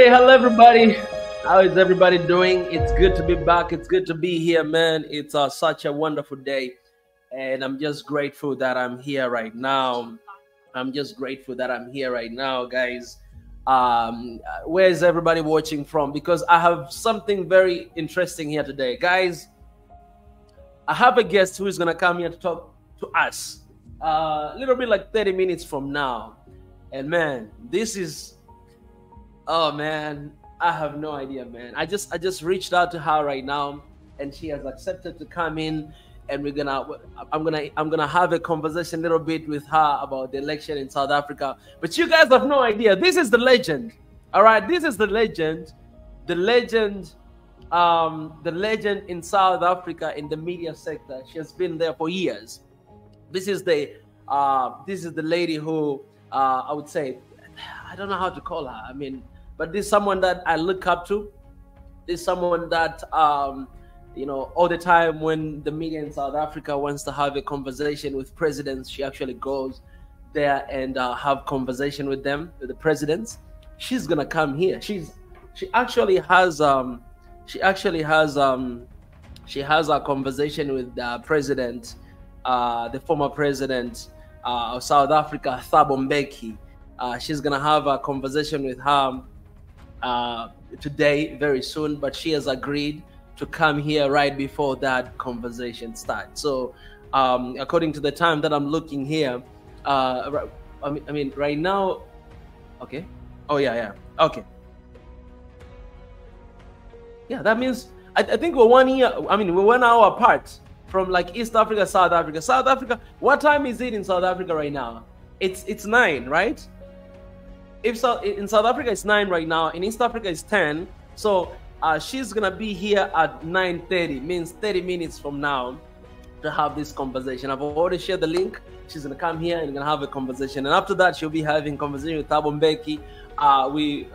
Hey, hello everybody. How is everybody doing? It's good to be back. It's good to be here, man. It's such a wonderful day, and I'm just grateful that I'm here right now. Guys. Where's everybody watching from? Because I have something very interesting here today, guys. I have a guest who is gonna come here to talk to us a little bit like 30 minutes from now, and man, this is. Oh man, I have no idea, man. I just reached out to her right now, and she has accepted to come in, and I'm gonna have a conversation a little bit with her about the election in South Africa. But you guys have no idea. This is the legend. All right, this is the legend, the legend in South Africa in the media sector. She has been there for years. This is the lady who I would say, I don't know how to call her. I mean. But this is someone that I look up to. This is someone that, all the time when the media in South Africa wants to have a conversation with presidents, she actually goes there and have conversation with them, with the presidents. She's gonna come here. She actually has a conversation with the president, the former president of South Africa, Thabo Mbeki. She's gonna have a conversation with her today, very soon, but she has agreed to come here right before that conversation starts. So according to the time that I'm looking here, I mean right now, okay, oh yeah, okay, yeah, that means I think we're 1 year, I mean we're 1 hour apart from like East Africa, South Africa. What time is it in South Africa right now? It's 9, right? In South Africa it's 9 right now. In East Africa it's 10. So she's gonna be here at 9:30. Means 30 minutes from now to have this conversation. I've already shared the link. She's gonna come here and gonna have a conversation. And after that, she'll be having conversation with Thabo Mbeki. We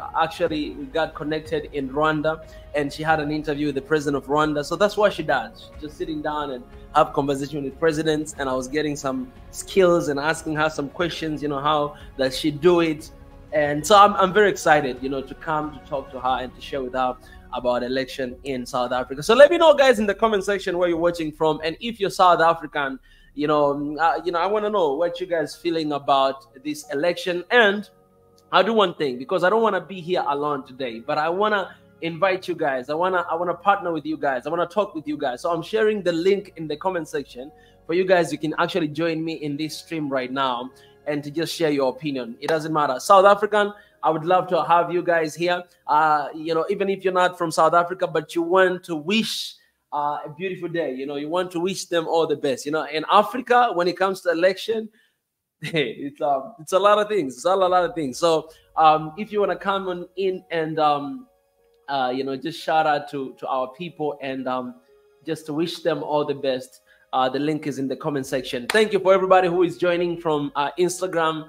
got connected in Rwanda, and she had an interview with the president of Rwanda. So that's what she does. She's just sitting down and have conversation with presidents. And I was getting some skills and asking her some questions. How does she do it? And so I'm very excited, to come to talk to her and to share with her about election in South Africa. So let me know, guys, in the comment section where you're watching from, and if you're South African, I want to know what you guys feeling about this election. And I'll do one thing, because I don't want to be here alone today, but I want to invite you guys. I want to partner with you guys. I want to talk with you guys. So I'm sharing the link in the comment section for you guys. You can actually join me in this stream right now and to just share your opinion. It doesn't matter. South African, I would love to have you guys here. Even if you're not from South Africa, but you want to wish a beautiful day. You want to wish them all the best. In Africa, when it comes to election, it's a lot of things. It's a lot of things. So if you want to come on in and just shout out to our people and just to wish them all the best. The link is in the comment section. Thank you for everybody who is joining from Instagram,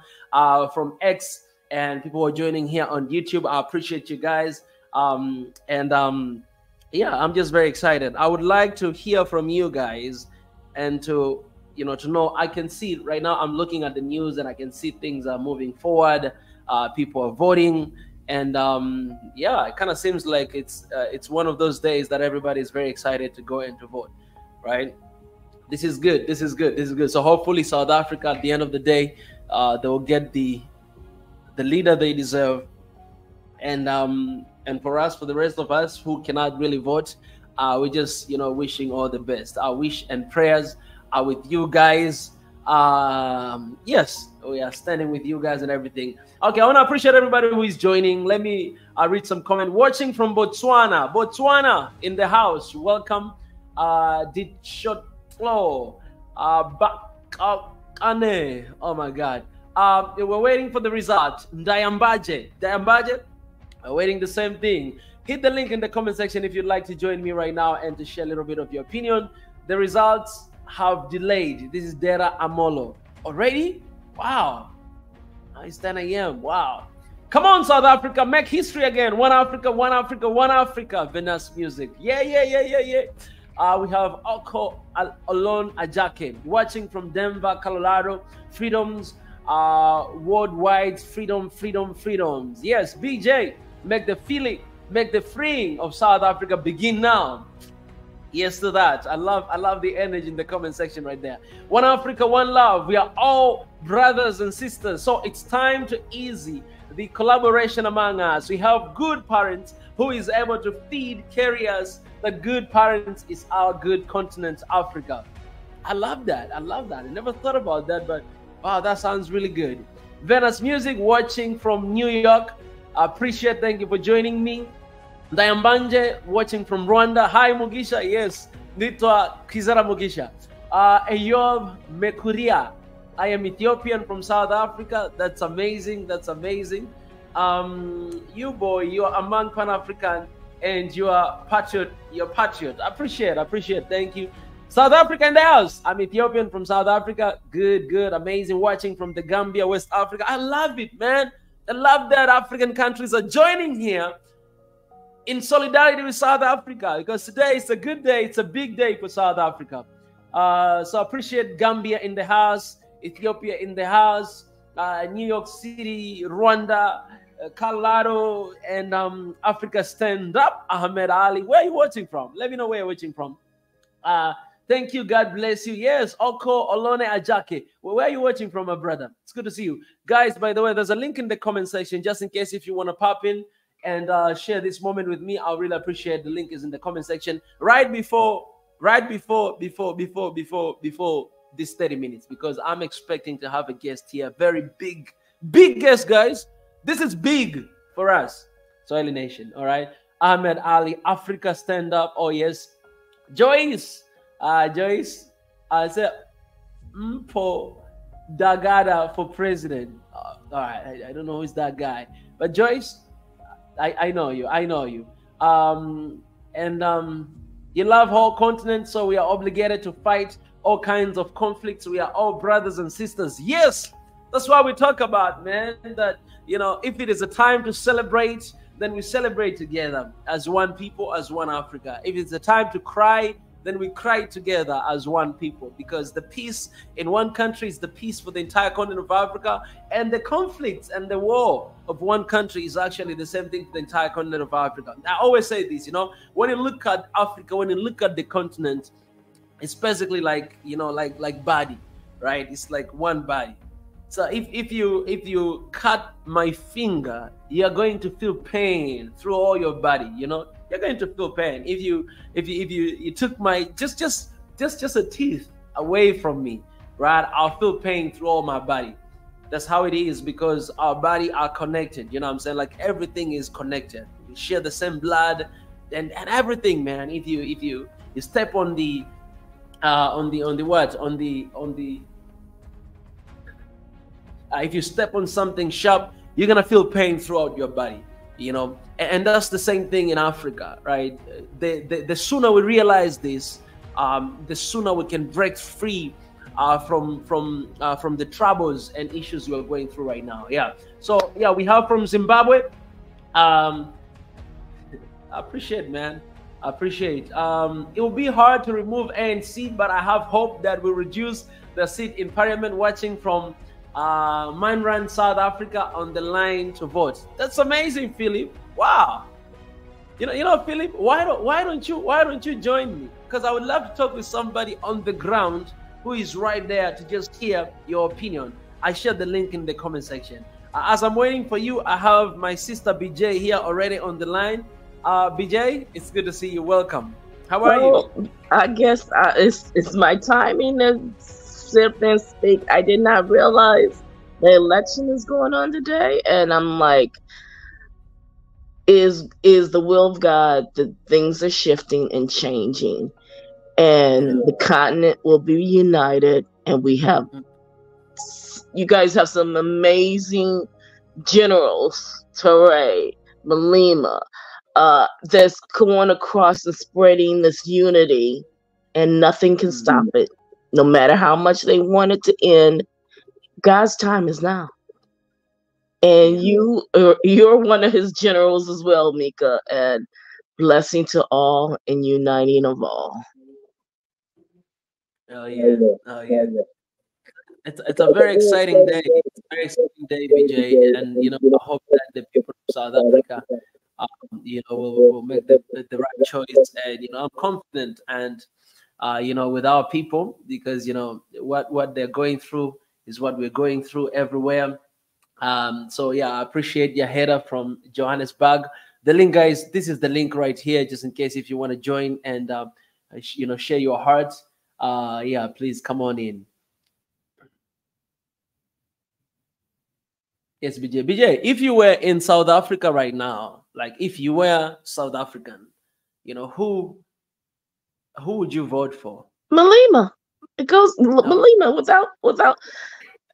from X, and people who are joining here on YouTube. I appreciate you guys. Yeah, I'm just very excited. I would like to hear from you guys and to know. I can see right now, I'm looking at the news and I can see things are moving forward. People are voting. And yeah, it kind of seems like it's one of those days that everybody is very excited to go in to vote, right? This is good. This is good. So hopefully South Africa, at the end of the day, they will get the leader they deserve. And for us, for the rest of us who cannot really vote, we just wishing all the best. Our wish and prayers are with you guys. Yes, we are standing with you guys and everything. Okay, I want to appreciate everybody who is joining. Let me read some comment. Watching from Botswana in the house. Welcome. Did shot. Oh my God. We're waiting for the result. Ndayambaje, we're waiting the same thing. Hit the link in the comment section if you'd like to join me right now and to share a little bit of your opinion. The results have delayed. This is Dera Amolo. Already? Wow. Now it's 10 a.m. Wow. Come on, South Africa. Make history again. One Africa, one Africa, one Africa. Venus music. Yeah. We have Oko Alon Ajake watching from Denver, Colorado. Freedoms, worldwide freedoms. Yes, BJ, Make the freeing of South Africa begin now. Yes to that. I love the energy in the comment section right there. One Africa, one love. We are all brothers and sisters. So it's time to easy the collaboration among us. We have good parents who is able to feed carriers. The good parents is our good continent, Africa. I love that. I love that. I never thought about that, but wow, that sounds really good. Venus Music watching from New York. I appreciate. Thank you for joining me. Dayambanje watching from Rwanda. Hi Mugisha. Yes, Nitwa Kizara Mugisha. Eyob Mekuria. I am Ethiopian from South Africa. That's amazing. That's amazing. You boy, you are among Pan-African and you are patriot. You're patriot. Appreciate. Thank you. South Africa in the house. I'm Ethiopian from South Africa. Good, amazing. Watching from the Gambia, West Africa. I love it, man. I love that African countries are joining here in solidarity with South Africa, because today is a good day. It's a big day for South Africa. So I appreciate Gambia in the house, Ethiopia in the house, New York City, Rwanda, Colorado, and Africa Stand Up. Ahmed Ali, where are you watching from? Let me know where you're watching from. Thank you. God bless you. Yes, Oko Olone Ajake. Where are you watching from, my brother? It's good to see you. Guys, by the way, there's a link in the comment section just in case if you want to pop in and share this moment with me. I'll really appreciate. The link is in the comment section right before this 30 minutes, because I'm expecting to have a guest here. Very big guest, guys. This is big for us, SWAHILI Nation. All right. Ahmed Ali, Africa Stand Up. Oh, yes. Joyce. Joyce. I said, Mpo Dagada for president. All right. I don't know who's that guy. But Joyce, I know you. You love whole continent, so we are obligated to fight all kinds of conflicts. We are all brothers and sisters. Yes, that's why we talk about, man, that, you know, if it is a time to celebrate, then we celebrate together as one people, as one Africa. If it's a time to cry, then we cry together as one people, because the peace in one country is the peace for the entire continent of Africa, and the conflicts and the war of one country is actually the same thing for the entire continent of Africa. I always say this, you know, when you look at Africa, when you look at the continent, it's basically like, you know, like body, right? It's like one body. So if you cut my finger, you're going to feel pain through all your body, you know. You're going to feel pain. If you took my just a teeth away from me, right? I'll feel pain through all my body. That's how it is, because our body are connected. You know what I'm saying? Like everything is connected. We share the same blood and everything, man. If you step on the if you step on something sharp, you're gonna feel pain throughout your body. You know, and that's the same thing in Africa, right? The sooner we realize this, the sooner we can break free from the troubles and issues we're going through right now. Yeah. So yeah, we have from Zimbabwe. I appreciate, man. I appreciate. It will be hard to remove ANC, but I have hope that we'll reduce the seat in parliament. Watching from Mainland, South Africa, on the line to vote. That's amazing, Philip. Wow. You know, Philip. Why don't you join me? Because I would love to talk with somebody on the ground who is right there to just hear your opinion. I shared the link in the comment section. As I'm waiting for you, I have my sister BJ here already on the line. BJ, it's good to see you. Welcome. How are you? I guess it's my timing to sit and speak. I did not realize the election is going on today, and I'm like, is the will of God that things are shifting and changing, and the continent will be united, and you guys have some amazing generals, Ture, Malema, that's going across and spreading this unity, and nothing can stop it. No matter how much they want it to end, God's time is now. And you're one of his generals as well, Mika. And blessing to all and uniting of all. Oh yeah. Oh yeah. It's a very exciting day. It's a very exciting day, BJ. And you know, I hope that the people of South Africa we'll make the right choice. And I'm confident, and with our people, because what they're going through is what we're going through everywhere. So yeah, I appreciate your header from Johannesburg. The link, guys, this is the link right here, just in case if you want to join and share your heart. Yeah, please come on in. Yes, BJ. BJ, if you were in South Africa right now, like if you were South African, who would you vote for? Malema. It goes Malema without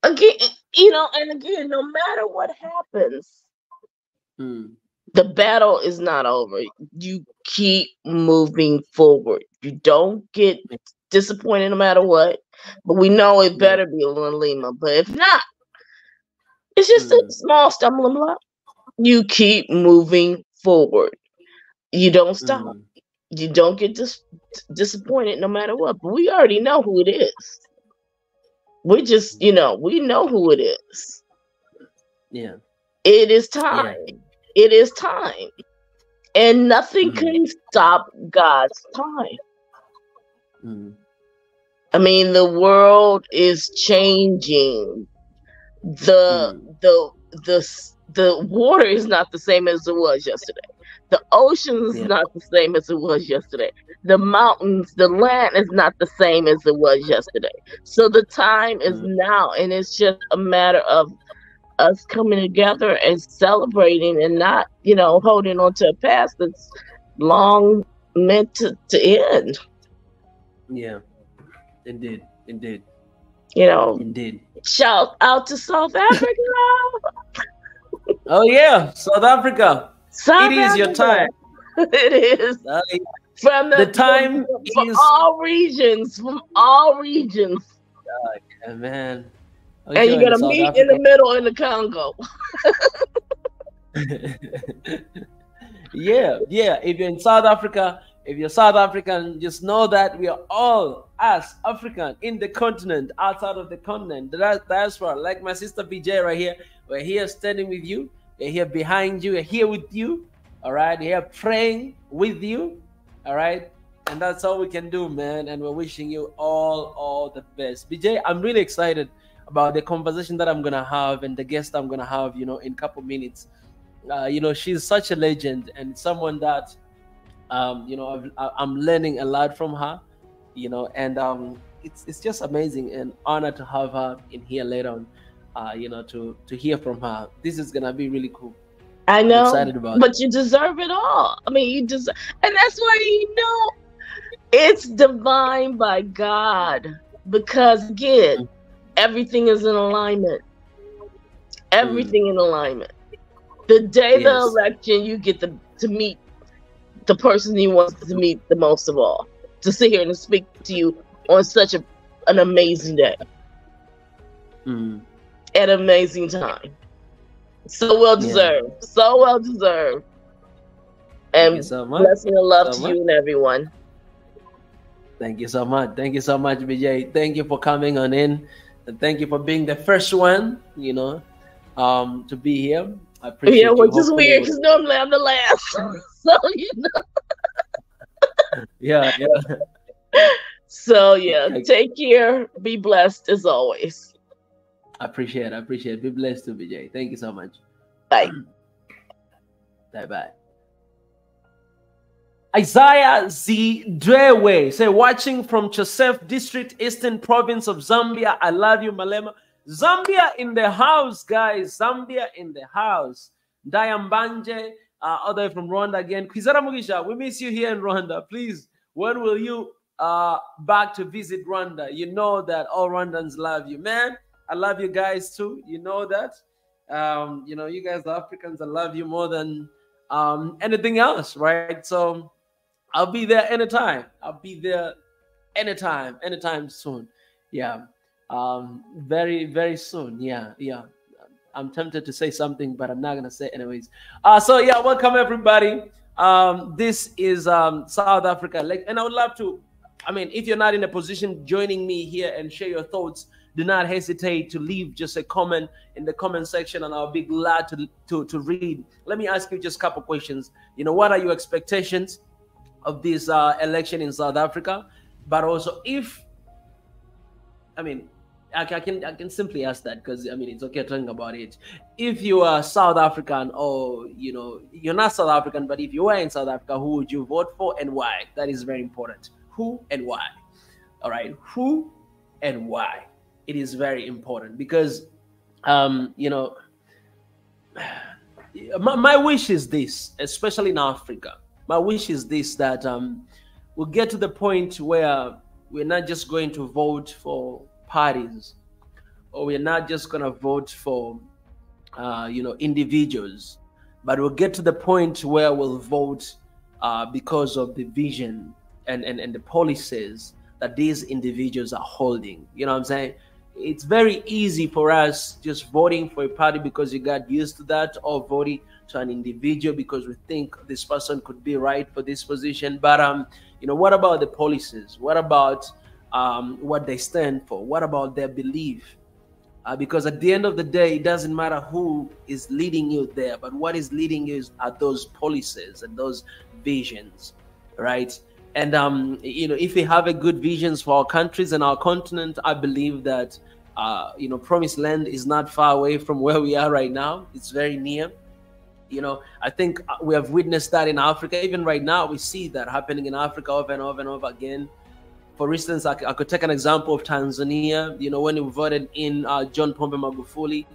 again, and again, no matter what happens, the battle is not over. You keep moving forward. You don't get disappointed no matter what. But we know it better be Malema. But if not, it's just a small stumbling block. You keep moving forward. You don't stop. You don't get disappointed no matter what. But we already know who it is. We just, we know who it is. Yeah. It is time. Yeah. It is time. And nothing can stop God's time. I mean, the world is changing. The water is not the same as it was yesterday. The ocean is not the same as it was yesterday. The mountains, the land is not the same as it was yesterday. So the time is now, and it's just a matter of us coming together and celebrating, and not, holding on to a past that's long meant to end. Yeah, indeed. Indeed. Shout out to South Africa. Oh yeah, South Africa. It is your time. It is. From the time from all regions. Yeah, man. And you're gonna meet in the middle in the Congo. Yeah. If you're in South Africa, if you're South African, just know that we are all as African in the continent, outside of the continent, the diaspora. Like my sister BJ right here, we're here standing with you. We're here behind you. We're here with you. All right. We're here praying with you. All right. And that's all we can do, man. And we're wishing you all the best. BJ, I'm really excited about the conversation that I'm going to have and the guest I'm going to have, in a couple minutes. She's such a legend and someone that, I'm learning a lot from her, and it's just amazing and honor to have her in here later on, to hear from her. This is going to be really cool. I know, I'm excited about but you deserve it all. I mean, you deserve, and that's why, it's divine by God, because again, everything is in alignment. Everything in alignment. The day the election, you get to meet the person he wants to meet the most of all, to sit here and speak to you on such an amazing day. An amazing time. So well deserved. So well deserved. And blessing and love to you and everyone. Thank you so much. Thank you so much, BJ. Thank you for coming on in. And thank you for being the first one, to be here. I appreciate you. Which is weird because normally I'm the last. So, Yeah. So, take care. Be blessed as always. I appreciate it. Be blessed too, BJ. Thank you so much. Bye. Bye. Isaiah Z. Dwewe say, watching from Joseph District, Eastern Province of Zambia. I love you, Malema. Zambia in the house, guys. Zambia in the house. Dayambanje, all the way from Rwanda again. Kwizera Mugisha, we miss you here in Rwanda. Please, when will you back to visit Rwanda? You know that all Rwandans love you, man. I love you guys too. You know that. You guys, the Africans, I love you more than anything else, right? So I'll be there anytime. Anytime soon. Yeah. Very, very soon. Yeah. I'm tempted to say something, but I'm not gonna say it anyways. So yeah, welcome everybody. This is South Africa. And I would love to, if you're not in a position joining me here and share your thoughts, do not hesitate to leave just a comment in the comment section, and I'll be glad to read. Let me ask you just a couple questions. What are your expectations of this election in South Africa? But also, I can simply ask that because it's okay talking about it. If you are South African, or you're not South African, but if you are in South Africa, who would you vote for and why? That is very important. Who and why? All right, who and why? It is very important because my wish is this, especially in Africa. My wish is this, that we'll get to the point where we're not just going to vote for parties, or we're not just going to vote for individuals, but we'll get to the point where we'll vote because of the vision and the policies that these individuals are holding. You know what I'm saying? It's very easy for us just voting for a party because you got used to that, or voting to an individual because we think this person could be right for this position. But what about the policies? What about what they stand for? What about their belief? Because at the end of the day, it doesn't matter who is leading you there, but what is leading you are those policies and those visions, right? And if we have a good visions for our countries and our continent, I believe that promised land is not far away from where we are right now. It's very near. I think we have witnessed that in Africa. Even right now, we see that happening in Africa over and over and over again. For instance, I could take an example of Tanzania. When we voted in John Pombe Magufuli,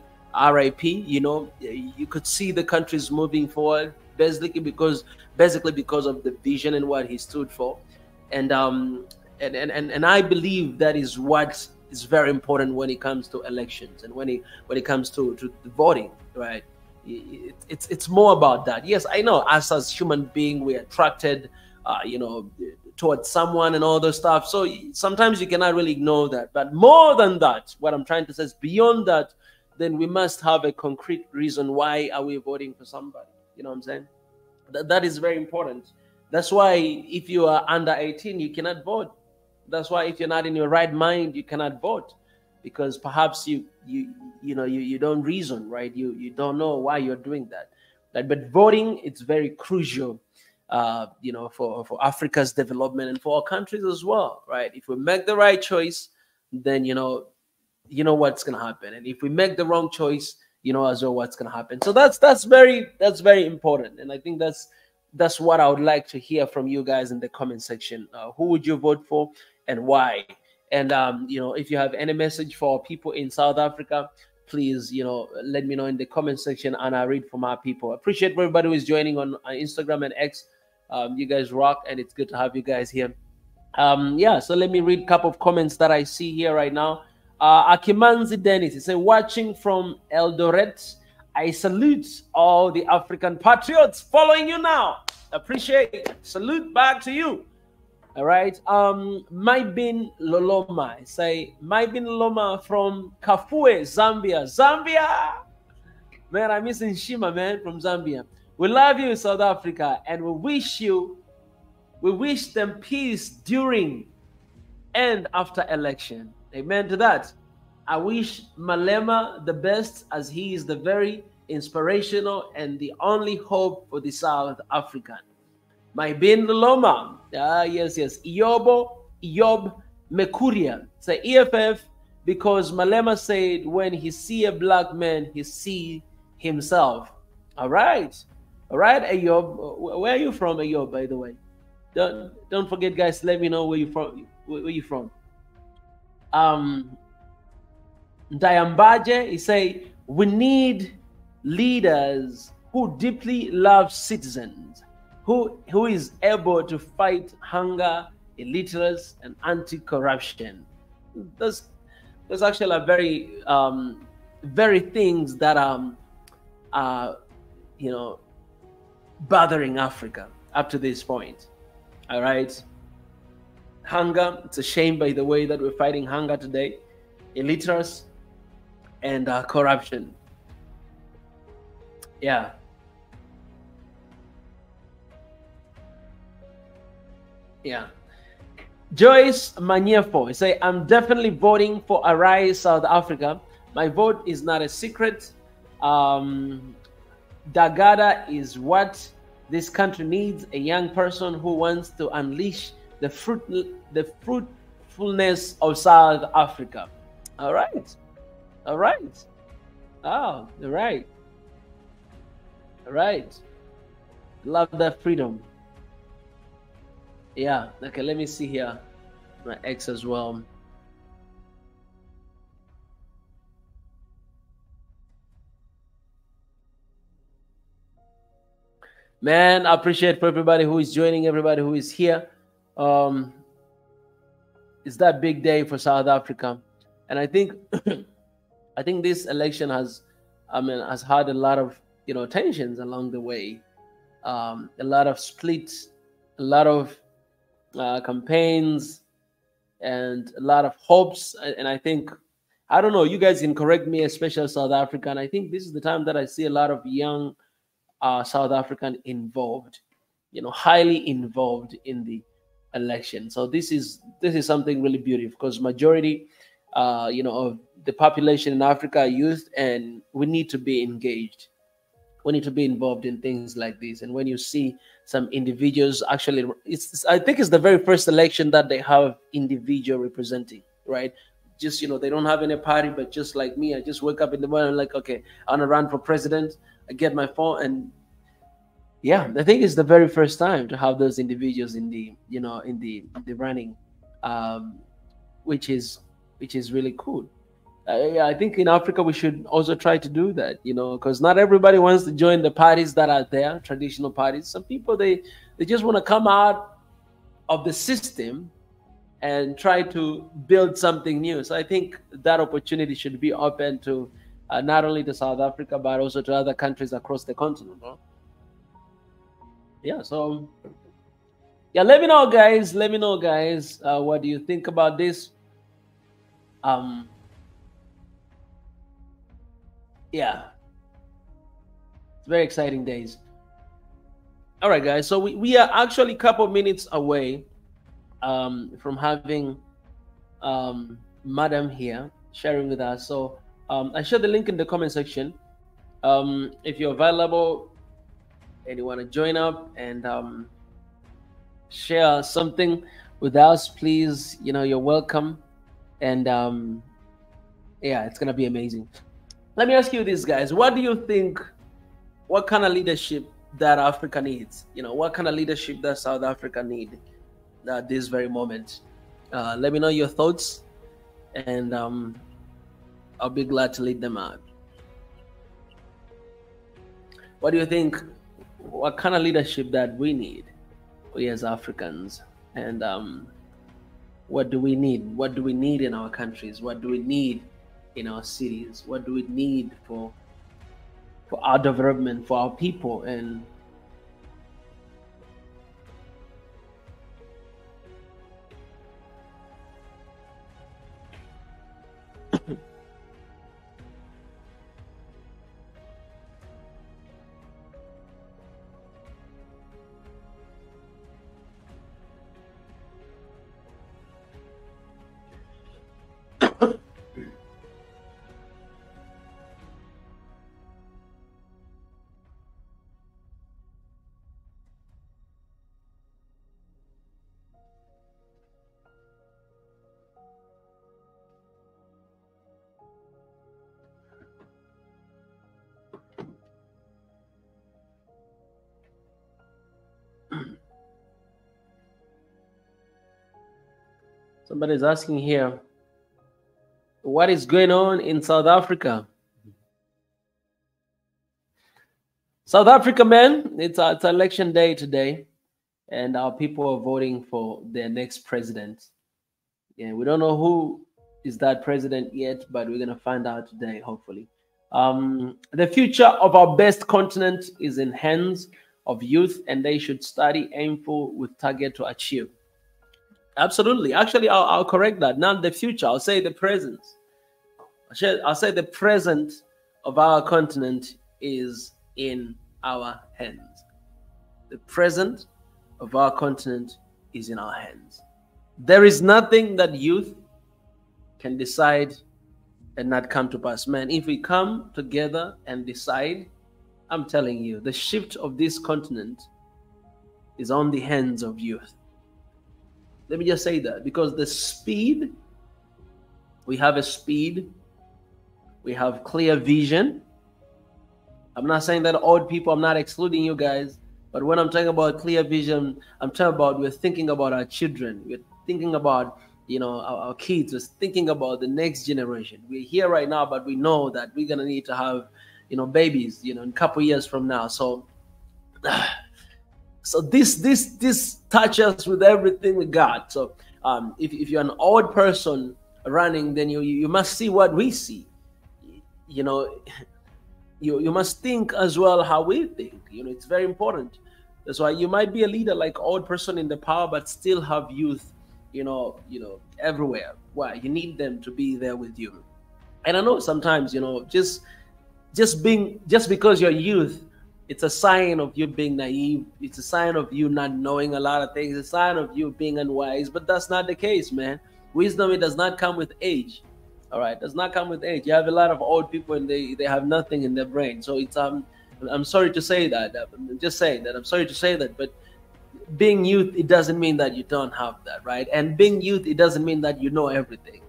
RIP, you could see the countries moving forward, basically because of the vision and what he stood for. And I believe that is what is very important when it comes to elections and when it comes to the voting, right? It's more about that. Yes, I know, us as human beings, we're attracted towards someone and all those stuff. So sometimes you cannot really ignore that. But more than that, what I'm trying to say is beyond that, then we must have a concrete reason why are we voting for somebody. You know what I'm saying? That is very important. That's why if you are under 18, you cannot vote. That's why if you're not in your right mind, you cannot vote, because perhaps you don't reason, right? You don't know why you're doing that. But voting, it's very crucial, for Africa's development and for our countries as well, right? If we make the right choice, then you know what's gonna happen, and if we make the wrong choice, as well what's gonna happen. So that's very important, and I think that's what I would like to hear from you guys in the comment section. Who would you vote for and why? And if you have any message for people in South Africa, please let me know in the comment section, and I'll read from our people. I appreciate everybody who is joining on Instagram and X. You guys rock, and it's good to have you guys here. So let me read a couple of comments that I see here right now. Akimanzi Dennis, he said, watching from Eldoret, I salute all the African patriots following you now. Appreciate it. Salute back to you. All right. Maibin Loloma, say Maibin Loloma from Kafue, Zambia. Man, I'm missing Shima, man, from Zambia. We love you, South Africa, and we wish them peace during and after election. Amen to that. I wish Malema the best, as he is the very inspirational and the only hope for the South African. My bin Loma. Yes. Eyob Mekuria. Say EFF, because Malema said when he see a black man, he see himself. All right, Eyob. Where are you from, Eyob, by the way? Don't forget, guys, let me know where you're from. Where you from? Dayambaje, he say, we need leaders who deeply love citizens, who is able to fight hunger, illiteracy, and anti-corruption. Those actually are very things that are bothering Africa up to this point. All right. Hunger, it's a shame, by the way, that we're fighting hunger today. Illiteracy and corruption. Yeah. Joyce Manyefo say, I'm definitely voting for Arise South Africa. My vote is not a secret. Dagada is what this country needs, a young person who wants to unleash the fruitfulness of South Africa. All right. All right. Oh, all right. All right. Love that freedom. Yeah. Okay, let me see here. My ex as well. Man, I appreciate for everybody who is joining, everybody who is here. It's that big day for South Africa, and I think I think this election has had a lot of tensions along the way, a lot of splits, a lot of campaigns, and a lot of hopes. And I think, I don't know, you guys can correct me, especially South Africa. And I think this is the time that I see a lot of young South African involved, highly involved in the election. So this is something really beautiful, because majority, of the population in Africa are youth, and we need to be engaged. We need to be involved in things like this. And when you see some individuals, actually, I think it's the very first election that they have individual representing, right? Just, they don't have any party, but just like me, I just wake up in the morning like, okay, I want to run for president. I get my phone, and yeah, I think it's the very first time to have those individuals in the, in the running, which is really cool. I think in Africa we should also try to do that, because not everybody wants to join the parties that are there, traditional parties. Some people, they just want to come out of the system and try to build something new. So I think that opportunity should be open to not only to South Africa, but also to other countries across the continent. Yeah, so yeah, let me know, guys. Let me know, guys. What do you think about this? Yeah, it's very exciting days. All right, guys. So we are actually a couple minutes away from having Madam here sharing with us. So I shared the link in the comment section. If you're available and you want to join up and share something with us, please, you're welcome. And yeah, it's gonna be amazing. Let me ask you this, guys. What do you think? What kind of leadership that Africa needs? What kind of leadership that South Africa need at this very moment? Let me know your thoughts, and I'll be glad to lead them out. What do you think? What kind of leadership that we need, we as Africans? And what do we need? What do we need in our countries? What do we need in our cities? What do we need for our development, for our people? And somebody's asking here, what is going on in South Africa? South Africa, man, it's election day today, and our people are voting for their next president. Yeah, we don't know who is that president yet, but we're gonna find out today, hopefully. The future of our best continent is in hands of youth, and they should study, aim for, with target to achieve. Absolutely. Actually, I'll correct that. Not the future. I'll say the present. I'll say the present of our continent is in our hands. The present of our continent is in our hands. There is nothing that youth can decide and not come to pass. Man, if we come together and decide, I'm telling you, the shift of this continent is on the hands of youth. Let me just say that, because the speed, we have a speed, we have clear vision. I'm not saying that old people, I'm not excluding you guys, but when I'm talking about clear vision, I'm talking about we're thinking about our children, we're thinking about, you know, our kids, we're thinking about the next generation. We're here right now, but we know that we're gonna need to have, you know, babies, you know, in a couple years from now. So this touches with everything we got. So if you're an old person running, then you must see what we see. You know, you must think as well how we think. You know, it's very important. That's why you might be a leader like old person in the power, but still have youth, you know, everywhere. Why? You need them to be there with you. And I know sometimes, you know, just because you're youth, it's a sign of you being naive. It's a sign of you not knowing a lot of things. It's a sign of you being unwise. But that's not the case, man. Wisdom, it does not come with age. All right, it does not come with age. You have a lot of old people and they have nothing in their brain. So it's I'm sorry to say that. I'm just saying that. I'm sorry to say that. But being youth, it doesn't mean that you don't have that, right? And being youth, it doesn't mean that you know everything.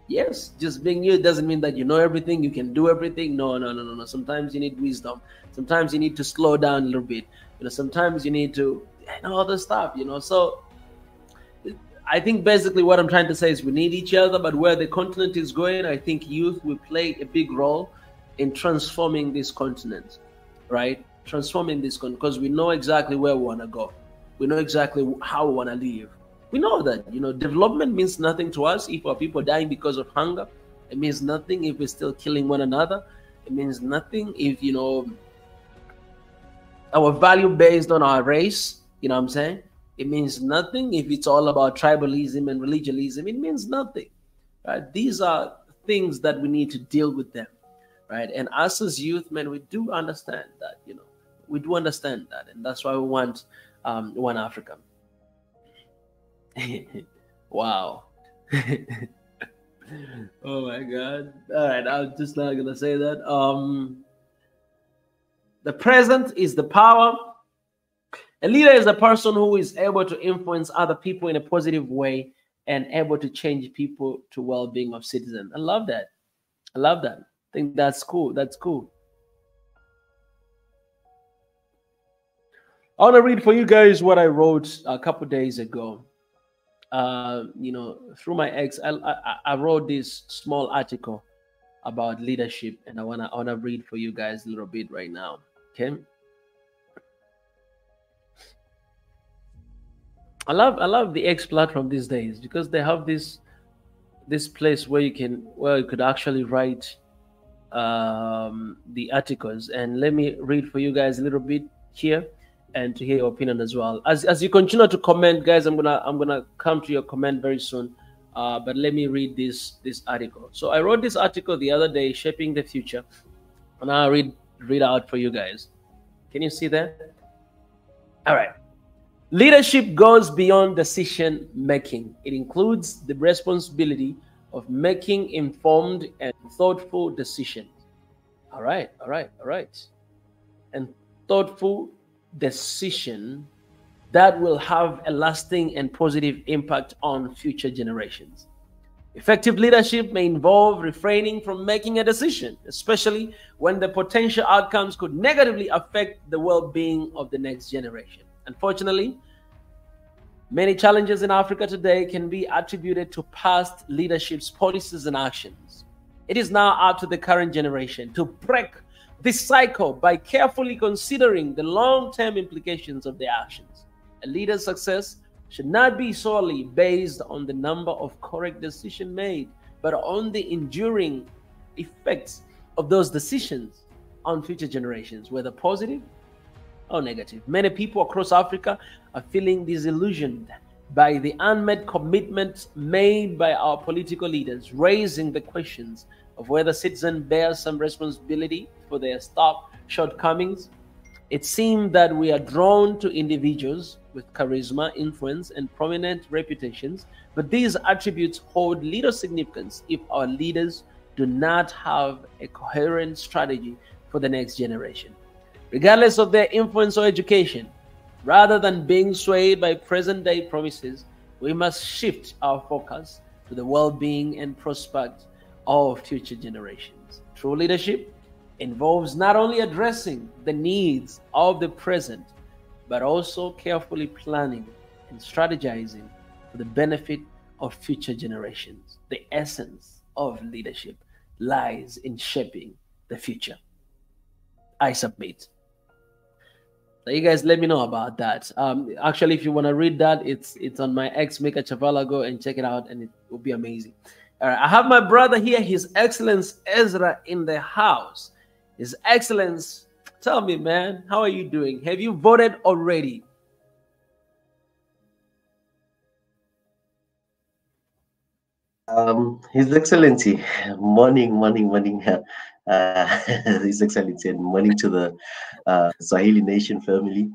Yes, just being you doesn't mean that you know everything, you can do everything. No. Sometimes you need wisdom. Sometimes you need to slow down a little bit. You know, sometimes you need to, other stuff, you know. So I think basically what I'm trying to say is we need each other, but where the continent is going, I think youth will play a big role in transforming this continent, right? Transforming this continent, because we know exactly where we want to go. We know exactly how we want to live. We know that, you know, development means nothing to us if our people dying because of hunger. It means nothing if we're still killing one another. It means nothing if, you know, our value based on our race, you know what I'm saying? It means nothing if it's all about tribalism and religionism. It means nothing, right? These are things that we need to deal with them, right? And us as youth, man, we do understand that, you know, we do understand that. And that's why we want one Africa. Wow. Oh my God. All right, I'm just not gonna say that. The present is the power. A leader is a person who is able to influence other people in a positive way and able to change people to well-being of citizens. I love that. I love that. I think that's cool. That's cool. I want to read for you guys what I wrote a couple days ago. You know, through my ex, I wrote this small article about leadership, and I wanna read for you guys a little bit right now. Okay. I love the X platform these days because they have this place where you could actually write the articles. And let me read for you guys a little bit here, and to hear your opinion as well. As you continue to comment, guys, I'm gonna come to your comment very soon. But let me read this article. So I wrote this article the other day, Shaping the Future, and I'll read out for you guys. Can you see that? All right. Leadership goes beyond decision making. It includes the responsibility of making informed and thoughtful decisions. All right. And thoughtful decision that will have a lasting and positive impact on future generations. Effective leadership may involve refraining from making a decision, especially when the potential outcomes could negatively affect the well-being of the next generation. Unfortunately, many challenges in Africa today can be attributed to past leadership's policies and actions. It is now up to the current generation to break this cycle by carefully considering the long-term implications of their actions. A leader's success should not be solely based on the number of correct decisions made, but on the enduring effects of those decisions on future generations, whether positive or negative. Many people across Africa are feeling disillusioned by the unmet commitments made by our political leaders, raising the questions of whether citizens bear some responsibility for their staff shortcomings. It seems that we are drawn to individuals with charisma, influence, and prominent reputations, but these attributes hold little significance if our leaders do not have a coherent strategy for the next generation. Regardless of their influence or education, rather than being swayed by present-day promises, we must shift our focus to the well-being and prospect of future generations. True leadership involves not only addressing the needs of the present, but also carefully planning and strategizing for the benefit of future generations. The essence of leadership lies in shaping the future. I submit. So you guys let me know about that. Actually, if you want to read that, it's on my ex Mika Chavala. Go and check it out, and it will be amazing. All right, I have my brother here, His Excellence Ezra, in the house. His Excellence, tell me, man, how are you doing? Have you voted already? His Excellency, morning, His Excellency, and morning to the Swahili Nation family.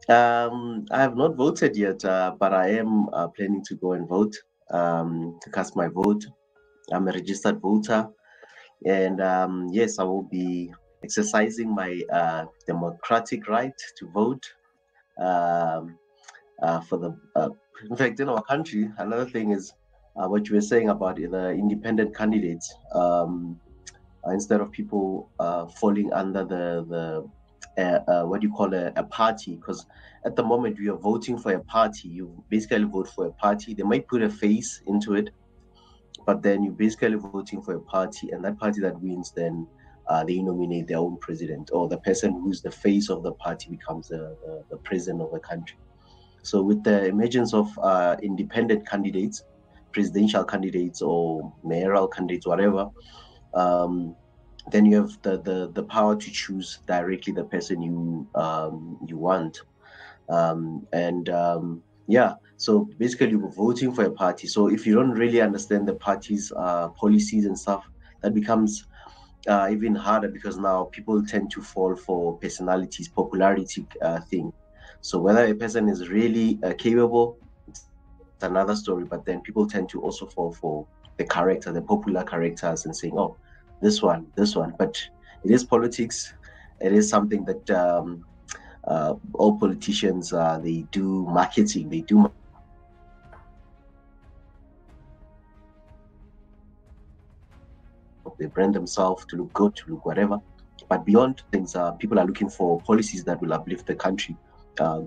I have not voted yet, but I am planning to go and vote, to cast my vote. I'm a registered voter, and yes, I will be exercising my democratic right to vote. For the in fact, in our country, another thing is what you were saying about the independent candidates. Instead of people falling under the what do you call a party, because at the moment you are voting for a party, you basically vote for a party. They might put a face into it, but then you're basically voting for a party, and that party that wins, then they nominate their own president, or the person who's the face of the party becomes the president of the country. So with the emergence of independent candidates, presidential candidates or mayoral candidates, whatever, then you have the power to choose directly the person you want. Yeah, so basically you're voting for a party. So if you don't really understand the party's policies and stuff, that becomes even harder, because now people tend to fall for personalities, popularity thing. So whether a person is really capable, it's another story. But then people tend to also fall for the character, the popular characters, and saying, "Oh, this one." But it is politics. It is something that all politicians they do marketing. They brand themselves to look good, to look whatever. But beyond things, people are looking for policies that will uplift the country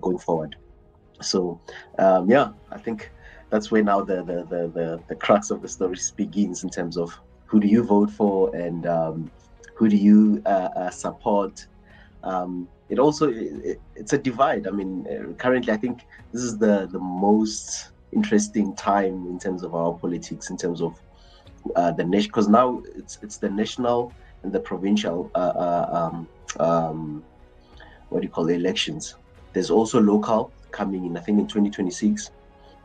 going forward. So yeah, I think that's where now the crux of the story begins, in terms of who do you vote for, and who do you support. It also it's a divide. I mean, currently I think this is the most interesting time in terms of our politics, in terms of the nation, because now it's the national and the provincial what do you call the elections. There's also local coming in, I think in 2026.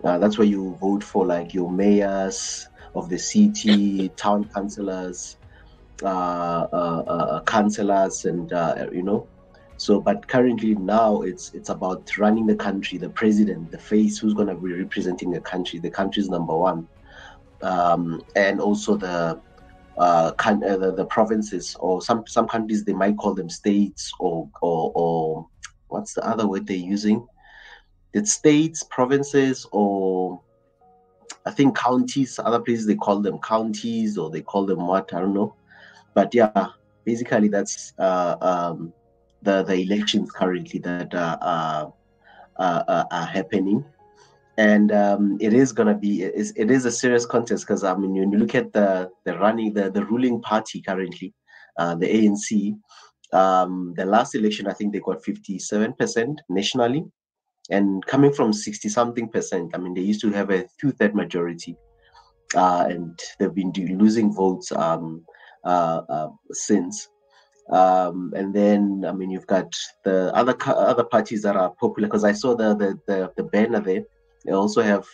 That's where you vote for like your mayors of the city, town councillors, councillors, and you know. So, but currently now it's about running the country, the president, the face who's going to be representing the country. The country's number one, and also the provinces, or some countries they might call them states, or what's the other word they're using? It's states, provinces, or I think counties. Other places they call them counties, or they call them what, I don't know. But yeah, basically that's the elections currently that are happening. And it is gonna be it is a serious contest, because I mean, when you look at the ruling party currently, the ANC, the last election I think they got 57% nationally, and coming from 60 something percent. I mean, they used to have a 2/3 majority, and they've been losing votes since. And then I mean, you've got the other parties that are popular, because I saw the banner there. They also have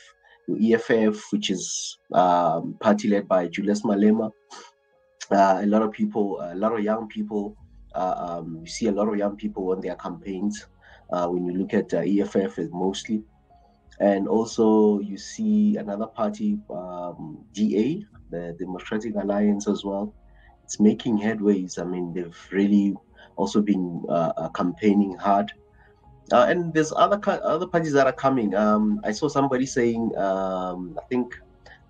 EFF, which is party led by Julius Malema. A lot of young people. You see a lot of young people on their campaigns. when you look at EFF mostly. And also you see another party, DA, the Democratic Alliance as well. It's making headways. I mean, they've really also been campaigning hard. And there's other parties that are coming. I saw somebody saying, I think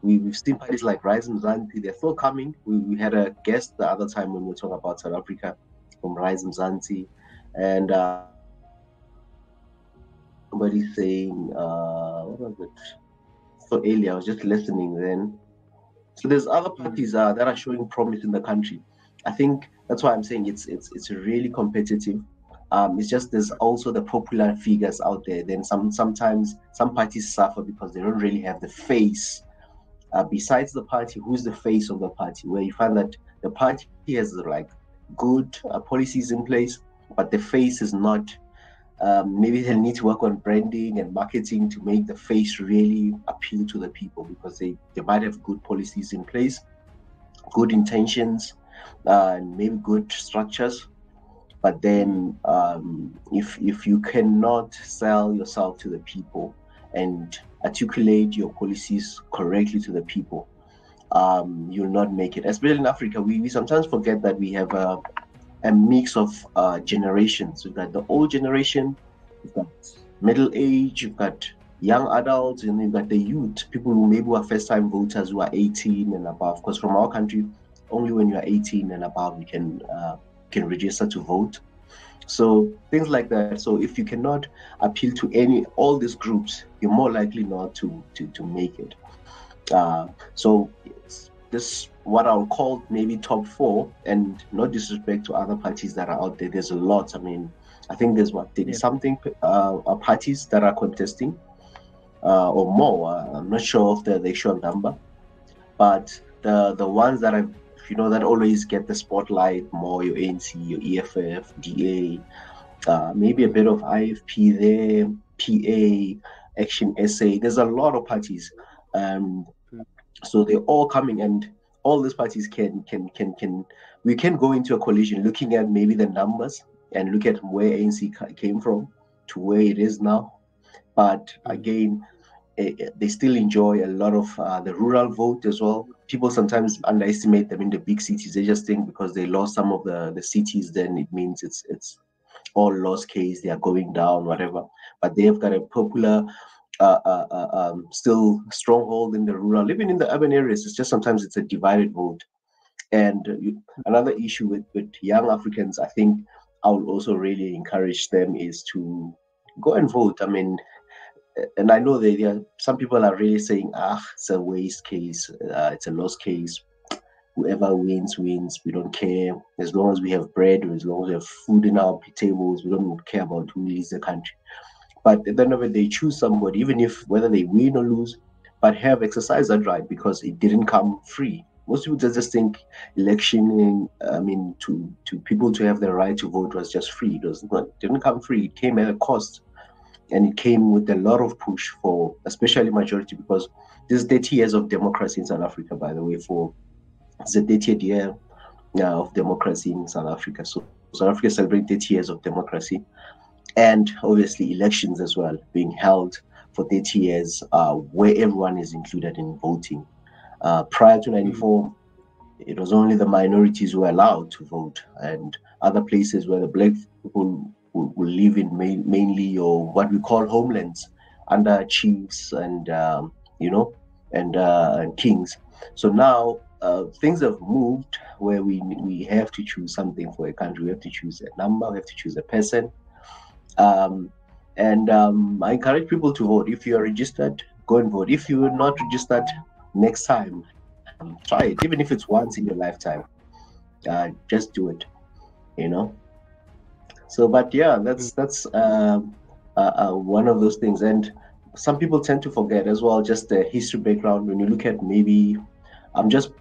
we've seen parties like Rise and Mzansi. They're still coming. We had a guest the other time when we were talking about South Africa from Rise and Mzansi, and somebody saying, what was it? So earlier, I was just listening then. So there's other parties that are showing promise in the country. I think that's why I'm saying it's really competitive. It's just there's also the popular figures out there. Then sometimes some parties suffer because they don't really have the face. Besides the party, who's the face of the party? Where you find that the party has like good policies in place, but the face is not. Maybe they'll need to work on branding and marketing to make the face really appeal to the people, because they might have good policies in place, good intentions, and maybe good structures. But then if you cannot sell yourself to the people and articulate your policies correctly to the people, you'll not make it. Especially in Africa, we sometimes forget that we have a mix of generations. We've got the old generation, you've got middle age, you've got young adults, and you've got the youth, people who maybe are first-time voters who are 18 and above. Because from our country, only when you are 18 and above you can register to vote. So things like that. So if you cannot appeal to all these groups, you're more likely not to make it. So this what I'll call maybe top four, and no disrespect to other parties that are out there. There's a lot. I mean, I think there's 30-something parties that are contesting, or more. I'm not sure of the actual number, but the ones that that always get the spotlight more, your ANC, your EFF, DA, maybe a bit of IFP there, PA, Action SA. There's a lot of parties. So they're all coming, and all these parties we can go into a coalition looking at maybe the numbers and look at where ANC came from to where it is now. But again, they still enjoy a lot of the rural vote as well. People sometimes underestimate them in the big cities. They just think because they lost some of the cities, then it means it's all lost case. They are going down, whatever. But they have got a popular still stronghold in the rural, even in the urban areas. It's just sometimes it's a divided vote. And another issue with young Africans, I think I would also really encourage them is to go and vote. I mean, and I know some people are really saying, it's a waste case, it's a lost case. Whoever wins, we don't care. As long as we have bread, or as long as we have food in our tables, we don't care about who leads the country. But at the end of it, they choose somebody, even if whether they win or lose, but have exercised that right, because it didn't come free. Most people just think election, to people to have the right to vote was just free. It didn't come free. It came at a cost. And it came with a lot of push for, especially majority, because this is 30 years of democracy in South Africa, by the way. It's the 30th year of democracy in South Africa. So South Africa celebrating 30 years of democracy. And obviously elections as well, being held for 30 years, where everyone is included in voting. Prior to 94, it was only the minorities who were allowed to vote, and other places where the black people will live in mainly, or what we call homelands, under chiefs and kings. So now things have moved where we have to choose something for a country. We have to choose a number. We have to choose a person. I encourage people to vote. If you are registered, go and vote. If you are not registered, next time, try it. Even if it's once in your lifetime, just do it. So, but yeah, that's one of those things. And some people tend to forget as well, just the history background. When you look at, maybe, I'm just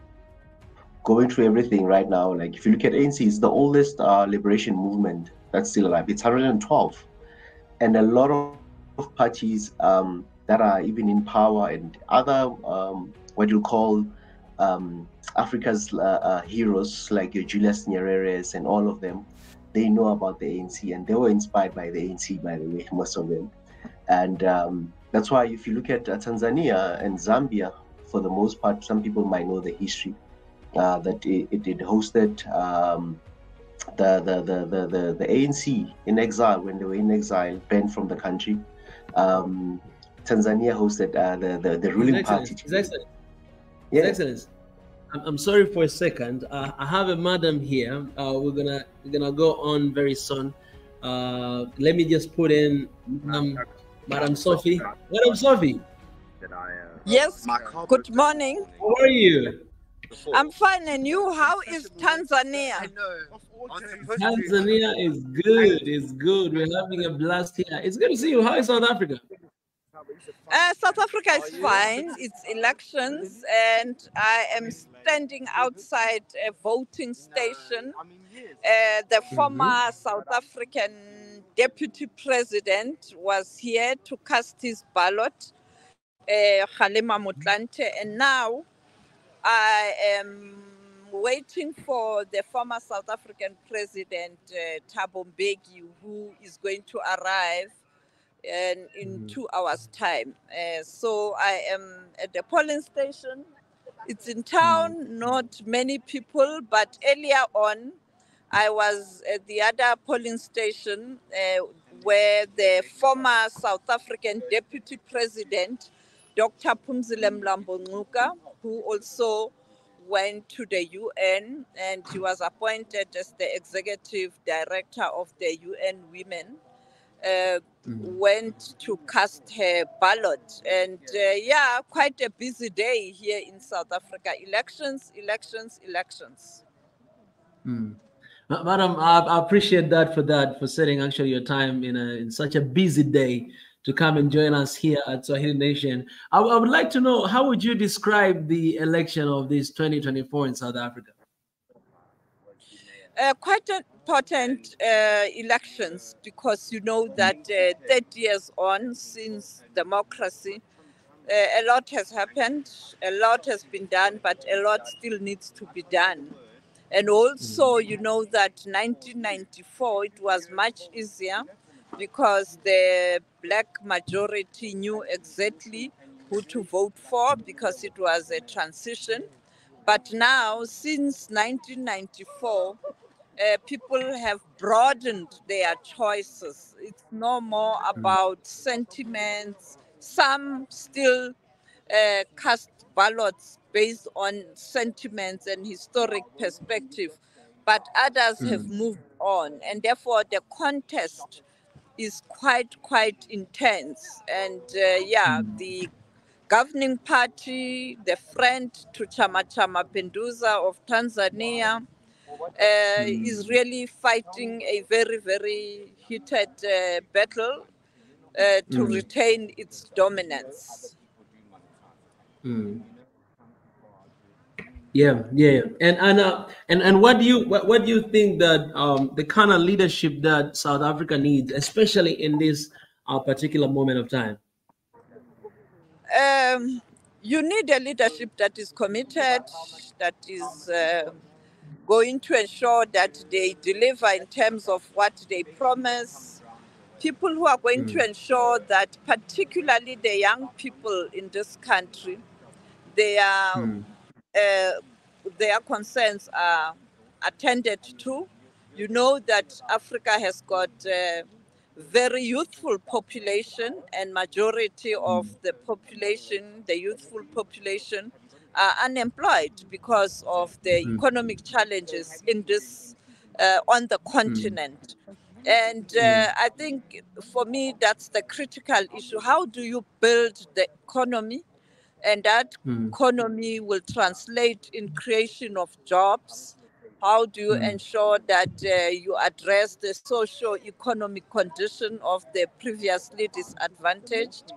going through everything right now. Like if you look at ANC, it's the oldest liberation movement that's still alive. It's 112. And a lot of parties that are even in power, and other, what you call Africa's heroes, like your Julius Nyerere's and all of them, they know about the ANC, and they were inspired by the ANC, by the way, most of them. And that's why if you look at Tanzania and Zambia, for the most part, some people might know the history that it hosted the ANC in exile when they were in exile, banned from the country. Tanzania hosted the ruling party. His Excellency. His Excellency. I'm sorry for a second. I have a madam here. We're gonna go on very soon. Let me just put in Madam Sophie. Madam Sophie. Yes. Good morning. How are you? I'm fine, and you? How is Tanzania? Tanzania is good. It's good. We're having a blast here. It's good to see you. How is South Africa? South Africa is fine. It's elections, and I am standing outside a voting station. The former South African deputy president was here to cast his ballot, Kgalema Motlanthe, and now I am waiting for the former South African president, Thabo Mbeki, who is going to arrive in 2 hours' time. So I am at the polling station. It's in town, not many people, but earlier on, I was at the other polling station where the former South African deputy president, Dr. Phumzile Mlambo-Ngcuka, who also went to the UN, and he was appointed as the executive director of the UN Women, went to cast her ballot. And yeah, quite a busy day here in South Africa. Elections, elections, elections. Madam, I appreciate that for setting actually your time in such a busy day to come and join us here at Swahili Nation. I would like to know, how would you describe the election of this 2024 in South Africa? Quite important elections, because you know that 30 years on since democracy, a lot has happened, a lot has been done, but a lot still needs to be done. And also, you know that 1994, it was much easier because the black majority knew exactly who to vote for because it was a transition. But now, since 1994, people have broadened their choices. It's no more about sentiments. Some still cast ballots based on sentiments and historic perspective, but others have moved on, and therefore the contest is quite intense. And yeah, the governing party, the friend to Chama Chama Penduza of Tanzania, is really fighting a very heated battle to retain its dominance. Yeah. And what do you think that the kind of leadership that South Africa needs, especially in this particular moment of time? You need a leadership that is committed, that is going to ensure that they deliver in terms of what they promise. People who are going to ensure that, particularly the young people in this country, their concerns are attended to. You know that Africa has got a very youthful population, and majority of the population, the youthful population, are unemployed because of the economic challenges in this on the continent. And I think for me, that's the critical issue. How do you build the economy? And that economy will translate in creation of jobs. How do you ensure that you address the socio-economic condition of the previously disadvantaged?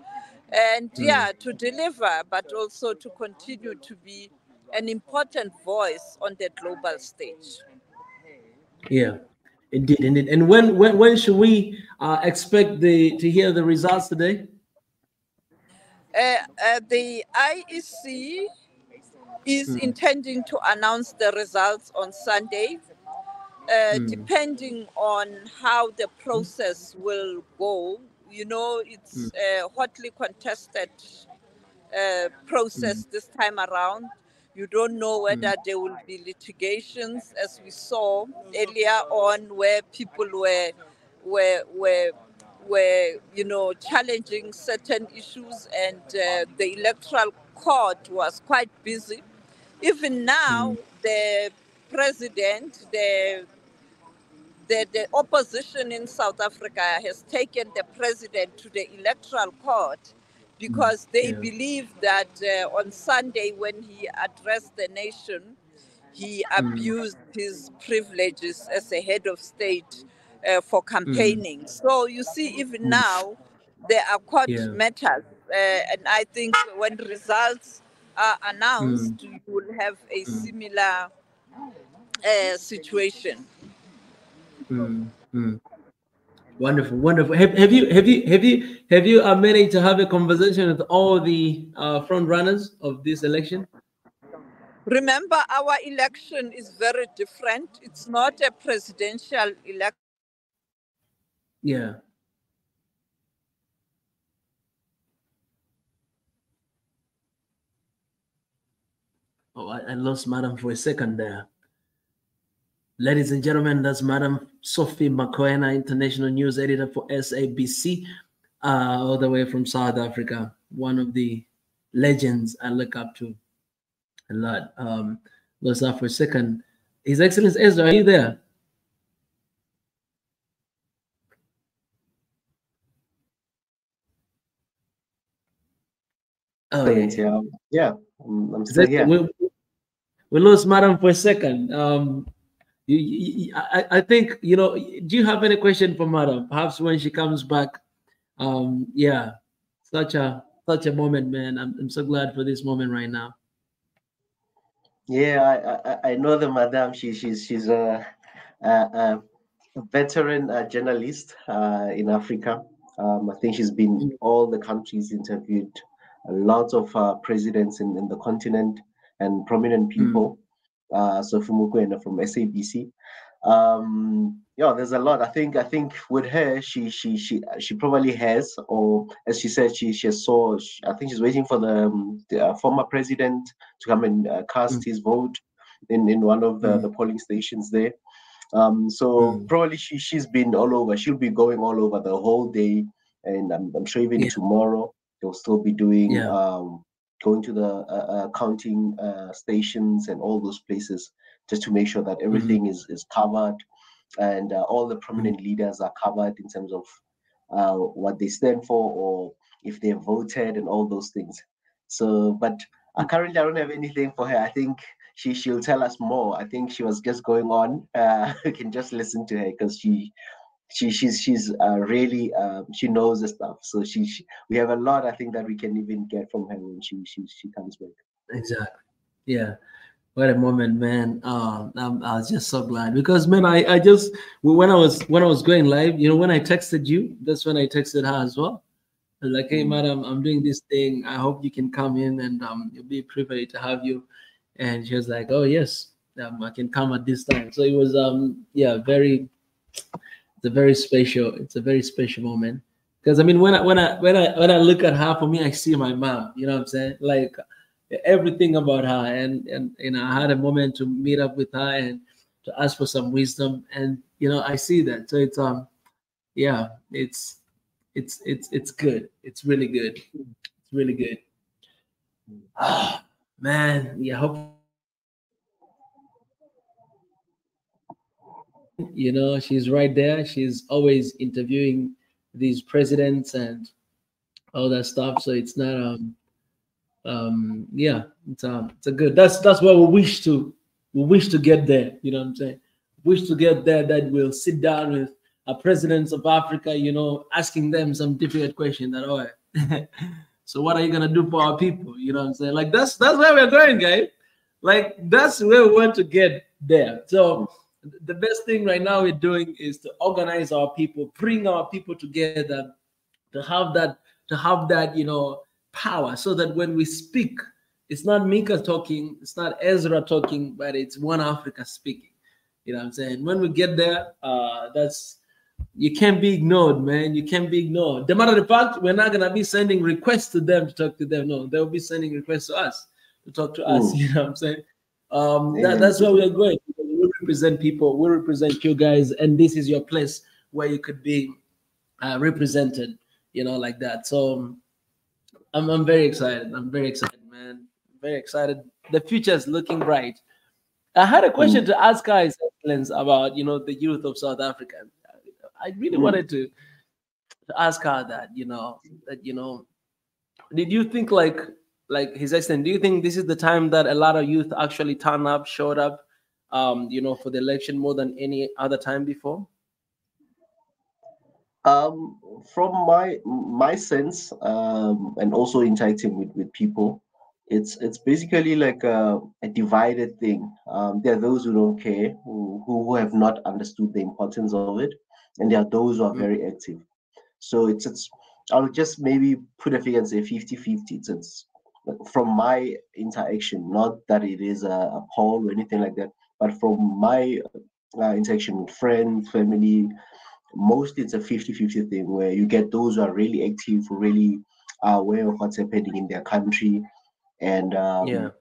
And yeah, to deliver, but also to continue to be an important voice on the global stage. Yeah, indeed. And when should we expect to hear the results today? The IEC is intending to announce the results on Sunday. depending on how the process will go. You know, it's a hotly contested process this time around. You don't know whether there will be litigations, as we saw earlier on, where people were you know, challenging certain issues, and the electoral court was quite busy. Even now, the president, the opposition in South Africa has taken the president to the electoral court because they believe that on Sunday, when he addressed the nation, he abused his privileges as a head of state for campaigning. So you see, even now, there are court matters. And I think when results are announced, you will have a similar situation. Wonderful, wonderful. Have you managed to have a conversation with all the front runners of this election? Remember, our election is very different. It's not a presidential election. Yeah. Oh, I lost Madam for a second there. Ladies and gentlemen, that's Madam Sophie Makoena, International News Editor for SABC, all the way from South Africa. One of the legends I look up to a lot. Lost that for a second. His Excellency Ezra, are you there? Oh, yeah. I'm still here. We lost Madam for a second. I think, you know, do you have any question for Madam? Perhaps when she comes back. Yeah, such a moment, man. I'm so glad for this moment right now. Yeah, I know the Madam. She's a veteran journalist in Africa. I think she's been in all the countries, interviewed a lot of presidents in the continent and prominent people. So Fumukwena from SABC. Yeah, there's a lot. I think with her, she probably has, or as she said, she saw. I think she's waiting for the former president to come and cast his vote in one of the polling stations there. So probably she's been all over. She'll be going all over the whole day, and I'm sure even tomorrow they'll still be doing going to the counting stations and all those places just to make sure that everything is covered, and all the prominent leaders are covered in terms of what they stand for or if they voted and all those things. So, but currently I don't have anything for her. I think she'll tell us more. I think she was just going on. We can just listen to her because she's really she knows the stuff. So we have a lot, I think, that we can even get from her when she comes back. Exactly. Yeah. What a moment, man. I was just so glad because, man, I just when I was going live, you know, when I texted you, that's when I texted her as well. I was like, hey, Madam, I'm doing this thing. I hope you can come in, and it'll be a privilege to have you. And she was like, oh yes, I can come at this time. So it was it's a very special moment. Because I mean, when I look at her, for me, I see my mom. You know what I'm saying? Like everything about her, and you know, I had a moment to meet up with her and to ask for some wisdom, and you know, I see that. So it's it's good. It's really good. It's really good. Man, yeah. Hope you know, she's right there. She's always interviewing these presidents and all that stuff. So it's not it's a good. That's what we wish to get there. You know what I'm saying? Wish to get there, that we'll sit down with presidents of Africa, you know, asking them some difficult question that, all right, so what are you gonna do for our people? You know what I'm saying? Like that's where we're going, guys. Like that's where we want to get there. So the best thing right now we're doing is to organize our people, bring our people together, to have that, you know, power, so that when we speak, it's not Mika talking, it's not Ezra talking, but it's one Africa speaking. You know what I'm saying? When we get there, you can't be ignored, man. You can't be ignored. The matter of the fact, we're not gonna be sending requests to them to talk to them. No, they'll be sending requests to us to talk to us. You know what I'm saying? That's where we are going. We represent people. We represent you guys, and this is your place where you could be represented. You know, like that. So I'm very excited. I'm very excited, man. Very excited. The future is looking bright. I had a question to ask His Excellence about, the youth of South Africa. I really wanted to ask her that, did you think like His Excellence, do you think this is the time that a lot of youth actually showed up, for the election more than any other time before? From my sense, and also interacting with people, it's basically like a divided thing. There are those who don't care, who have not understood the importance of it, and there are those who are very active. So it's I'll just maybe put a figure and say 50-50. It's from my interaction, not that it is a poll or anything like that, but from my interaction with friends, family, mostly it's a 50-50 thing where you get those who are really active, who really are aware of what's happening in their country and the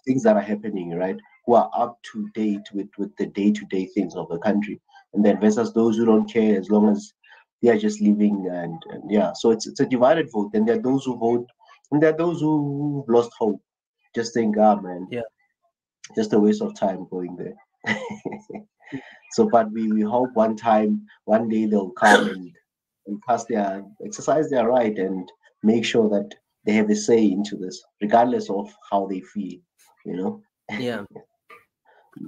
things that are happening, right? Who are up to date with the day-to-day things of the country. And then versus those who don't care as long as they are just living and yeah. So it's a divided vote. And there are those who vote and there are those who lost hope. Just think, man, just a waste of time going there. So, but we hope one day they'll come and exercise their right and make sure that they have a say into this, regardless of how they feel, Yeah.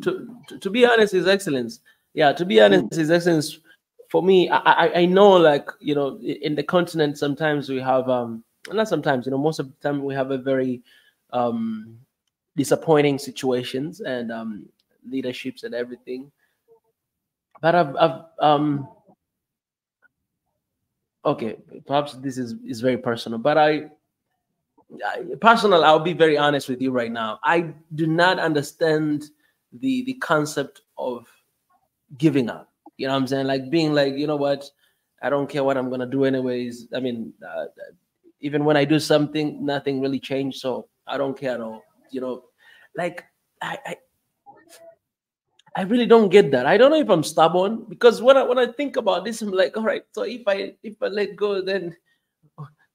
To be honest, His Excellence. Yeah, to be honest, His Excellence, for me, I know, like, in the continent, sometimes we have, not sometimes, most of the time we have a very disappointing situations and leaderships and everything. But I've okay, perhaps this is very personal, but I'll be very honest with you right now. I do not understand the concept of giving up. You know what I'm saying? Like being like, you know what, I don't care what I'm gonna do anyways. I mean, even when I do something, nothing really changed, so I don't care at all. Like I really don't get that. I don't know if I'm stubborn, because when I think about this, I'm like, all right, so if I let go, then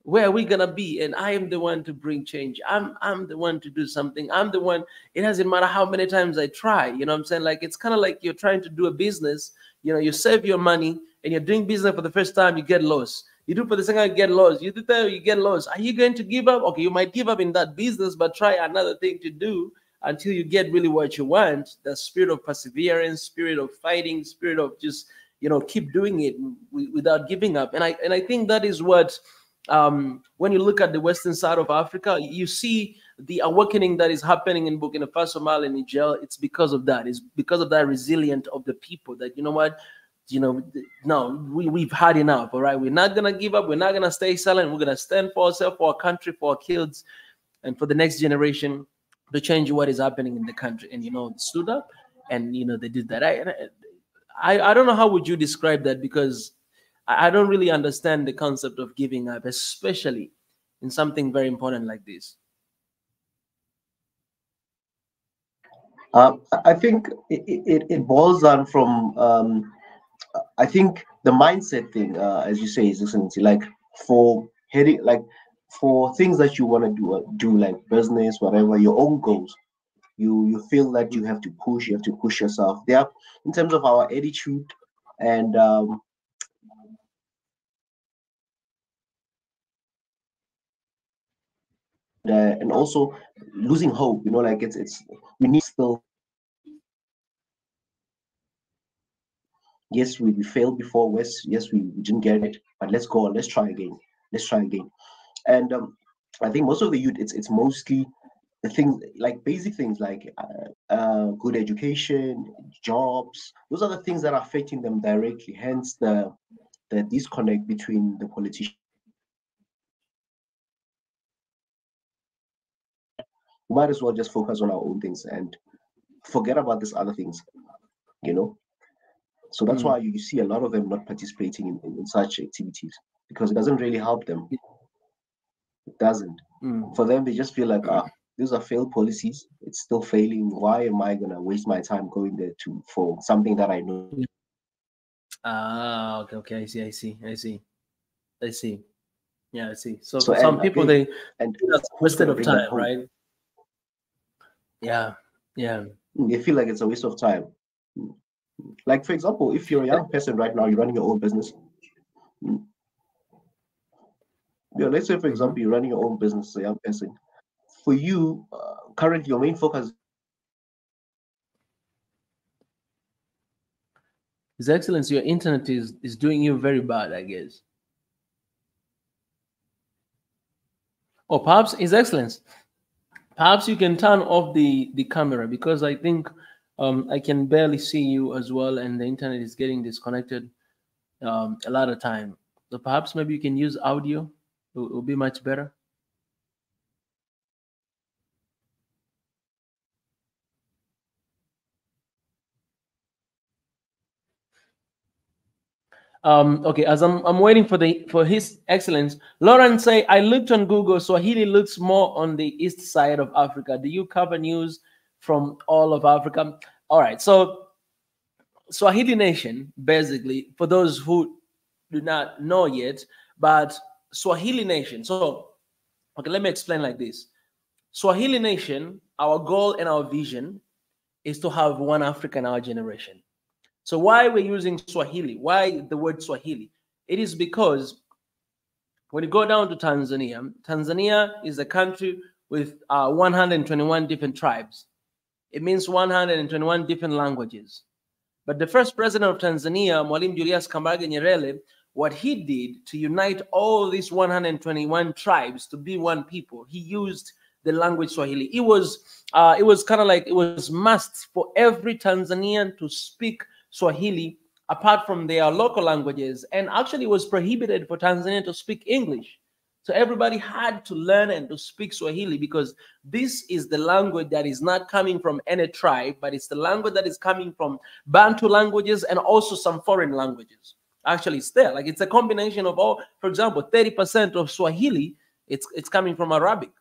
where are we gonna be? And I am the one to bring change. I'm the one to do something. I'm the one. It doesn't matter how many times I try. You know what I'm saying? Like it's kind of like you're trying to do a business. You save your money and you're doing business for the first time, you get lost. You do for the second, you get lost. You do third, you get lost. Are you going to give up? Okay, you might give up in that business, but try another thing to do until you get really what you want. The spirit of perseverance, spirit of fighting, spirit of just keep doing it without giving up. And I think that is what. When you look at the western side of Africa, you see the awakening that is happening in Burkina Faso, Mali, and Niger. It's because of that. It's because of that resilience of the people that, no, we've had enough. All right. We're not going to give up. We're not going to stay silent. We're going to stand for ourselves, for our country, for our kids, and for the next generation to change what is happening in the country. And, stood up and, they did that. I don't know how would you describe that, because I don't really understand the concept of giving up, especially in something very important like this. I think it boils down from I think the mindset thing, as you say, is essentially like for heading, like for things that you want to do like business, whatever, your own goals. You feel that you have to push yourself. There, in terms of our attitude and and also losing hope, like it's we need still. Yes, we failed before. Yes, we didn't get it, but let's go on. Let's try again. And I think most of the youth, it's mostly the things like basic things like good education, jobs. Those are the things that are affecting them directly. Hence the disconnect between the politicians. We might as well just focus on our own things and forget about these other things. you know. So that's why you see a lot of them not participating in such activities, because it doesn't really help them. It doesn't. For them, they just feel like, these are failed policies. It's still failing. Why am I gonna waste my time going there for something that I know? Okay. I see. Yeah, I see. So So for some people, they that's wasted of time, right? Yeah. They feel like it's a waste of time. Like, for example, if you're a young person right now, you're running your own business. Yeah, let's say, for example, you're running your own business as a young person. For you, currently, your main focus. His Excellency, your internet is doing you very bad, I guess. Or perhaps, His Excellency, perhaps you can turn off the camera, because I think I can barely see you as well, and the internet is getting disconnected a lot of time. So perhaps maybe you can use audio. It will be much better. Okay, as I'm waiting for His Excellence, Lauren say, I looked on Google, Swahili looks more on the east side of Africa. Do you cover news from all of Africa? All right, so Swahili Nation, basically, for those who do not know yet, but Swahili Nation. So, okay, let me explain like this. Swahili Nation, our goal and our vision is to have one Africa in our generation. So why we're using Swahili? Why the word Swahili? It is because when you go down to Tanzania, Tanzania is a country with 121 different tribes. It means 121 different languages. But the first president of Tanzania, Mwalimu Julius Kambarage Nyerere, what he did to unite all these 121 tribes to be one people, he used the language Swahili. It was kind of like it was must for every Tanzanian to speak Swahili apart from their local languages, and actually it was prohibited for Tanzania to speak English. So everybody had to learn and to speak Swahili, because this is the language that is not coming from any tribe, but it's the language that is coming from Bantu languages and also some foreign languages. Actually, it's there. Like, it's a combination of all. For example, 30% of Swahili, it's coming from Arabic.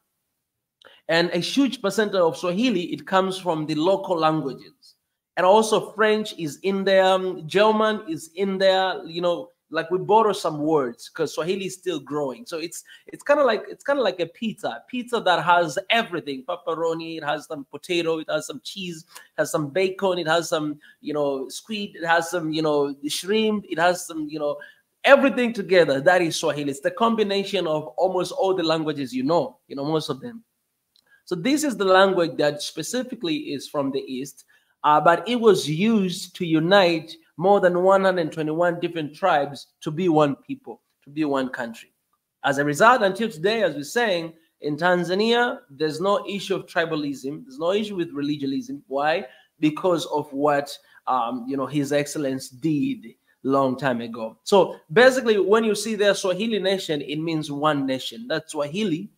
And a huge percentage of Swahili, it comes from the local languages. And also French is in there, German is in there, you know, like we borrow some words because Swahili is still growing. So it's kind of like a pizza that has everything: pepperoni, it has some potato, it has some cheese, it has some bacon, it has some, you know, squid, it has some, you know, shrimp, it has some, you know, everything together. That is Swahili. It's the combination of almost all the languages, you know, most of them. So this is the language that specifically is from the East, but it was used to unite more than 121 different tribes to be one people, to be one country. As a result, until today, as we're saying, in Tanzania, there's no issue of tribalism. There's no issue with religionism. Why? Because of what His Excellence did long time ago. So basically, when you see there Swahili nation, it means one nation. That's Swahili.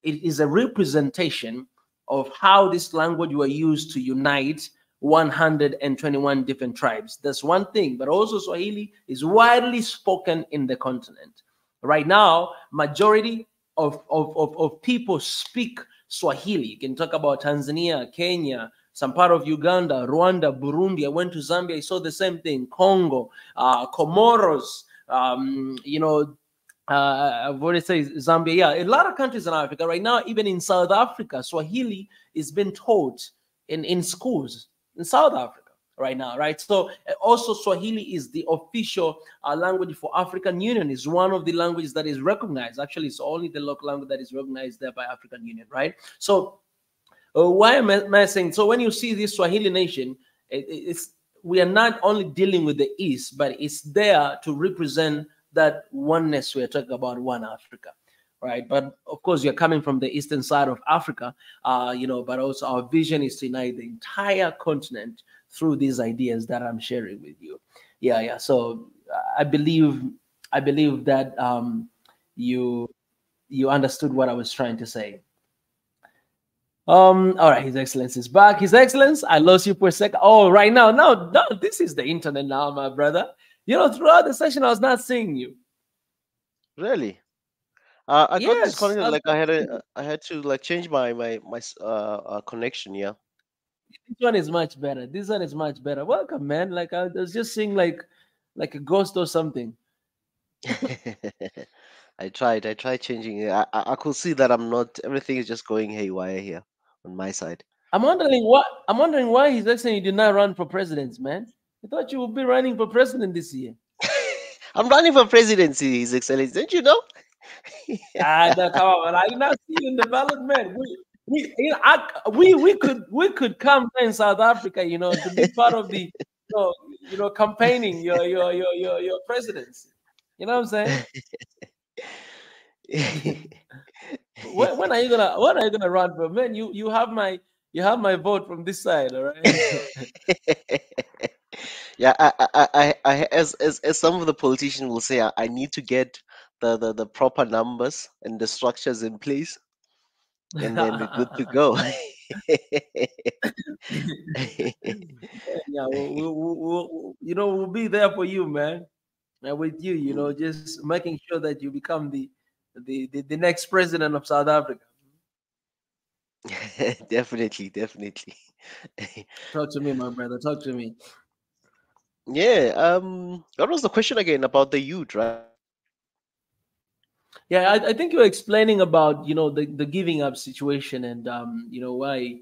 It is a representation of how this language were used to unite 121 different tribes. That's one thing, but also Swahili is widely spoken in the continent. Right now, majority of people speak Swahili. You can talk about Tanzania, Kenya, some part of Uganda, Rwanda, Burundi. I went to Zambia, I saw the same thing. Congo, Comoros, I've already said Zambia. Yeah, a lot of countries in Africa right now, even in South Africa, Swahili is being taught in schools in South Africa right now, right? So also Swahili is the official language for African Union. Is one of the languages that is recognized. Actually, it's only the local language that is recognized there by African Union, right? So why am I saying? So when you see this Swahili nation, we are not only dealing with the East, but it's there to represent that oneness we're talking about, one Africa, right? But of course, you're coming from the eastern side of Africa, but also our vision is to unite the entire continent through these ideas that I'm sharing with you. Yeah. So I believe that you understood what I was trying to say. All right, His Excellence is back. His Excellence, I lost you for a second. Oh, right now, no, this is the internet now, my brother. You know, throughout the session, I was not seeing you. Really? I got Yes, disconnected. I was Like not seeing you. I had to like change my connection. Yeah. This one is much better. This one is much better. Welcome, man. Like I was just seeing like a ghost or something. I tried changing it. I could see that I'm not. Everything is just going haywire here on my side. I'm wondering why His Excellency you did not run for president, man. I thought you would be running for president this year. I'm running for presidency, His Excellency. Don't you know? Ah, no, come on, man. I did not see you in development. We could come there in South Africa, you know, to be part of the, campaigning your presidency. You know what I'm saying? When are you gonna run for man? You have my vote from this side, all right? Yeah, as some of the politicians will say, I need to get the proper numbers and the structures in place, and then we're good to go. Yeah, we'll be there for you, man. With you, just making sure that you become the next president of South Africa. Definitely, definitely. Talk to me, my brother. Talk to me. Yeah, what was the question again about the youth, right? Yeah, I think you're explaining about the giving up situation and why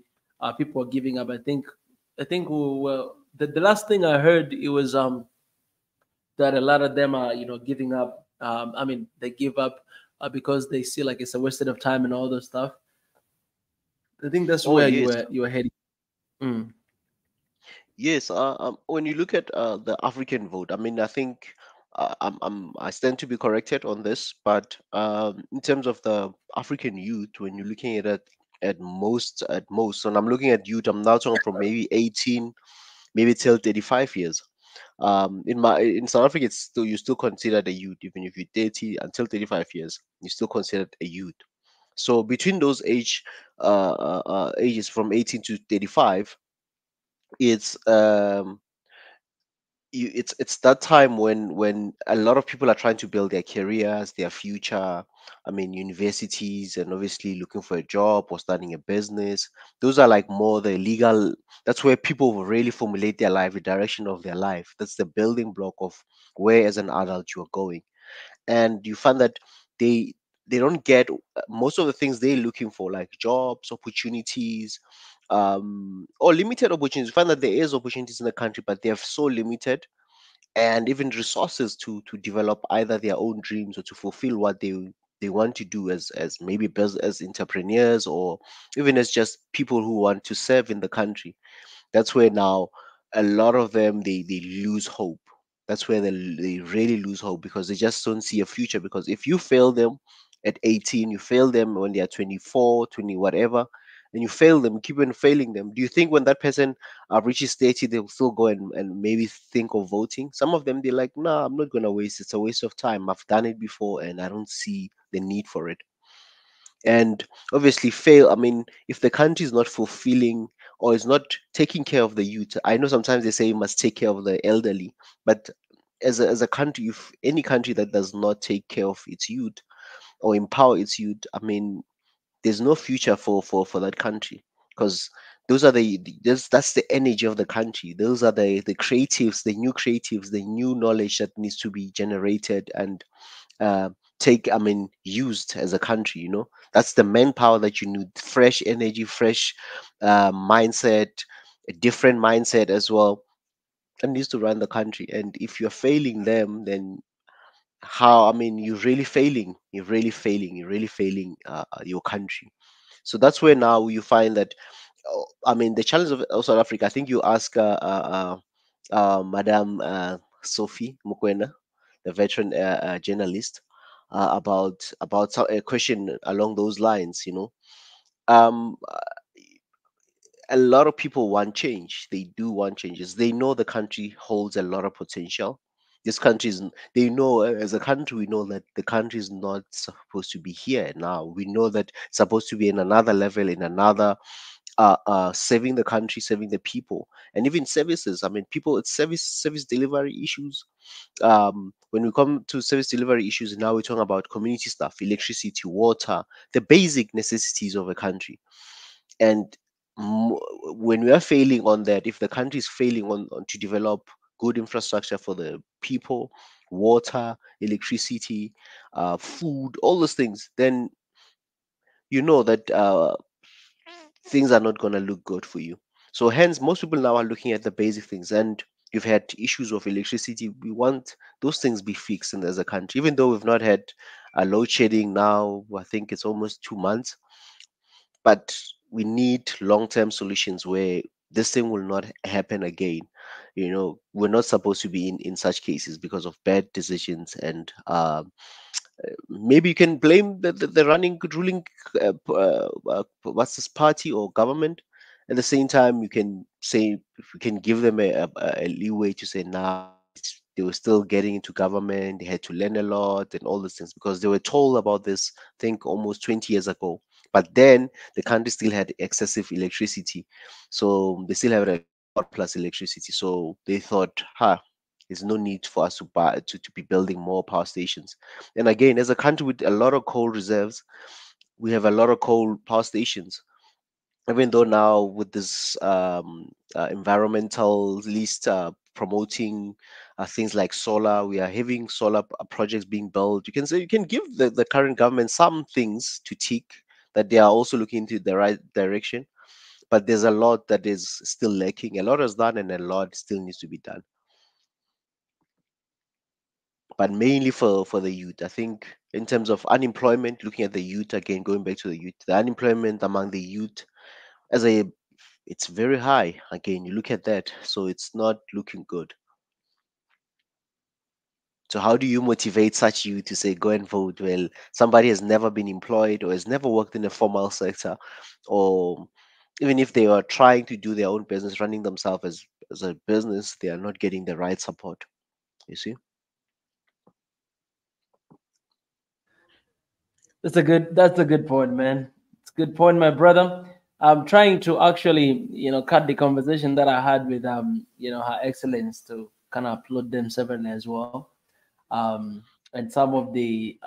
people are giving up. I think well the last thing I heard it was that a lot of them are giving up. I mean they give up because they see like it's a wasted of time and all those stuff. I think that's Oh where yes, you were heading. Mm. yes. When you look at the African vote, I mean, I think I stand to be corrected on this, but in terms of the African youth, when you're looking at it at most, and I'm looking at youth, I'm now talking from maybe 18, maybe till 35 years. In South Africa, it's still you still considered a youth, even if you're 30 until 35 years, you still considered a youth. So between those ages from 18 to 35, it's it's that time when a lot of people are trying to build their careers, their future. I mean, universities and obviously looking for a job or starting a business. Those are like more the legal. That's where people will really formulate their life, the direction of their life. That's the building block of where, as an adult, you are going. And you find that they they don't get most of the things they're looking for, like jobs, opportunities, or limited opportunities. You find that there is opportunities in the country, but they're so limited, and even resources to develop either their own dreams or to fulfill what they want to do as maybe as entrepreneurs, or even as just people who want to serve in the country. That's where now a lot of them they lose hope. That's where they really lose hope, because they just don't see a future. Because if you fail them at 18, you fail them when they are 24, 20, whatever, and you fail them, keep on failing them, do you think when that person reaches 30, they'll still go and maybe think of voting? Some of them, they're like, nah, I'm not gonna waste, it's a waste of time, I've done it before and I don't see the need for it. And obviously fail, I mean, if the country is not fulfilling or is not taking care of the youth, I know sometimes they say you must take care of the elderly, but as a country, if any country that does not take care of its youth or empower its youth, I mean, there's no future for that country. Because those are that's the energy of the country. Those are the creatives, the new creatives, the new knowledge that needs to be generated and uh, take I mean used as a country. That's the manpower that you need, fresh energy, fresh mindset, a different mindset as well, that needs to run the country. And if you're failing them, then how, I mean, you're really failing your country. So that's where now you find that, I mean, the challenge of South Africa, I think you ask Madam Sophie Mukwena, the veteran journalist, about a question along those lines. Um, a lot of people want change. They do want changes. They know the country holds a lot of potential. This country is, they know, as a country, we know that the country is not supposed to be here now. We know that it's supposed to be in another level, in another, saving the country, saving the people, and even services. I mean, people, it's service delivery issues. When we come to service delivery issues, now we're talking about community stuff, electricity, water, the basic necessities of a country. And when we are failing on that, if the country is failing on to develop good infrastructure for the people, water, electricity, food, all those things, then you know that things are not going to look good for you. So hence, most people now are looking at the basic things. And you've had issues of electricity. We want those things be fixed in as a country, even though we've not had a load shedding now. I think it's almost 2 months, but we need long-term solutions where this thing will not happen again. We're not supposed to be in such cases because of bad decisions. And maybe you can blame the running ruling, what's this, party or government. At the same time, you can say, if we can give them a leeway to say, now they were still getting into government, they had to learn a lot and all these things, because they were told about this, I think, almost 20 years ago. But then the country still had excessive electricity, so they still have a lot plus electricity. So they thought, there's no need for us to buy to be building more power stations. And again, as a country with a lot of coal reserves, we have a lot of coal power stations. Even though now with this environmental list, promoting things like solar, we are having solar projects being built. You can say, you can give the current government some things to tick, that they are also looking into the right direction. But there's a lot that is still lacking. A lot is done, and a lot still needs to be done. But mainly for the youth, I think, in terms of unemployment, looking at the youth again, going back to the youth, the unemployment among the youth, as a it's very high. Again, you look at that, so it's not looking good. So how do you motivate such youth to say, go and vote? Well, somebody has never been employed or has never worked in a formal sector, or even if they are trying to do their own business, running themselves as a business, they are not getting the right support. You see? That's a good point, man. It's a good point, my brother. I'm trying to actually, cut the conversation that I had with Her Excellence to kind of upload them separately as well. And some of the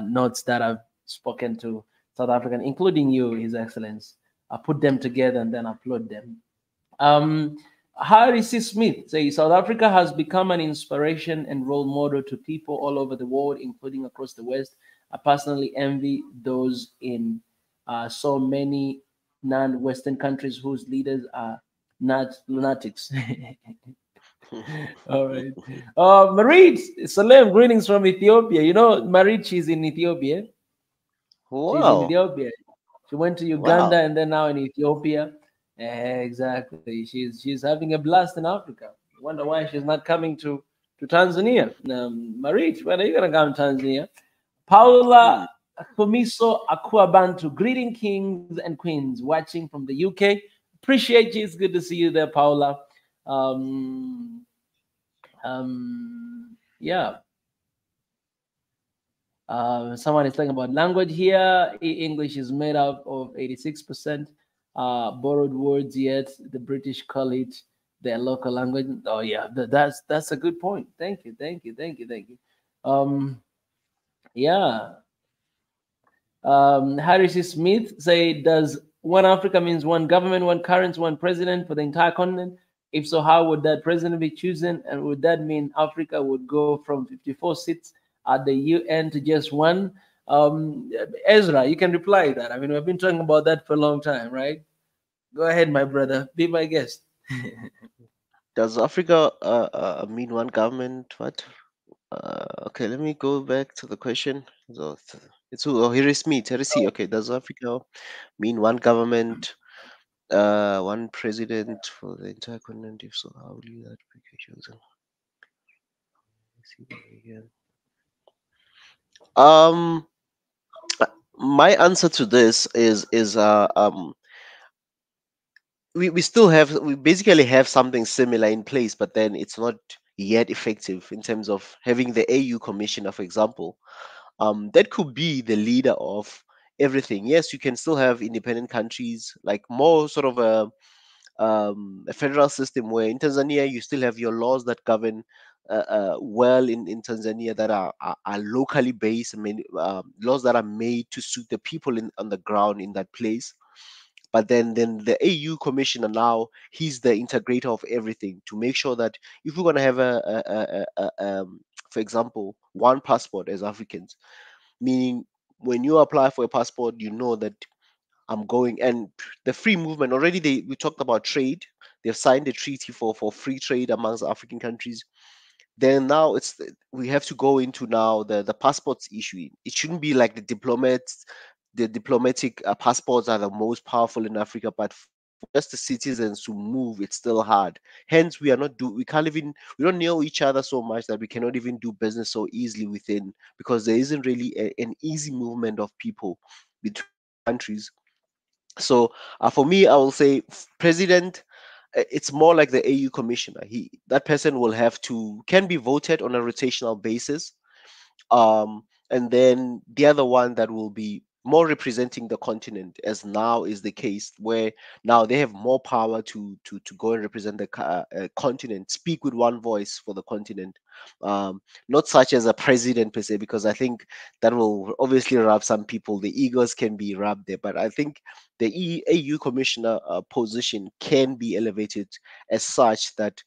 notes that I've spoken to South African, including you, His Excellence, I put them together and then upload them. Um, Harry C. Smith says South Africa has become an inspiration and role model to people all over the world, including across the West. I personally envy those in so many non-Western countries whose leaders are not lunatics. All right. Marit, Salem, greetings from Ethiopia. Marit, she's in Ethiopia. She's in Wow. Ethiopia. She went to Uganda Wow. and then now in Ethiopia. Exactly. She's having a blast in Africa. Wonder why she's not coming to Tanzania. Marit, when are you gonna come to Tanzania? Paula Kumiso Akuabantu, greeting kings and queens watching from the UK. Appreciate you. It's good to see you there, Paula. Yeah. Someone is talking about language here. English is made up of 86% borrowed words, yet the British call it their local language. Oh yeah, that's a good point. Thank you, thank you, thank you, thank you. Yeah. Harry C. Smith say, does one Africa means one government, one currency, one president for the entire continent? If so, how would that president be chosen? And would that mean Africa would go from 54 seats at the UN to just one? Ezra, you can reply that. I mean, we've been talking about that for a long time, right? Go ahead, my brother. Be my guest. Does Africa mean one government? What? Okay, let me go back to the question. So here is me. Here is he. Okay, does Africa mean one government, one president for the entire continent? If so, how will you that be chosen? See that again. Um, my answer to this is we basically have something similar in place, but then it's not yet effective in terms of having the AU commissioner, for example, that could be the leader of everything. Yes, you can still have independent countries, like more sort of a federal system where in Tanzania you still have your laws that govern well in Tanzania that are locally based, I mean, laws that are made to suit the people on the ground in that place. But then the AU commissioner now, he's the integrator of everything to make sure that if we're going to have for example, one passport as Africans, meaning when you apply for a passport, you know that I'm going. And the free movement already, we talked about trade. They've signed a treaty for free trade amongst African countries. Then now we have to go into now the passports issue. It shouldn't be like the diplomatic passports are the most powerful in Africa, but for just the citizens to move, it's still hard. Hence, we can't even, we don't know each other so much that we cannot even do business so easily within, because there isn't really an easy movement of people between countries. So for me, I will say president. It's more like the AU commissioner. That person will have to can be voted on a rotational basis, and then the other one that will be more representing the continent, as now is the case, where now they have more power to go and represent the continent, speak with one voice for the continent, not such as a president per se, because I think that will obviously rub some people, the egos can be rubbed there. But I think the AU commissioner position can be elevated as such that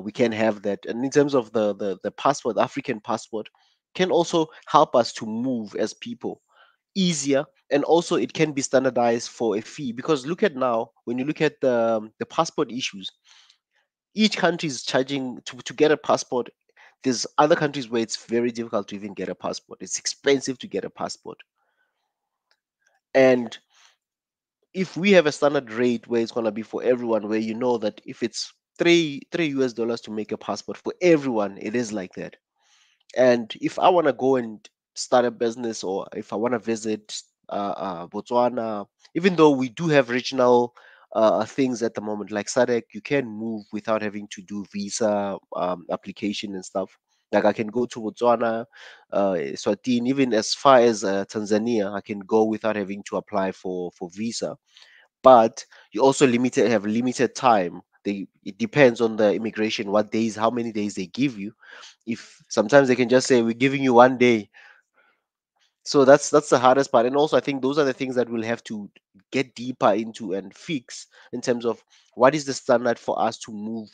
we can have that. And in terms of the passport, the African passport can also help us to move as people easier, and also it can be standardized for a fee. Because look at now, when you look at the passport issues, each country is charging to get a passport. There's other countries where it's very difficult to even get a passport. It's expensive to get a passport. And if we have a standard rate where it's gonna be for everyone, where you know that if it's three US dollars to make a passport for everyone, it is like that. And if I want to go and start a business, or if I want to visit Botswana, even though we do have regional things at the moment, like SADC, you can move without having to do visa application and stuff. Like I can go to Botswana, Swatini, even as far as Tanzania, I can go without having to apply for visa. But you also have limited time. It depends on the immigration, what days, how many days they give you. If sometimes they can just say we're giving you 1 day. So that's the hardest part. And also I think those are the things that we'll have to get deeper into and fix, in terms of what is the standard for us to move.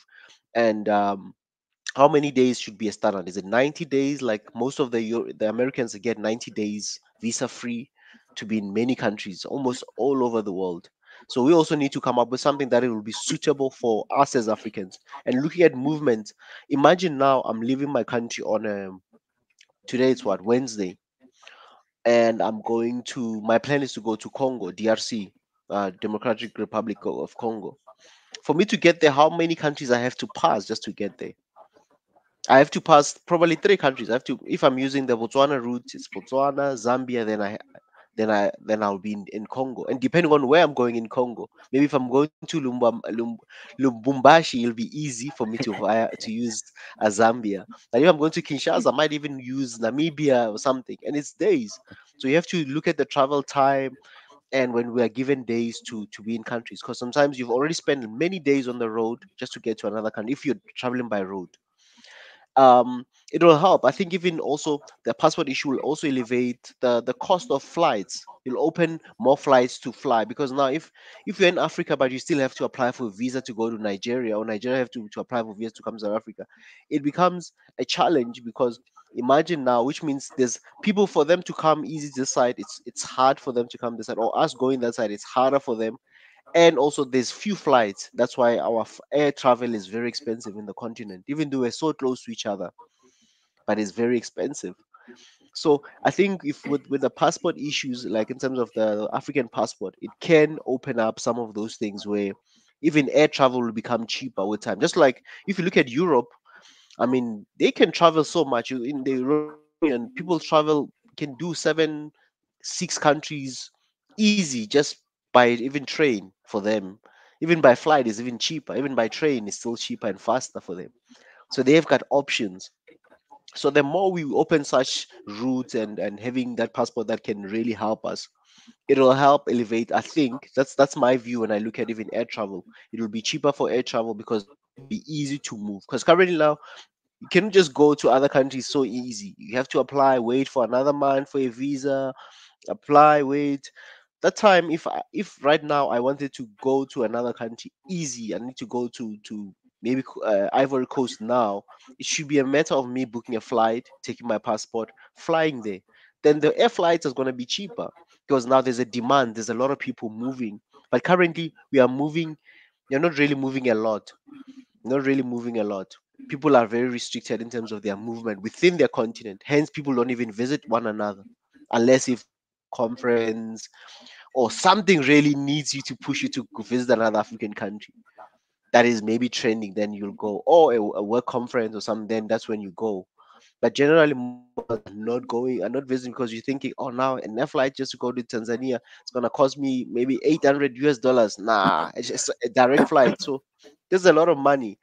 And how many days should be a standard? Is it 90 days, like most of the Americans get 90 days visa free to be in many countries, almost all over the world? So we also need to come up with something that it will be suitable for us as Africans. And looking at movement, imagine now I'm leaving my country on today, it's what, Wednesday, and I'm going to, my plan is to go to Congo, DRC, Democratic Republic of Congo. For me to get there, how many countries I have to pass just to get there? I have to pass probably three countries. I have to, if I'm using the Botswana route, it's Botswana, Zambia, then I'll be in Congo. And depending on where I'm going in Congo, maybe if I'm going to Lubumbashi, it'll be easy for me to use a Zambia. And if I'm going to Kinshasa, I might even use Namibia or something. And it's days. So you have to look at the travel time, and when we are given days to be in countries, because sometimes you've already spent many days on the road just to get to another country if you're traveling by road. It will help. I think even also the passport issue will also elevate the cost of flights. It'll open more flights to fly, because now if you're in Africa but you still have to apply for a visa to go to Nigeria, or Nigeria have to apply for visa to come to South Africa, it becomes a challenge. Because imagine now, which means there's people, for them to come easy this side, it's hard for them to come this side, or us going that side, it's harder for them. And also there's few flights. That's why our air travel is very expensive in the continent, even though we're so close to each other, but it's very expensive. So I think if with the passport issues, like in terms of the African passport, it can open up some of those things where even air travel will become cheaper with time. Just like if you look at Europe, I mean, they can travel so much. In the European Union, people travel, can do 6 countries easy, just by even train for them. Even by flight is even cheaper. Even by train is still cheaper and faster for them. So they've got options. So the more we open such routes and having that passport that can really help us, it'll help elevate. I think that's my view when I look at even air travel. It'll be cheaper for air travel because it'll be easy to move. Because currently now you can just go to other countries so easy. You have to apply, wait for another month for a visa, apply, wait. That time, if right now I wanted to go to another country, easy. I need to go to maybe Ivory Coast now. It should be a matter of me booking a flight, taking my passport, flying there. Then the air flight is going to be cheaper because now there's a demand. There's a lot of people moving, but currently we are moving. You're not really moving a lot. Not really moving a lot. People are very restricted in terms of their movement within their continent. Hence, people don't even visit one another unless if there's a conference or something really needs you to push you to go visit another African country that is maybe trending. Then you'll go, or a work conference or something. Then that's when you go. But generally, most of us are not visiting because you're thinking, oh, now an air flight just to go to Tanzania, it's gonna cost me maybe 800 US dollars. Nah, it's just a direct flight. So there's a lot of money.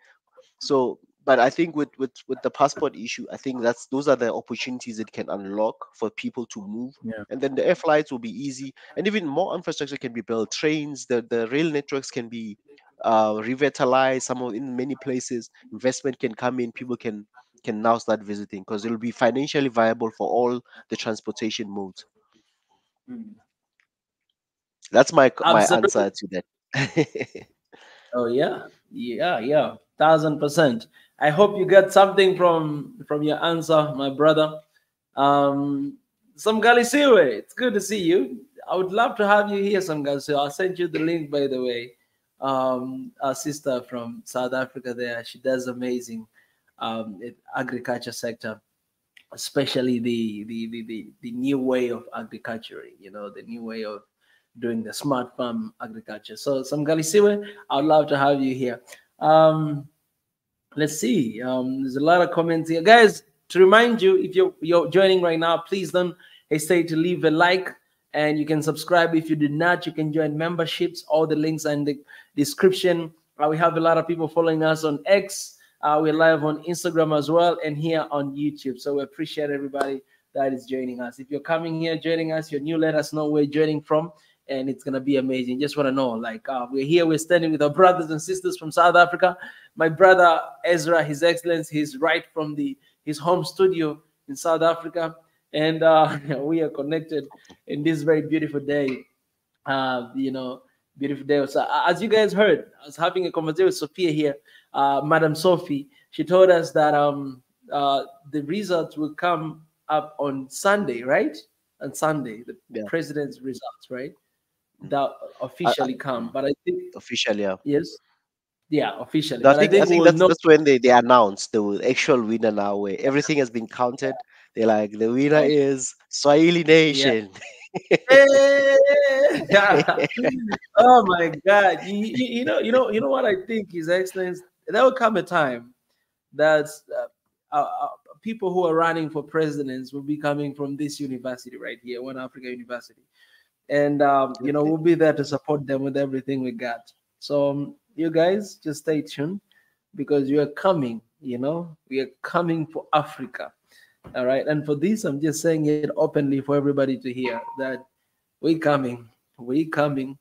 So, but I think with the passport issue, I think those are the opportunities it can unlock for people to move. Yeah. And then the air flights will be easy, and even more infrastructure can be built. Trains, the rail networks can be revitalized. Some of in many places, investment can come in. People can now start visiting because it'll be financially viable for all the transportation modes. Mm. That's my Absolutely. answer to that. Oh yeah, yeah, yeah, 1,000%. I hope you got something from your answer, my brother. Some Galisiwe, it's good to see you. I would love to have you here, some Galisiwe. I'll send you the link, by the way. Our sister from South Africa there, she does amazing agriculture sector, especially the new way of agriculture, the new way of doing the smart farm agriculture. So some Galisiwe, I'd love to have you here. Let's see. There's a lot of comments here. Guys, to remind you, if you're joining right now, please don't hesitate to leave a like, and you can subscribe. If you did not, you can join memberships. All the links are in the description. We have a lot of people following us on X. We're live on Instagram as well, and here on YouTube. So we appreciate everybody that is joining us. If you're coming here, joining us, you're new, let us know where you're joining from, and it's going to be amazing. Just want to know, like, we're here, we're standing with our brothers and sisters from South Africa. My brother Ezra, His Excellency, he's right from his home studio in South Africa, and we are connected in this very beautiful day. Beautiful day. So as you guys heard, I was having a conversation with Sophia here, Madam Sophie. She told us that the results will come up on Sunday, right? On Sunday, the Yeah. president's results, right? That officially come. But I think Officially, yeah. yes, yeah, officially. No, I But I think I think we think will that's know. that's when they announce the actual winner now, where everything has been counted. They're like, the winner Oh, is Swahili yeah. Nation. Hey! Oh my God! You know what I think, His Excellency. There will come a time that people who are running for presidents will be coming from this university right here, One Africa University, and Okay. we'll be there to support them with everything we got. So you guys just stay tuned because you are coming. We are coming for Africa. All right, and for this, I'm just saying it openly for everybody to hear that we coming, we coming.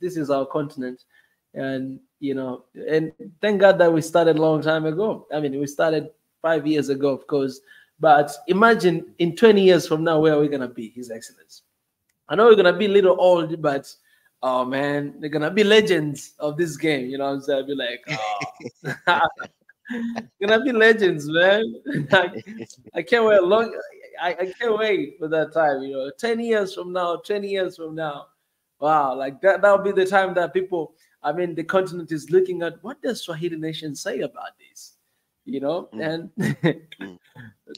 This is our continent, and and thank God that we started a long time ago. I mean, we started 5 years ago, of course, but imagine in 20 years from now, where are we gonna be, His Excellency? I know we're gonna be a little old, but oh man, they're gonna be legends of this game. You know what I'm saying? I'll be like, oh. Gonna be legends, man. I can't wait long. I can't wait for that time. 10 years from now, 20 years from now. Wow, like that'll be the time that people, I mean, the continent is looking at what does Swahili Nation say about this? Mm, And mm.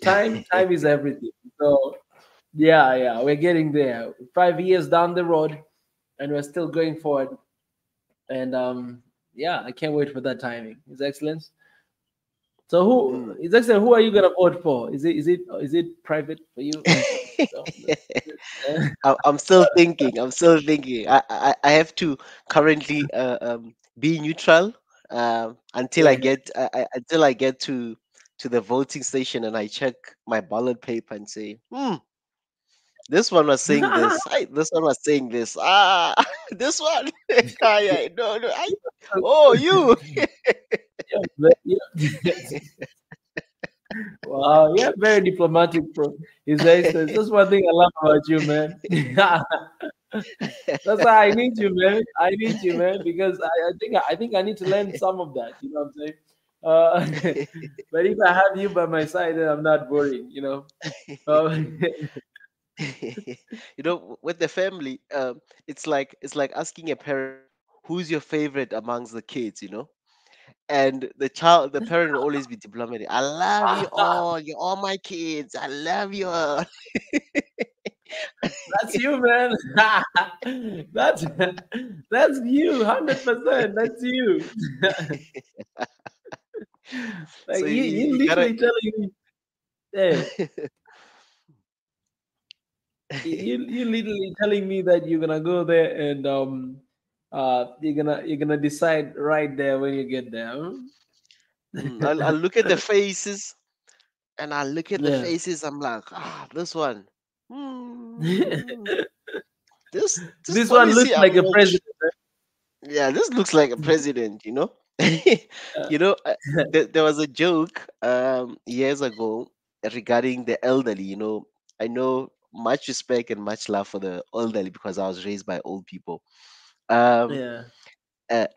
time is everything. So yeah, we're getting there. 5 years down the road, and we're still going forward. And yeah, I can't wait for that timing. His Excellence. So Mm. who are you gonna vote for? Is it private for you? So, I'm still thinking. I'm still thinking. I have to currently be neutral. until I Yeah. get until I get to the voting station and I check my ballot paper and say, this one was saying this. This one was saying this. Ah, this one. Yeah, no, no. Oh, you. Yeah, yeah. Wow, yeah, very diplomatic, bro. His Excellency. That's one thing I love about you, man. That's why I need you, man. I need you, man, because I think I need to learn some of that. You know what I'm saying? But if I have you by my side, then I'm not worried. Uh, With the family, it's like asking a parent who's your favorite amongst the kids. And the parent will always be diplomatic. I love you all. You're all my kids. I love you all. that's you, man. that's that's you, 100%. That's you. Like So you you gotta. literally telling me, hey, you literally telling me that you're gonna go there and you're gonna decide right there when you get there. I'll look at the faces, and I look at the Yeah. faces. I'm like, this one. Hmm, this This one looks policy, I'm like a not. president. Yeah, this looks like a president. Uh, There was a joke years ago regarding the elderly. I know much respect and much love for the elderly because I was raised by old people. Um, yeah. uh,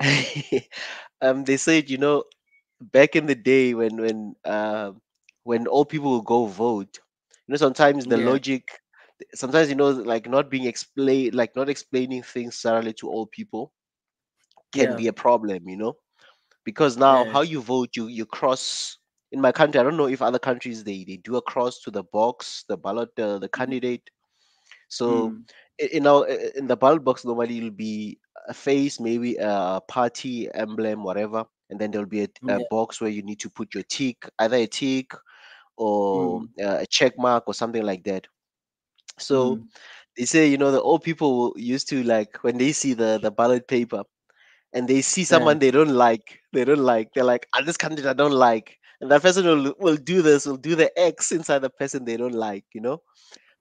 they said, back in the day when old people will go vote, sometimes the Yeah. logic, sometimes like not being explained, like not explaining things thoroughly to old people can Yeah. be a problem. Because now Yeah. how you vote, you cross. In my country, I don't know if other countries they do a cross to the box, the ballot, the candidate. So Mm. in the ballot box normally it'll be a face, maybe a party emblem, whatever, and then there'll be a Yeah. box where you need to put your tick, either a tick or Mm. a check mark or something like that. So Mm. they say, the old people used to, like, when they see the ballot paper and they see Yeah. someone they don't like, they're like, this candidate I don't like, and that person will do the X inside the person they don't like. Yeah.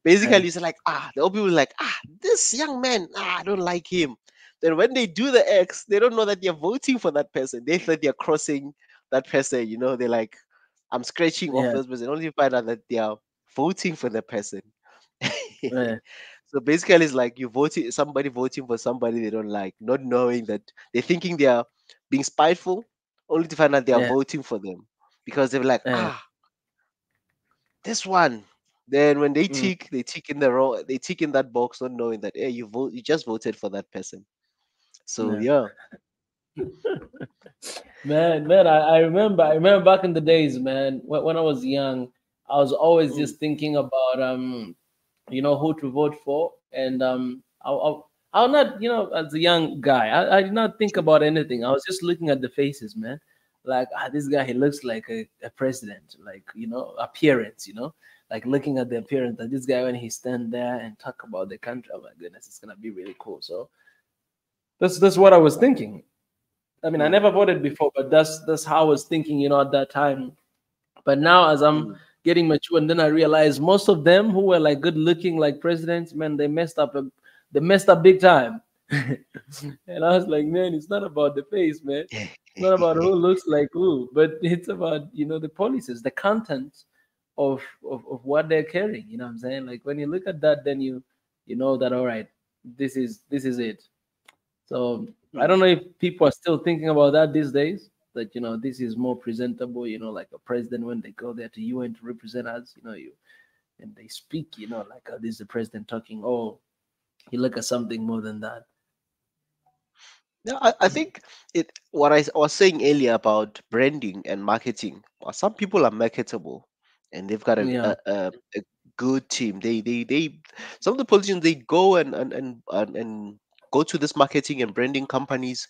Basically it's like, the old people are like, this young man, I don't like him. Then when they do the X, they don't know that they're voting for that person. They thought they're crossing that person. They're like, I'm scratching off Yeah. this person, only to find out that they are voting for the person. Yeah. So basically it's like somebody voting for somebody they don't like, not knowing that they're thinking they are being spiteful, only to find out they are Yeah. voting for them because they're like, Yeah. this one. Then when Mm. they tick in the row, they tick in that box, not knowing that, hey, you just voted for that person. So Yeah. yeah. Man, I remember back in the days, man, when I was young, I was always Mm, just thinking about who to vote for, and I'll not, as a young guy, I did not think about anything. I was just looking at the faces, man. Like, this guy, he looks like a president, like, appearance, like looking at the appearance. And this guy, when he stand there and talk about the country, oh my goodness, it's gonna be really cool. So that's what I was thinking. I mean, I mm, never voted before, but that's how I was thinking, at that time. But now, as I'm mm. getting mature, and then I realized most of them who were like good looking, like presidents, man, they messed up. They messed up big time. And I was like, man, it's not about the face, man. It's not about who looks like who, but it's about the policies, the content of what they're carrying. You know what I'm saying? Like when you look at that, then you know that all right, this is it. So I don't Mm. know if people are still thinking about that these days. That this is more presentable. Like a president when they go there to UN to represent us. And they speak. Like this is the president talking. Oh, you look at something more than that. Yeah, I think what I was saying earlier about branding and marketing. Some people are marketable, and they've got a Yeah, a, a, a good team. They some of the politicians, they go and go to this marketing and branding companies,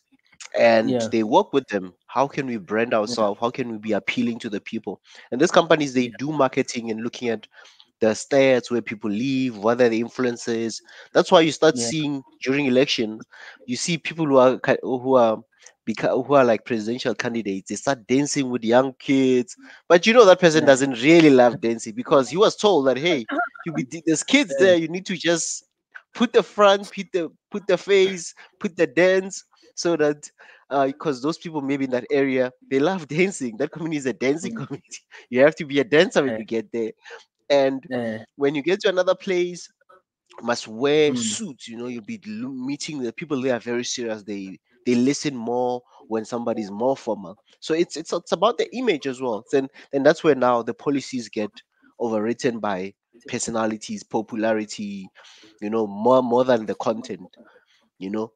and yeah, they work with them. How can we brand yeah, ourselves? How can we be appealing to the people? And these companies, they yeah, do marketing and looking at the stats, where people live, what are the influences. That's why you start yeah, seeing during elections, you see people who are because who are like presidential candidates, they start dancing with young kids. But you know that person yeah, doesn't really love dancing because he was told that hey, there's kids yeah, there, you need to just put the front, put the face, put the dance, so that because those people maybe in that area they love dancing. That community is a dancing mm, community. You have to be a dancer when yeah, you get there, and yeah, when you get to another place must wear mm, suits. You know, you'll be meeting the people. They are very serious. They listen more when somebody's more formal. So it's about the image as well. Then that's where now the policies get overwritten by personalities, popularity. You know, more than the content. You know,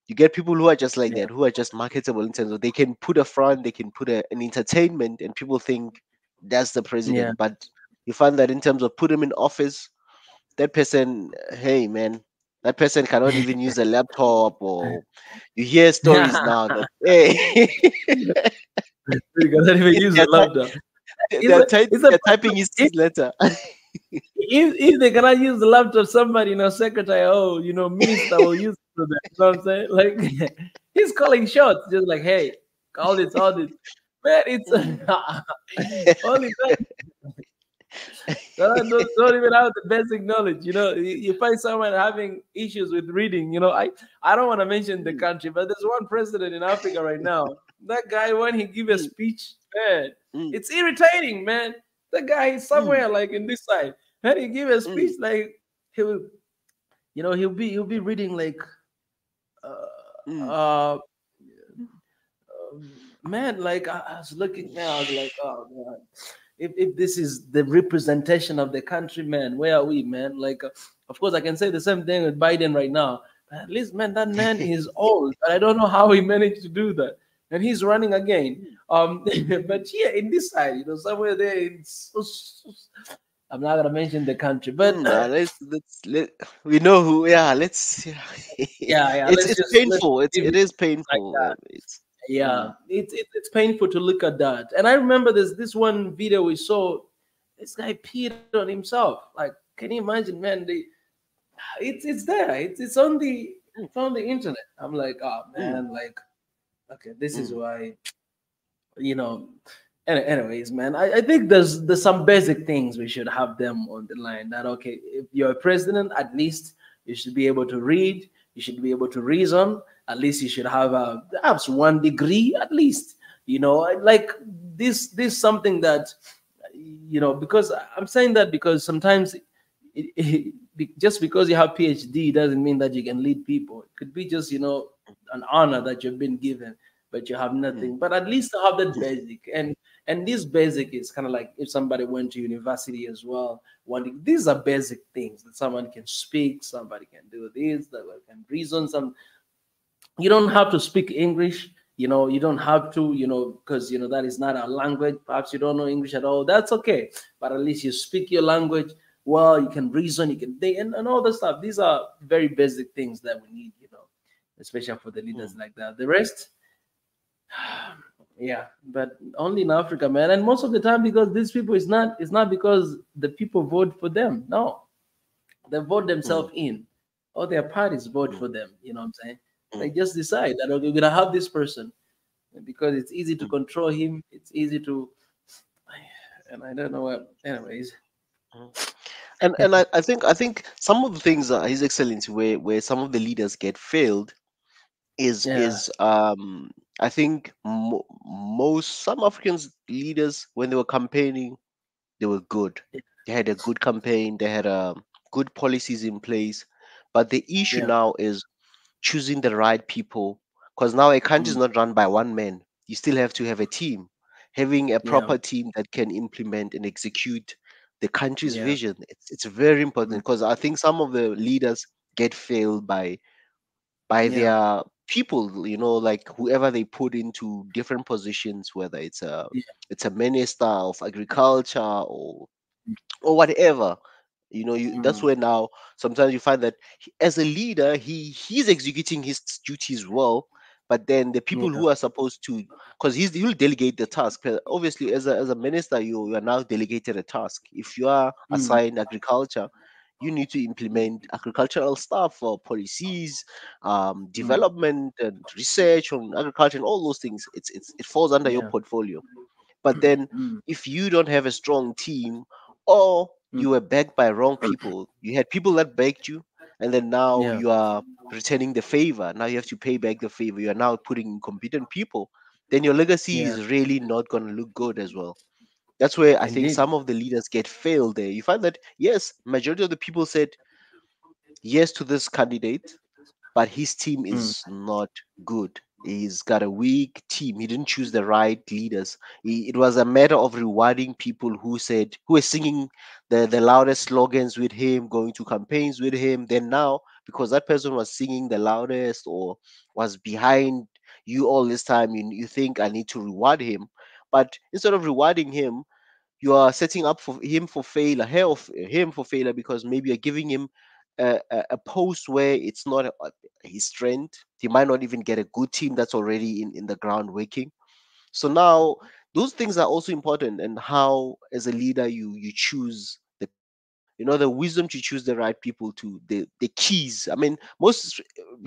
you get people who are just like yeah, that, who are just marketable in terms of they can put a front, they can put an entertainment, and people think that's the yeah. president. But you find that in terms of put him in office, that person, hey man, that person cannot even use a laptop. Or you hear stories now that hey, You cannot even use they're, a laptop. It's a, it's a they're typing his letter. if they cannot use the laptop, somebody, secretary, minister will use it for them. You know what I'm saying? Like he's calling shots, just like, hey, all this. Man, it's Mm. only that don't even have the basic knowledge. You find someone having issues with reading. I don't want to mention the Mm, country, but there's one president in Africa right now. That guy, when he give a mm, speech, man, mm, it's irritating, man. The guy is mm, somewhere like in this side. When he give a speech, mm, like he will, he'll be reading like, uh, mm, uh, man, like I was looking, man, I was like, oh man, if this is the representation of the country, man, where are we, man? Like, of course, I can say the same thing with Biden right now. But at least, man, that man is old, but I don't know how he managed to do that, and he's running again. But yeah, in this side, somewhere there, I'm not gonna mention the country, but we know who. Yeah, let's. Yeah. yeah, yeah, It's let's painful. leave It it is like painful. that. It's. Yeah, Mm, it's painful to look at that. And I remember there's this one video we saw. This guy peed on himself. Like, can you imagine, man? It's there. mm, It's on the internet. I'm like, oh mm, man, like, okay, this is mm, why, you know. Anyways, man, I think there's some basic things we should have them on the line. That okay, if you're a president, at least you should be able to read. You should be able to reason. At least you should have perhaps 1 degree at least. Like this something that because I'm saying that because sometimes just because you have PhD doesn't mean that you can lead people. It could be just an honor that you've been given, but you have mm, nothing. But at least to have that basic, and this basic is kind of like if somebody went to university as well. These are basic things that someone can speak, somebody can do this, that can reason. You don't have to speak English. You don't have to, because that is not our language. Perhaps you don't know English at all. That's okay. But at least you speak your language well, you can reason, you can think, and all the stuff. These are very basic things that we need, especially for the leaders mm, like that. The rest, yeah, but only in Africa, man. And most of the time, because these people, it's not because the people vote for them. No, they vote mm, themselves in, or their parties vote mm, for them. You know what I'm saying? They mm, just decide that okay, we're gonna have this person because it's easy to mm, control him. It's easy to, and I don't know what. Anyways, mm. And I think some of the things that His Excellency where some of the leaders get failed yeah, is I think most some Africans leaders when they were campaigning they were good. They had a good campaign. They had good policies in place. But the issue yeah, now is choosing the right people, because now a country is mm, not run by one man. You still have to have a team. Having a yeah, proper team that can implement and execute the country's yeah, vision. It's very mm, important because I think some of the leaders get failed by yeah, their people, like whoever they put into different positions, whether yeah, it's a minister of agriculture or whatever. That's mm, where now sometimes you find that as a leader he's executing his duties well, but then the people yeah, who are supposed to, because he'll delegate the task. Obviously as a minister you are now delegated a task. If you are mm, assigned agriculture, You need to implement agricultural stuff or policies, Mm. development and research on agriculture and all those things. It falls under your Yeah. portfolio. But then Mm. if you don't have a strong team, or Mm. you were backed by wrong people, you had people that backed you, and then now Yeah. you are returning the favor. Now you have to pay back the favor. You are now putting incompetent people. Then your legacy Yeah. is really not going to look good as well. That's where I think Indeed. some of the leaders get failed there. You find that yes, majority of the people said yes to this candidate, but his team Mm. is not good. He's got a weak team. He didn't choose the right leaders. It was a matter of rewarding people who were singing the loudest slogans with him, going to campaigns with him. Then now, because that person was singing the loudest or was behind you all this time, you think I need to reward him. But instead of rewarding him, you are setting up for him for failure, him for failure, because maybe you're giving him a post where it's not his strength. He might not even get a good team that's already in the ground working. So now those things are also important, and how as a leader you choose the people, the wisdom to choose the right people, to the keys. I mean, most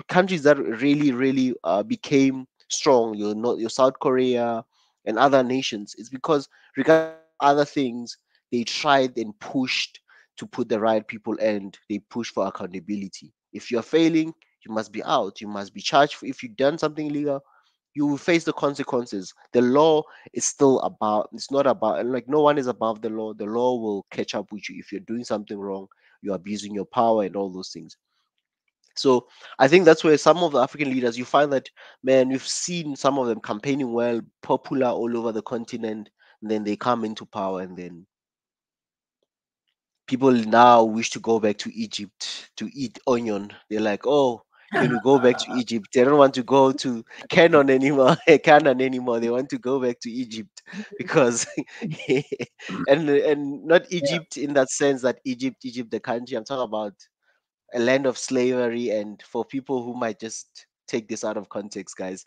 countries that really became strong, your South Korea and other nations, it's because regardless of other things, they tried and pushed to put the right people, and they push for accountability. If you're failing, you must be out, you must be charged for, if you've done something illegal, you will face the consequences. The law is still about, it's not about, and like no one is above the law. The law will catch up with you if you're doing something wrong, you're abusing your power and all those things. So I think that's where some of the African leaders, you find that, man, we've seen some of them campaigning well, popular all over the continent, and then they come into power, and then people now wish to go back to Egypt to eat onion. They're like, oh, can we go back to Egypt? They don't want to go to Canaan anymore. Canaan anymore. They want to go back to Egypt because, and not Yeah. Egypt in that sense that Egypt, the country. I'm talking about a land of slavery. And for people who might just take this out of context, guys,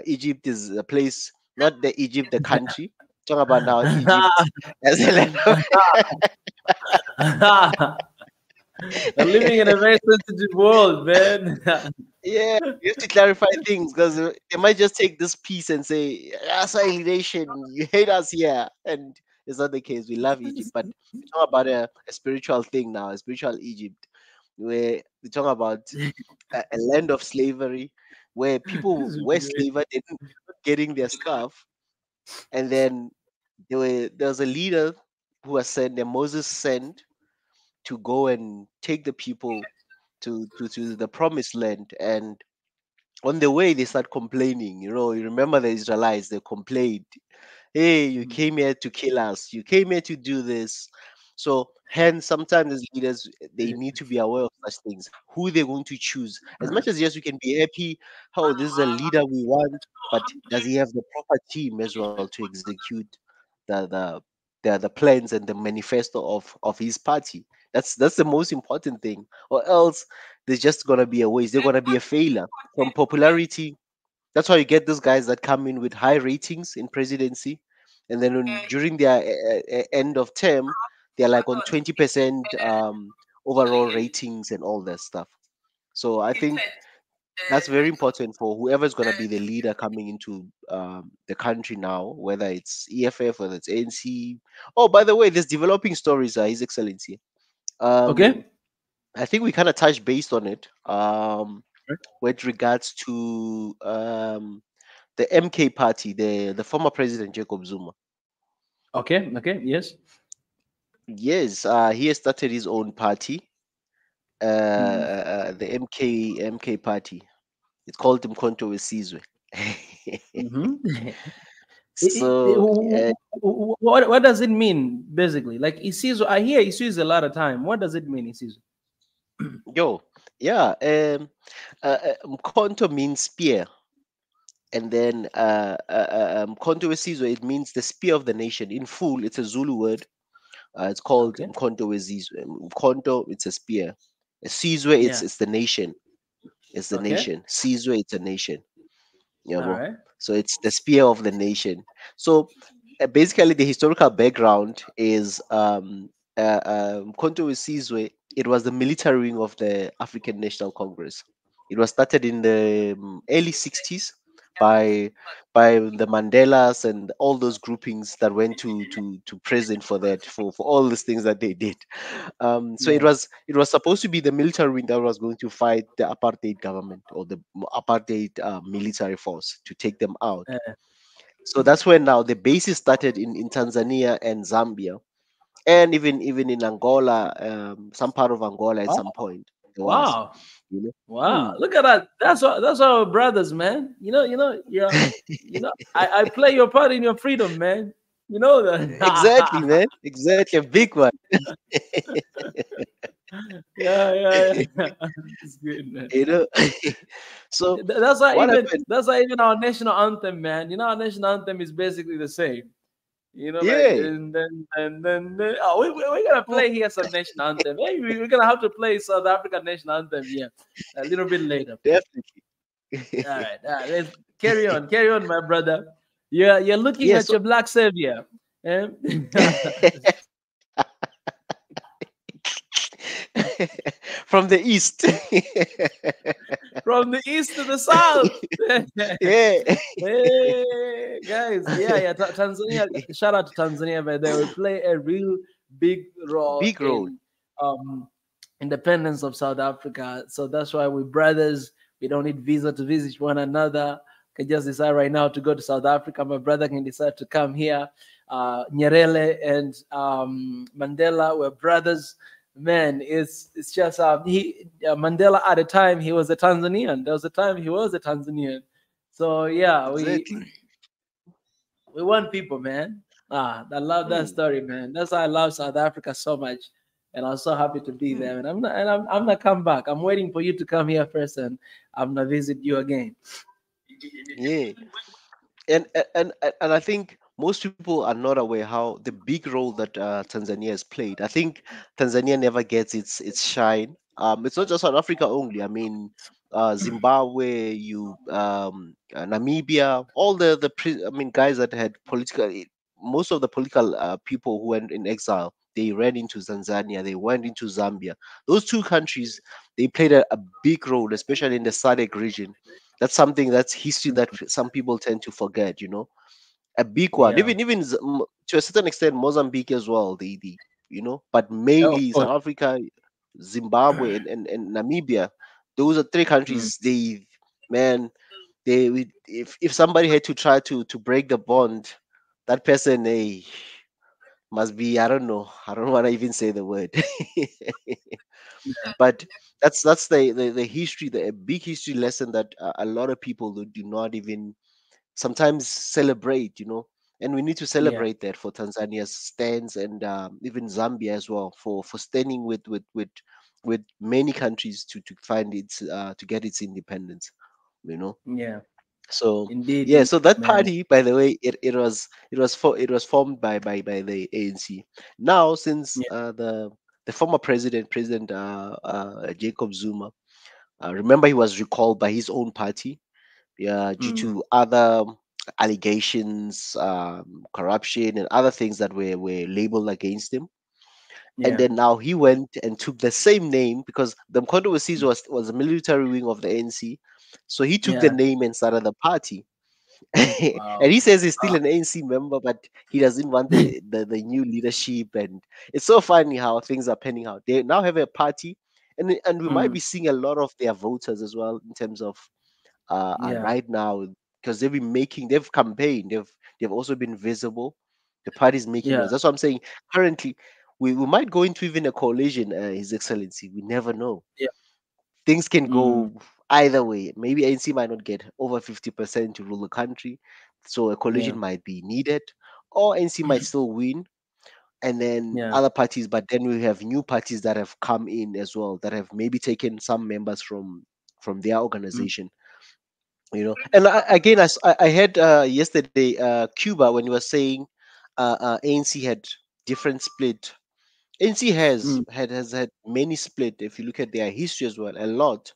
Egypt is a place, not the Egypt, the country. Talking about now Egypt as a land of We're living in a very sensitive world, man. Yeah, you have to clarify things because they might just take this piece and say, "Swahili nation, you hate us here," and it's not the case. We love Egypt, but we talk about a spiritual thing now, a spiritual Egypt, where we talk about a land of slavery, where people This is were great. slaves, they didn't getting their stuff, and then there was a leader who was sent, that Moses sent to go and take the people to the promised land. And on the way they start complaining. You remember the Israelites, they complained, hey, you Mm. came here to kill us, you came here to do this. So hence sometimes as leaders they need to be aware of such things, who they're going to choose. As much as yes, we can be happy, oh, this is a leader we want, but does he have the proper team as well to execute the the the plans and the manifesto of his party? That's the most important thing. Or else there's just gonna be a waste, they're gonna be a failure from popularity. That's why you get those guys that come in with high ratings in presidency, and then during their end of term, they're like on 20% overall ratings and all that stuff. So I think that's very important for whoever's going to be the leader coming into the country now, whether it's EFF, whether it's ANC. Oh, by the way, there's developing stories, His Excellency. Um, Okay. I think we kind of touched based on it with regards to the MK party, the former president Jacob Zuma. Okay. Okay. Yes. Yes, he has started his own party, Mm. the MK party. It's called Mkhonto Wesizwe. Mm-hmm. So, What does it mean basically? Like Isizo, I hear Isizo a lot of time. What does it mean, Isizo? yo, yeah, Mkhonto means spear, and then Mkhonto Wesizwe, it means the spear of the nation. In full, it's a Zulu word. It's called Okay. Mkhonto Wesizwe. Mkhonto, it's a spear. Sizwe, Yeah. it's the nation. It's the Okay. nation. Sizwe, it's a nation. Yeah, All well, right. so it's the spear of the nation. So basically, the historical background is Mkhonto Wesizwe. it was the military wing of the African National Congress. It was started in the early 60s by the Mandelas and all those groupings that went to prison for that, for all these things that they did. So Yeah. it was supposed to be the military wing that was going to fight the apartheid government, or the apartheid military force, to take them out. Uh, So that's when now the bases started in Tanzania and Zambia, and even in Angola, some part of Angola at oh, some point there was, wow. you know. Wow. Look at that. That's our brothers, man. Yeah. I play your part in your freedom, man. You know Exactly, that. man. Exactly, a big one. Yeah. It's good, man. you know. So That's why what even happened? that's why even our national anthem, man. Our national anthem is basically the same. Like Yeah. oh, we're gonna play here some national anthem. Maybe we're gonna have to play South African national anthem here a little bit later. Definitely. All right. Let's carry on, my brother. You're looking Yeah. at So your black savior. Eh? from the east. From the east to the south. Yeah. Hey guys, yeah. Tanzania. Shout out to Tanzania, but they will play a real big role Big role. in independence of South Africa. So that's why we're brothers. We don't need visa to visit one another. Can just decide right now to go to South Africa. My brother can decide to come here. Nyerere and Mandela were brothers. Man, it's just Mandela at the time he was a Tanzanian. There was a time he was a Tanzanian. So yeah, Exactly. we want people, man. I love that Mm. story, man. That's why I love South Africa so much, and I'm so happy to be there. And I'm not come back. I'm waiting for you to come here first, and I'm gonna visit you again. Yeah. And I think most people are not aware how the big role that Tanzania has played. I think Tanzania never gets its shine. It's not just South Africa only. I mean, Zimbabwe, Namibia, all I mean, guys that had most of the political people who went in exile, they ran into Tanzania, they went into Zambia. Those two countries, they played a big role, especially in the SADC region. That's something, that's history that some people tend to forget. A big one. Yeah. Even to a certain extent, Mozambique as well. But Oh, of mainly course. South Africa, Zimbabwe, and Namibia. Those are three Mm. countries. Man, if somebody had to try to break the bond, that person, must be, I don't know. I don't want to even say the word. But that's the history, the a big history lesson that a lot of people do not even sometimes celebrate, and we need to Yeah. celebrate that for Tanzania's stands, and even Zambia as well, for standing with many countries to find its to get its independence, you know. Yeah. So yeah, Indeed, so that man. party, by the way, it was formed by the ANC. Now, since Yeah. the former President Jacob Zuma, remember, he was recalled by his own party, yeah, due Mm. to other allegations, corruption, and other things that were labeled against him. And Yeah. then now he went and took the same name, because the Mkhonto we was a military wing of the ANC. So he took the Yeah. name and started the party. Wow. And he says he's still an ANC member, but he doesn't want the new leadership. And it's so funny how things are panning out. They now have a party, and we might Mm. be seeing a lot of their voters as well, in terms of Yeah. right now, because they've campaigned, they've also been visible. The party's making Yeah. noise. That's what I'm saying. Currently, we might go into even a coalition, His Excellency. We never know. Yeah. Things can Mm. go either way. Maybe ANC might not get over 50% to rule the country, so a Yeah. coalition might be needed, or ANC might still win, and then Yeah. other parties. But then we have new parties that have come in as well, that have maybe taken some members from their Mm. organization. And again, I heard yesterday, Cuba, when he was saying ANC had different split. ANC Mm. has had many split. If you look at their history as well, a lot.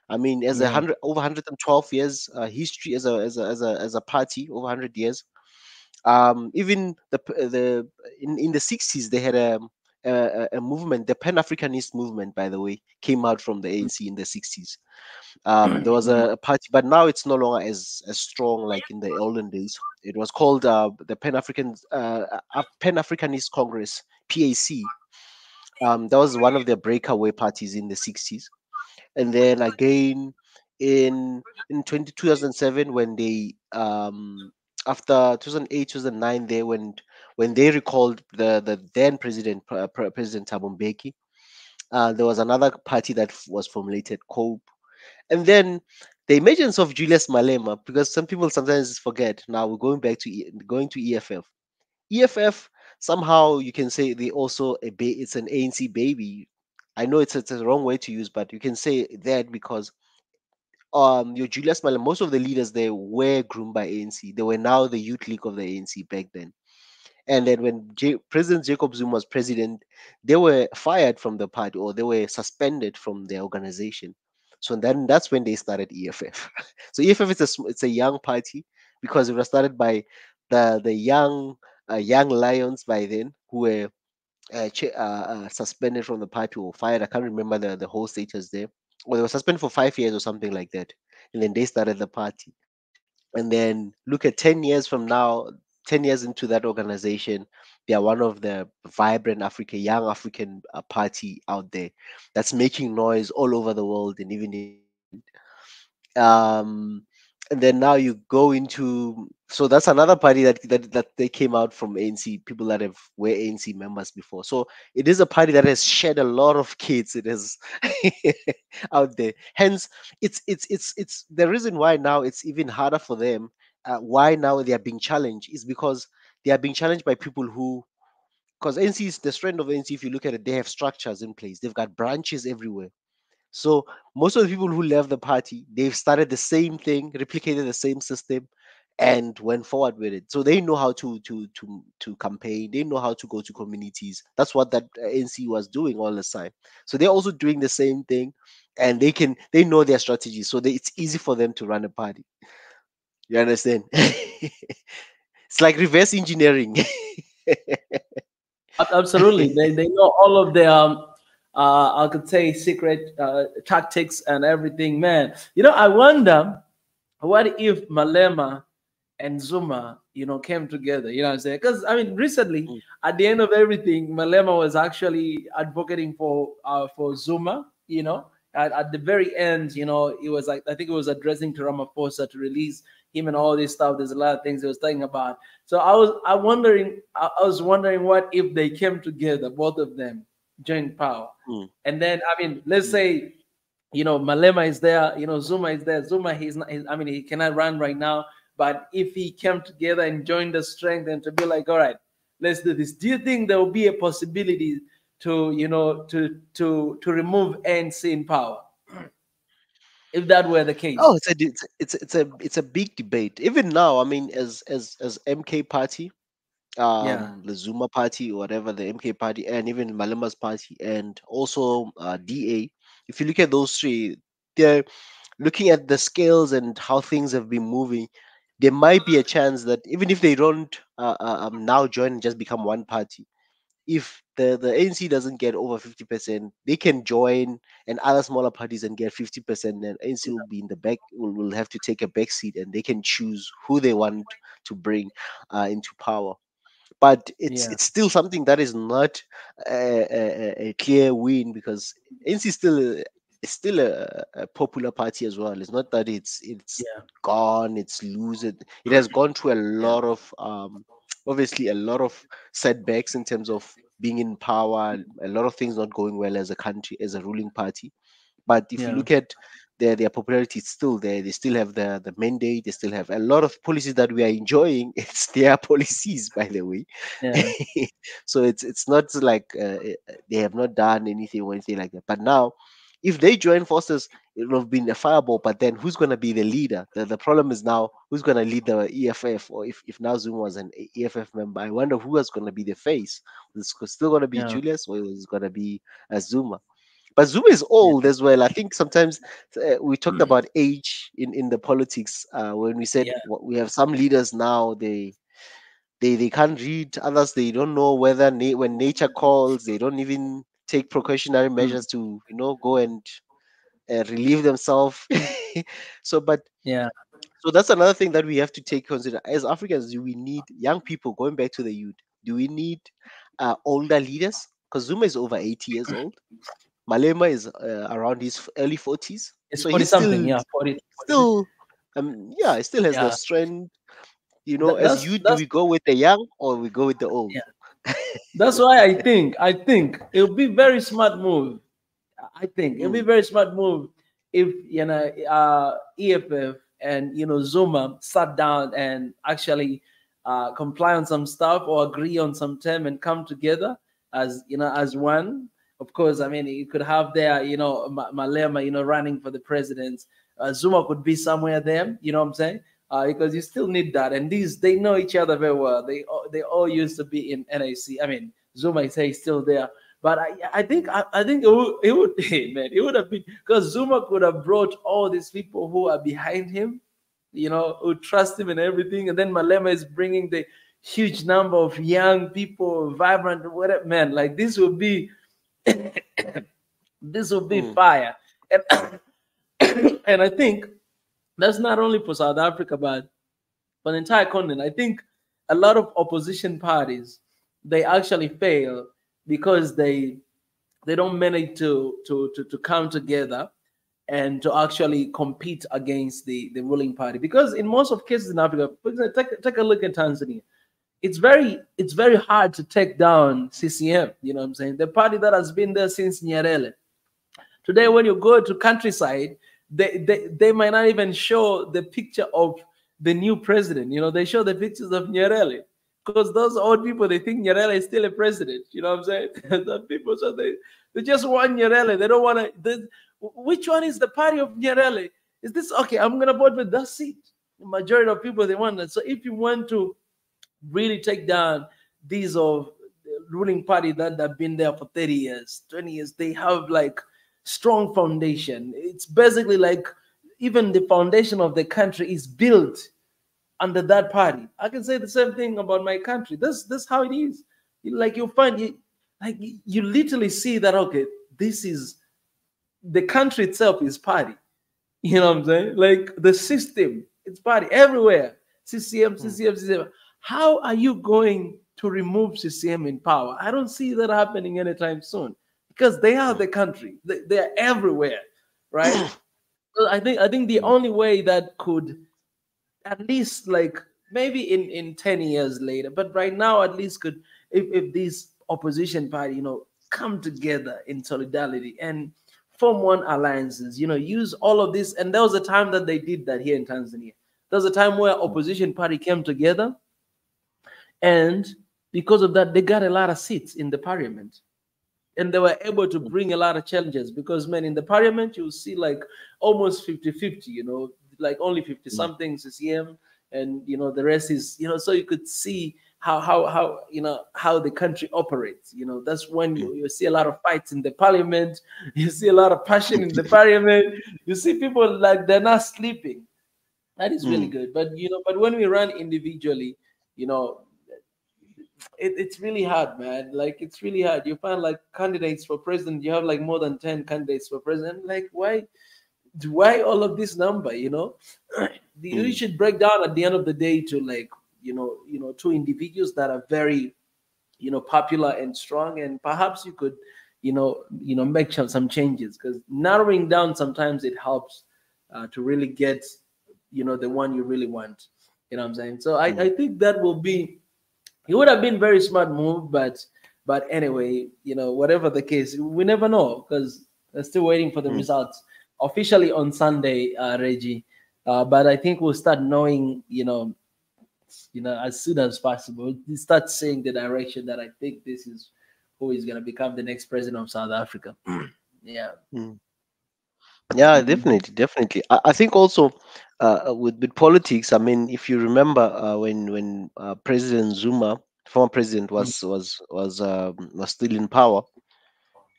I mean, as Yeah. over 112 years history as a party, over 100 years. Even in the 60s, they had a movement, the Pan-Africanist movement, by the way, came out from the ANC in the 60s. There was a party, but now it's no longer as strong like in the olden days. It was called the Pan-Africanist Congress, PAC. That was one of their breakaway parties in the 60s. And then again in 2007, when they after 2008 2009, they went when they recalled the then President Thabo Mbeki. There was another party that was formulated, COPE. And then the emergence of Julius Malema, because some people sometimes forget. Now we're going back to going to EFF. EFF, somehow you can say they also it's an ANC baby. I know it's a wrong way to use, but you can say that because your Julius Malema, most of the leaders there were groomed by ANC. They were now the youth league of the ANC back then. And then when President Jacob Zuma was president, they were fired from the party, or they were suspended from their organization. So then that's when they started EFF. So EFF is it's a young party because it was started by the young lions by then, who were suspended from the party or fired. I can't remember the whole status there. Or they were suspended for 5 years or something like that. And then they started the party. And then look at 10 years from now, 10 years into that organization, they are one of the vibrant young African party out there that's making noise all over the world and even in um and then now you go into, so that's another party that they came out from ANC, people that have were ANC members before. So it is a party that has shed a lot of kids. It is out there. Hence, it's the reason why now it's even harder for them. Why now they are being challenged is because they are being challenged by people who, because ANC is the strength of ANC. If you look at it, they have structures in place. They've got branches everywhere. So most of the people who left the party, they've started the same thing, replicated the same system, and went forward with it. So they know how to campaign. They know how to go to communities. That's what that NC was doing all the time. So they're also doing the same thing, and they know their strategies. So it's easy for them to run a party. You understand? It's like reverse engineering. Absolutely, they know all of the I could say secret tactics and everything, man. I wonder what if Malema and Zuma, came together. You know what I'm saying? Because I mean, recently, Mm. at the end of everything, Malema was actually advocating for Zuma. At the very end, it was like, I think it was addressing to Ramaphosa to release him and all this stuff. There's a lot of things he was talking about. So I was wondering what if they came together, both of them, joined power, Mm. and then I mean, let's say Malema is there, Zuma is there. Zuma, he's not, I mean, he cannot run right now. But if he came together and joined the strength and to be like, all right, let's do this. Do you think there will be a possibility to, to remove ANC in power, if that were the Oh, case? it's a big debate. Even now, I mean, as MK party, Yeah, the Zuma party, or whatever, the MK party, and even Malema's party, and also DA. If you look at those three, they're looking at the scales and how things have been moving. There might be a chance that even if they don't now join and just become one party, if the ANC doesn't get over 50%, they can join and other smaller parties and get 50%. Then ANC will be in the back, will have to take a back seat, and they can choose who they want to bring into power. But it's yeah, it's still something that is not a clear win, because NC is still a popular party as well. It's not that it's yeah, gone, it's lose it has gone through a yeah, lot of obviously a lot of setbacks in terms of being in power, a lot of things not going well as a country, as a ruling party. But if you yeah, look at their popularity, it's still there. They still have the mandate. They still have a lot of policies that we are enjoying. It's their policies, by the way. yeah, So it's not like they have not done anything or anything like that. But now, if they join forces, it would have been a fireball. But then, who's going to be the leader? The problem is now who's going to lead the EFF, or if now Zuma was an EFF member, I wonder who is going to be the face. Is it still going to be yeah, Julius, or is it going to be Zuma? But Zuma is yeah, old as well. I think sometimes we talked about age in the politics when we said yeah, we have some leaders now. they can't read. Others, they don't know whether when nature calls, they don't even take precautionary Mm. measures to go and relieve themselves. So, but Yeah. so that's another thing that we have to take consider as Africans. Do we need young people, going back to the youth? Do we need older leaders? Because Zuma is over 80 years old. Malema is around his early 40s, It's so 40 he's something. still Yeah, 40, 46. still yeah, he still has the Yeah. strength. As That's youth, do that's we go with the young or we go with the old? yeah. That's why I think it'll be very smart move. I think it'll be Mm, very smart move if EFF and Zuma sat down and actually comply on some stuff or agree on some term and come together as as one. Of course, I mean you could have there Malema running for the president. Zuma could be somewhere there. You know what I'm saying? Because you still need that, and these they know each other very well. They all used to be in NAC. I mean, Zuma say he's still there, but I think it would hey, man, it would have been because Zuma could have brought all these people who are behind him, who trust him and everything, and then Malema is bringing the huge number of young people, vibrant, whatever. Man, like this will be this will be mm, fire, and and I think that's not only for South Africa, but for the entire continent. I think a lot of opposition parties they actually fail because they don't manage to come together and to actually compete against the ruling party. Because in most of cases in Africa, for example, take a look at Tanzania. It's very hard to take down CCM. You know what I'm saying? The party that has been there since Nyerere. Today, when you go to countryside, they might not even show the picture of the new president. They show the pictures of Nyerere because those old people they think Nyerere is still a president. You know what I'm saying? The people so they just want Nyerere. They don't want to. Which one is the party of Nyerere? Is this okay? I'm gonna vote with that seat. The majority of people they want that. So if you want to really take down these of the ruling party that have been there for 30 years, 20 years, they have like strong foundation. It's basically like even the foundation of the country is built under that party. I can say the same thing about my country. This how it is. Like you find it, like you literally see that okay, this is the country itself is party. You know what I'm saying? Like the system, it's party everywhere. CCM, mm, CCM, CCM. How are you going to remove CCM in power? I don't see that happening anytime soon because they are mm, the country. They are everywhere, right? So I think the only way that could at least like maybe in 10 years later, but right now at least could if these opposition party come together in solidarity and form one alliances, use all of this. And there was a time that they did that here in Tanzania. There was a time where opposition party came together, and because of that they got a lot of seats in the parliament, and they were able to bring a lot of challenges because man in the parliament you see like almost 50-50, like only 50 mm, something CCM, and the rest is so you could see how the country operates. That's when you see a lot of fights in the parliament. You see a lot of passion in the parliament. You see people like they're not sleeping. That is really mm, good. But when we run individually, you know it's really hard, man. Like it's really hard. You find like candidates for president, you have like more than 10 candidates for president. Like why all of this number, you mm, should break down at the end of the day to like, two individuals that are very, popular and strong, and perhaps you could, make some changes, because narrowing down sometimes it helps to really get, the one you really want. You know what I'm saying? So I, mm, I think that will be it would have been very smart move, but anyway, whatever the case, we never know because we're still waiting for the mm. results officially on Sunday, Reggie. But I think we'll start knowing, as soon as possible. We start seeing the direction that I think this is who is gonna become the next president of South Africa. Yeah. Mm. Yeah, definitely, definitely. I think also with politics. I mean, if you remember when President Zuma, former president, Mm, was still in power,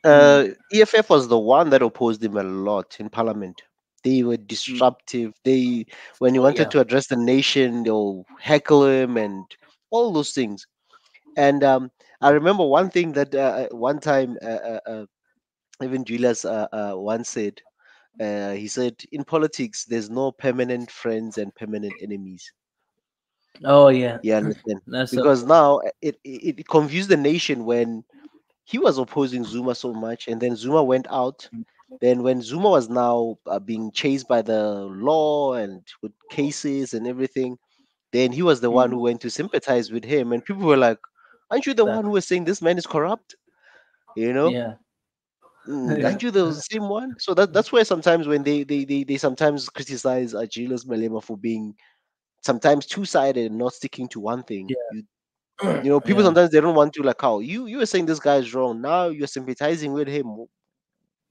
mm, EFF was the one that opposed him a lot in Parliament. They were mm. disruptive. When he Oh wanted yeah. to address the nation, they'll heckle him and all those things. And I remember one thing that one time even Julius once said. He said, "In politics, there's no permanent friends and permanent enemies." Oh yeah, You understand? that's so Because true. now it confused the nation when he was opposing Zuma so much, and then Zuma went out. Then when Zuma was now being chased by the law and with cases and everything, then he was the one who Mm, went to sympathize with him, and people were like, "Aren't you the one who exactly. was saying this man is corrupt?" You know, Yeah. Aren't Yeah. you the same one? So that's where sometimes when they sometimes criticize Julius Malema for being sometimes two-sided and not sticking to one thing. You know, people Yeah. sometimes they don't want to like how you were saying this guy is wrong. Now you're sympathizing with him.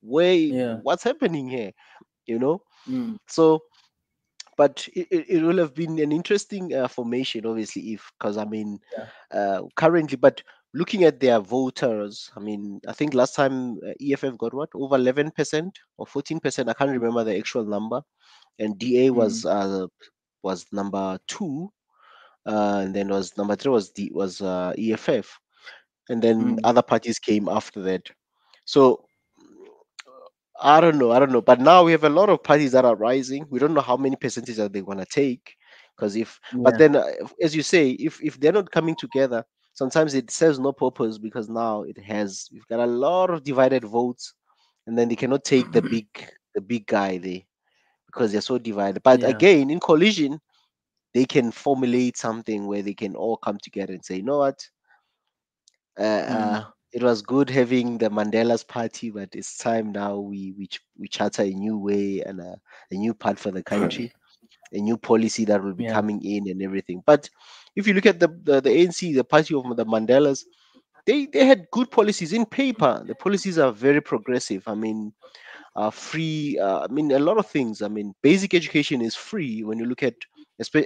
Where Yeah. what's happening here? You know? Mm, So but it will have been an interesting formation, obviously, if because I mean yeah. currently, but looking at their voters, I mean, I think last time EFF got what over 11% or 14%. I can't remember the actual number, and DA Mm, was number two, and then was number three was EFF, and then mm, other parties came after that. So I don't know. But now we have a lot of parties that are rising. We don't know how many percentage are they gonna take, because if but yeah. then as you say, if they're not coming together, sometimes it serves no purpose because now we've got a lot of divided votes, and then they cannot take the big guy there because they're so divided. But Yeah. again, in collision, they can formulate something where they can all come together and say, you know what, Mm, it was good having the Mandela's party, but it's time now we charter a new way and a new path for the country, a new policy that will be yeah. coming in and everything. But if you look at the ANC, the party of the Mandelas, they had good policies in paper. The policies are very progressive. I mean, free. I mean, a lot of things. I mean, basic education is free when you look at,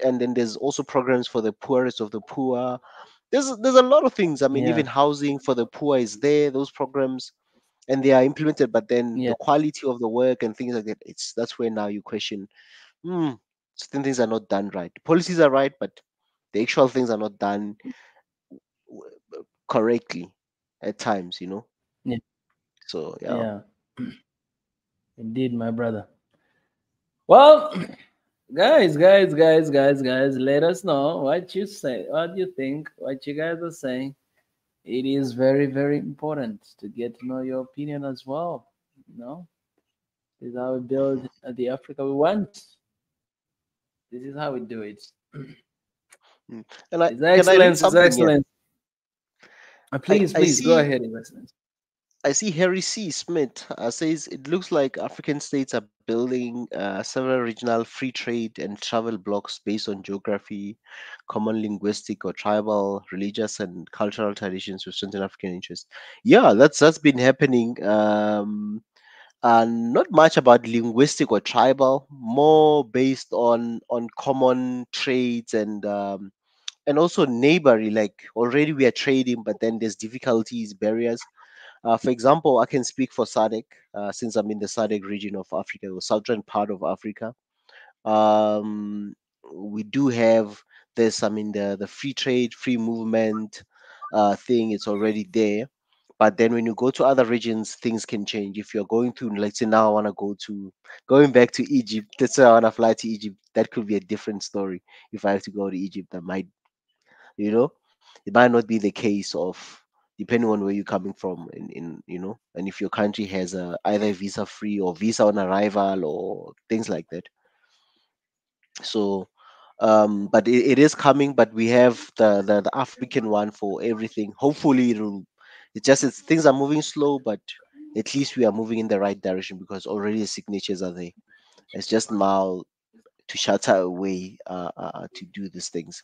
and then there's also programs for the poorest of the poor. There's a lot of things. I mean, Yeah. even housing for the poor is there. Those programs and they are implemented, but then Yeah. the quality of the work and things like that. That's where now you question. Hmm, certain things are not done right. The policies are right, but the actual things are not done correctly at times. You know. Yeah. So yeah. Yeah. Indeed, my brother. Well, guys, let us know what you say, what you think, what you guys are saying. It is very, very important to get to know your opinion as well. You know, this is how we build the Africa we want. This is how we do it. Mm. And I His can I read Excellence, His something here? Excellence. Please, I please go see ahead, His Excellence. I see Harry C. Smith says it looks like African states are building several regional free trade and travel blocks based on geography, common linguistic or tribal, religious, and cultural traditions with certain African interests. Yeah, that's been happening. And not much about linguistic or tribal, more based on common traits and also neighborly. Like already we are trading, but then there's difficulties, barriers. For example, I can speak for SADC since I'm in the SADC region of Africa, or southern part of Africa. Um, we do have this, I mean, the free trade, free movement thing, it's already there. But then when you go to other regions, things can change. If you're going to, let's say now I want to going back to Egypt, let's say I want to fly to Egypt, that could be a different story. If I have to go to Egypt, that might, you know, it might not be the case of depending on where you're coming from in and if your country has either visa free or visa on arrival or things like that. So but it is coming, but we have the African one for everything. Hopefully things are moving slow, but at least we are moving in the right direction because already the signatures are there. It's just now to shatter away to do these things.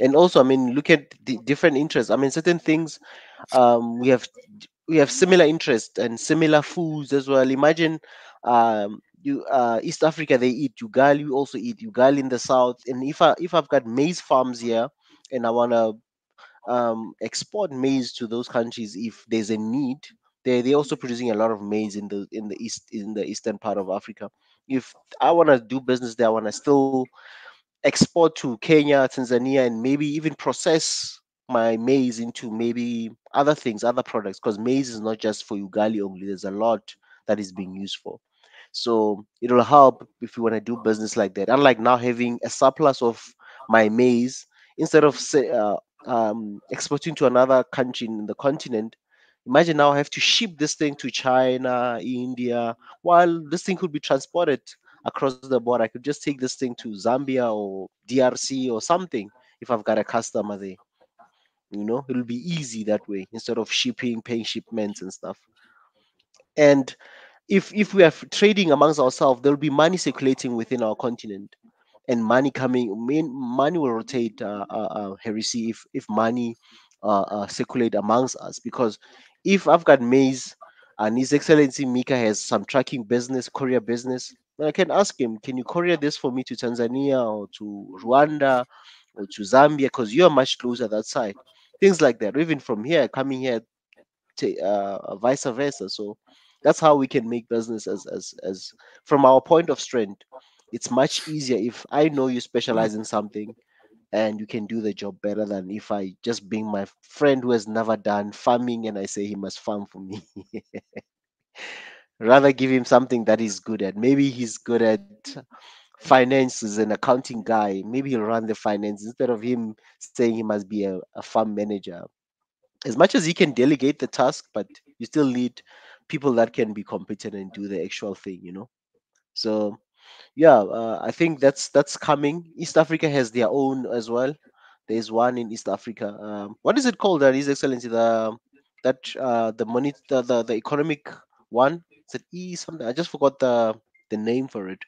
And also, I mean, look at the different interests. I mean, certain things we have similar interests and similar foods as well. Imagine you East Africa, they eat ugali. We also eat ugali in the south. And if I've got maize farms here and I want to export maize to those countries, if there's a need, they're also producing a lot of maize in the eastern part of Africa. If I want to do business there, I want to still export to Kenya, Tanzania, and maybe even process my maize into maybe other things, other products, because maize is not just for ugali only. There's a lot that is being used for. So it will help if you want to do business like that. Unlike now having a surplus of my maize, instead of exporting to another country in the continent, imagine now I have to ship this thing to China, India, while this thing could be transported across the board. I could just take this thing to Zambia or DRC or something if I've got a customer there. It'll be easy that way instead of shipping, paying shipments and stuff. And if we are trading amongst ourselves, there'll be money circulating within our continent, and money coming. Money will rotate. Heresy if money circulate amongst us, because if I've got maize and His Excellency Mika has some trucking business, courier business, then I can ask him, can you courier this for me to Tanzania or to Rwanda or to Zambia, because you're much closer that side. Things like that. Or even from here, coming here, vice versa. So that's how we can make business as from our point of strength. It's much easier if I know you specialize in something and you can do the job better than if I just bring my friend who has never done farming and I say he must farm for me. Rather give him something that he's good at. Maybe he's good at finances, an accounting guy. Maybe he'll run the finance instead of him saying he must be a farm manager. As much as he can delegate the task, but you still need people that can be competent and do the actual thing. So yeah, I think that's coming. East Africa has their own as well. There's one in East Africa. What is it called? His Excellency, the money, the economic one. Is it something? I just forgot the name for it.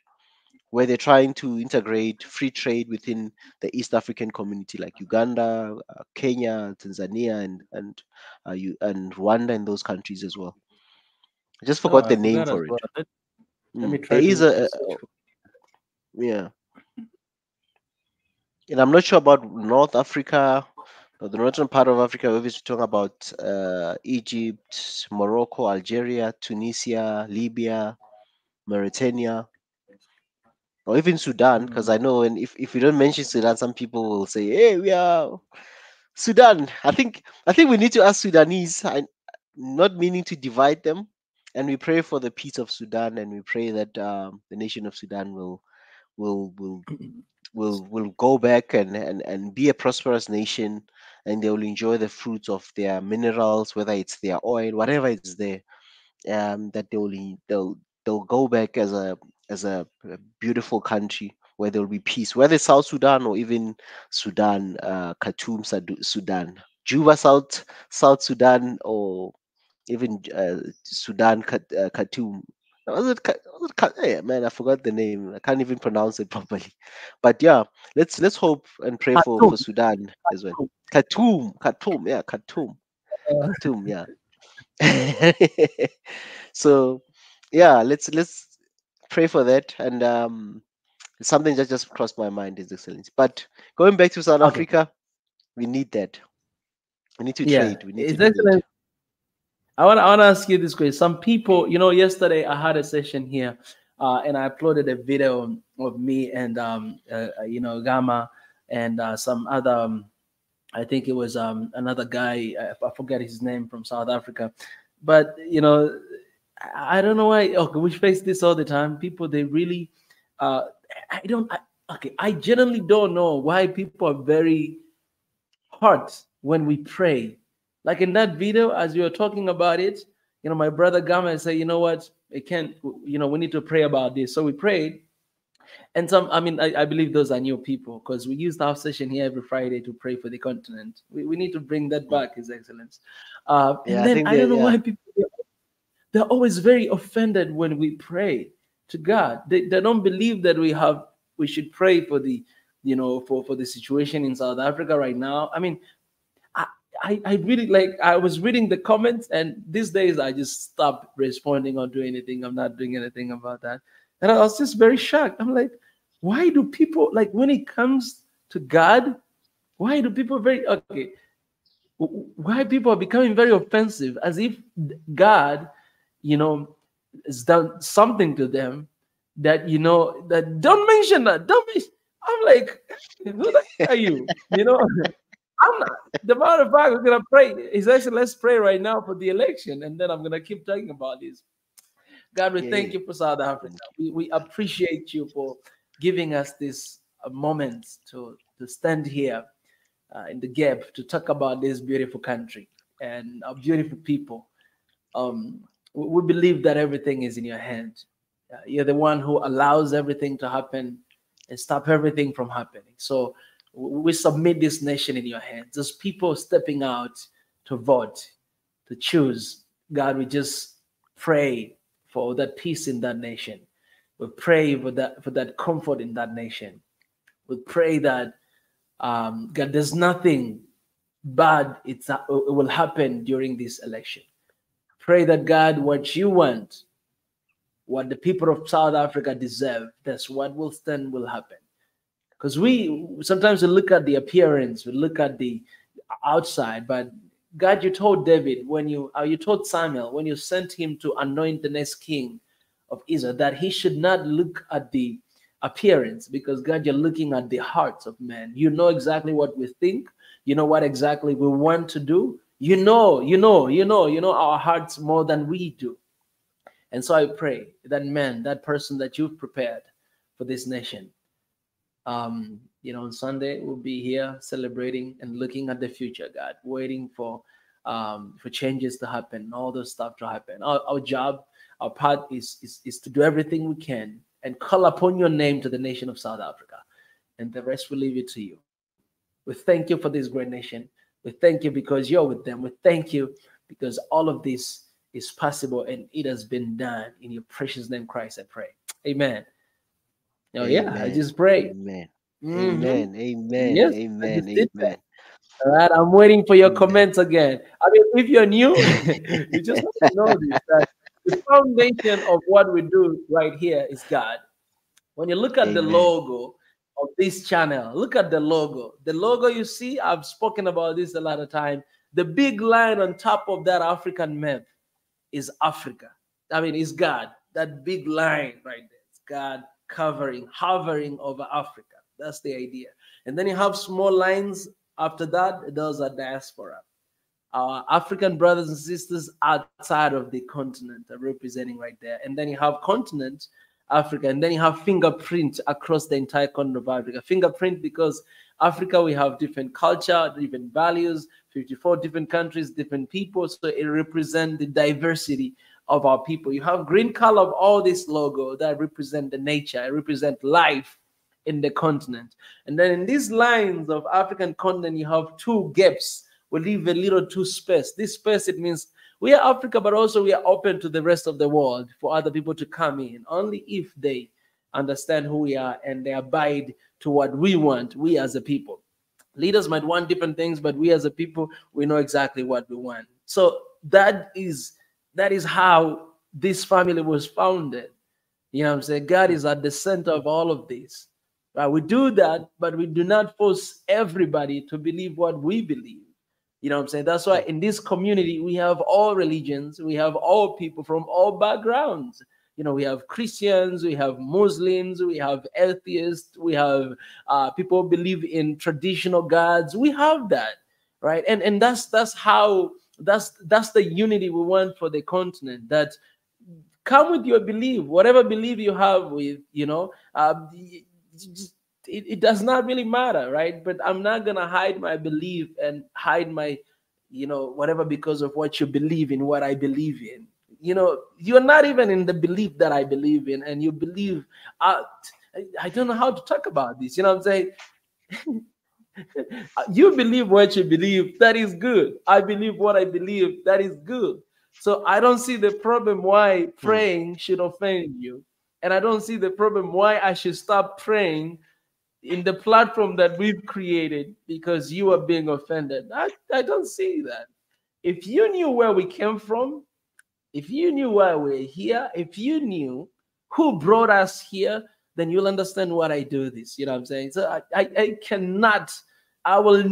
Where they're trying to integrate free trade within the East African community, like Uganda, Kenya, Tanzania, and Rwanda, and those countries as well. I just Oh, forgot I the name forgot as for it. well. Let me There try is to search for. yeah, and I'm not sure about North Africa, or the northern part of Africa. Obviously, talking about Egypt, Morocco, Algeria, Tunisia, Libya, Mauritania, or even Sudan. Because I know, and if you don't mention Sudan, some people will say, "Hey, we are Sudan." I think we need to ask Sudanese. Not meaning to divide them, and we pray for the peace of Sudan, and we pray that the nation of Sudan will will will go back and be a prosperous nation, and they will enjoy the fruits of their minerals, whether it's their oil, whatever is there. That they'll go back as a beautiful country where there will be peace, whether it's South Sudan or even Sudan, Khartoum, Sudan, Juba, South Sudan, or even Sudan, Khartoum. Yeah, man, I forgot the name. I can't even pronounce it properly. But yeah, let's hope and pray for Khartoum. Sudan as well. Khartoum, yeah, Khartoum, yeah. So yeah, let's pray for that. And something that just crossed my mind, His Excellency. But going back to South Okay. Africa, we need that. We need to Yeah. trade. We need to It's trade. excellent. I want to ask you this question. Some people, yesterday I had a session here, and I uploaded a video of me and Gamma and some other. I think it was another guy. I forget his name, from South Africa, but I don't know why. Okay, we face this all the time. People, they really. I don't. Okay, I genuinely don't know why people are very hurt when we pray. Like in that video, as you were talking about it, my brother Gamma said, you know what, it can't, we need to pray about this. So we prayed. And I believe those are new people, because we used our session here every Friday to pray for the continent. We need to bring that back, His Excellence. Yeah, And I then think I don't know yeah. why people, they're always very offended when we pray to God. They don't believe that we should pray for the, for the situation in South Africa right now. I really, like, I was reading the comments, and these days I just stopped responding or doing anything. I'm not doing anything about that. And I was just very shocked. I'm like, why do people, like, when it comes to God, why do people why people are becoming very offensive, as if God, has done something to them that, that don't mention that. Don't mention. I'm like, who the heck are you? You know, I'm not. The matter of fact, we're gonna pray. He said, let's pray right now for the election, and then I'm gonna keep talking about this. God, we Yeah, thank yeah. you for South Africa. We appreciate you for giving us this moment to stand here in the gap to talk about this beautiful country and our beautiful people. We believe that everything is in your hand. You're the one who allows everything to happen and stop everything from happening. So we submit this nation in your hands. There's people stepping out to vote, to choose. God, we just pray for that peace in that nation. We pray for that comfort in that nation. We pray that God, there's nothing bad it will happen during this election. Pray that God, what you want, what the people of South Africa deserve, that's what will happen. Because we sometimes we look at the appearance, we look at the outside, but God, you told David when you told Samuel when you sent him to anoint the next king of Israel that he should not look at the appearance, because God, you're looking at the hearts of men. You know exactly what we think. You know what exactly we want to do. You know our hearts more than we do. And so I pray that man, that person that you've prepared for this nation, on Sunday we'll be here celebrating and looking at the future, God, waiting for changes to happen, all those stuff to happen. Our job, our part is to do everything we can and call upon your name to the nation of South Africa, and the rest will leave it to you. We thank you for this great nation. We thank you because you're with them. We thank you because all of this is possible and it has been done in your precious name, Christ, I pray. Amen. Oh, yeah, I Amen. just pray. Amen. Mhm. Amen. Amen. Yes, I Amen. just did that. Amen. All right, I'm waiting for your Amen. comments again. I mean, if you're new, you just have to know this, that the foundation of what we do right here is God. When you look at the Amen. logo of this channel, look at the logo. The logo you see, I've spoken about this a lot of time. The big line on top of that African map is Africa. I mean, it's God. That big line right there. It's God hovering over Africa. That's the idea. And then you have small lines after that. Those are diaspora. Our African brothers and sisters outside of the continent are representing right there. And then you have continent Africa, and then you have fingerprint across the entire continent of Africa. Fingerprint because Africa, we have different culture, different values, 54 different countries, different people. So it represents the diversity of our people. You have green color of all this logo that represent the nature, it represent life in the continent. And then in these lines of African continent, you have two gaps. We leave a little two space. This space, it means we are Africa, but also we are open to the rest of the world for other people to come in, only if they understand who we are and they abide to what we want, we as a people. Leaders might want different things, but we as a people, we know exactly what we want. So that is how this family was founded. You know what I'm saying? God is at the center of all of this. Right? We do that, but we do not force everybody to believe what we believe. You know what I'm saying? That's why in this community, we have all religions, we have all people from all backgrounds. You know, we have Christians, we have Muslims, we have atheists, we have people who believe in traditional gods. We have that, right? And that's the unity we want for the continent. That come with your belief, whatever belief you have with, it does not really matter, right? But I'm not gonna hide my belief and hide my, whatever, because of what you believe in, what I believe in. You're not even in the belief that I believe in, and you believe. I don't know how to talk about this. You know what I'm saying? You believe what you believe. That is good. I believe what I believe. That is good. So I don't see the problem why praying should offend you, and I don't see the problem why I should stop praying in the platform that we've created because you are being offended. I don't see that. If you knew where we came from, if you knew why we're here, if you knew who brought us here, then you'll understand why I do this. You know what I'm saying? So I cannot, I will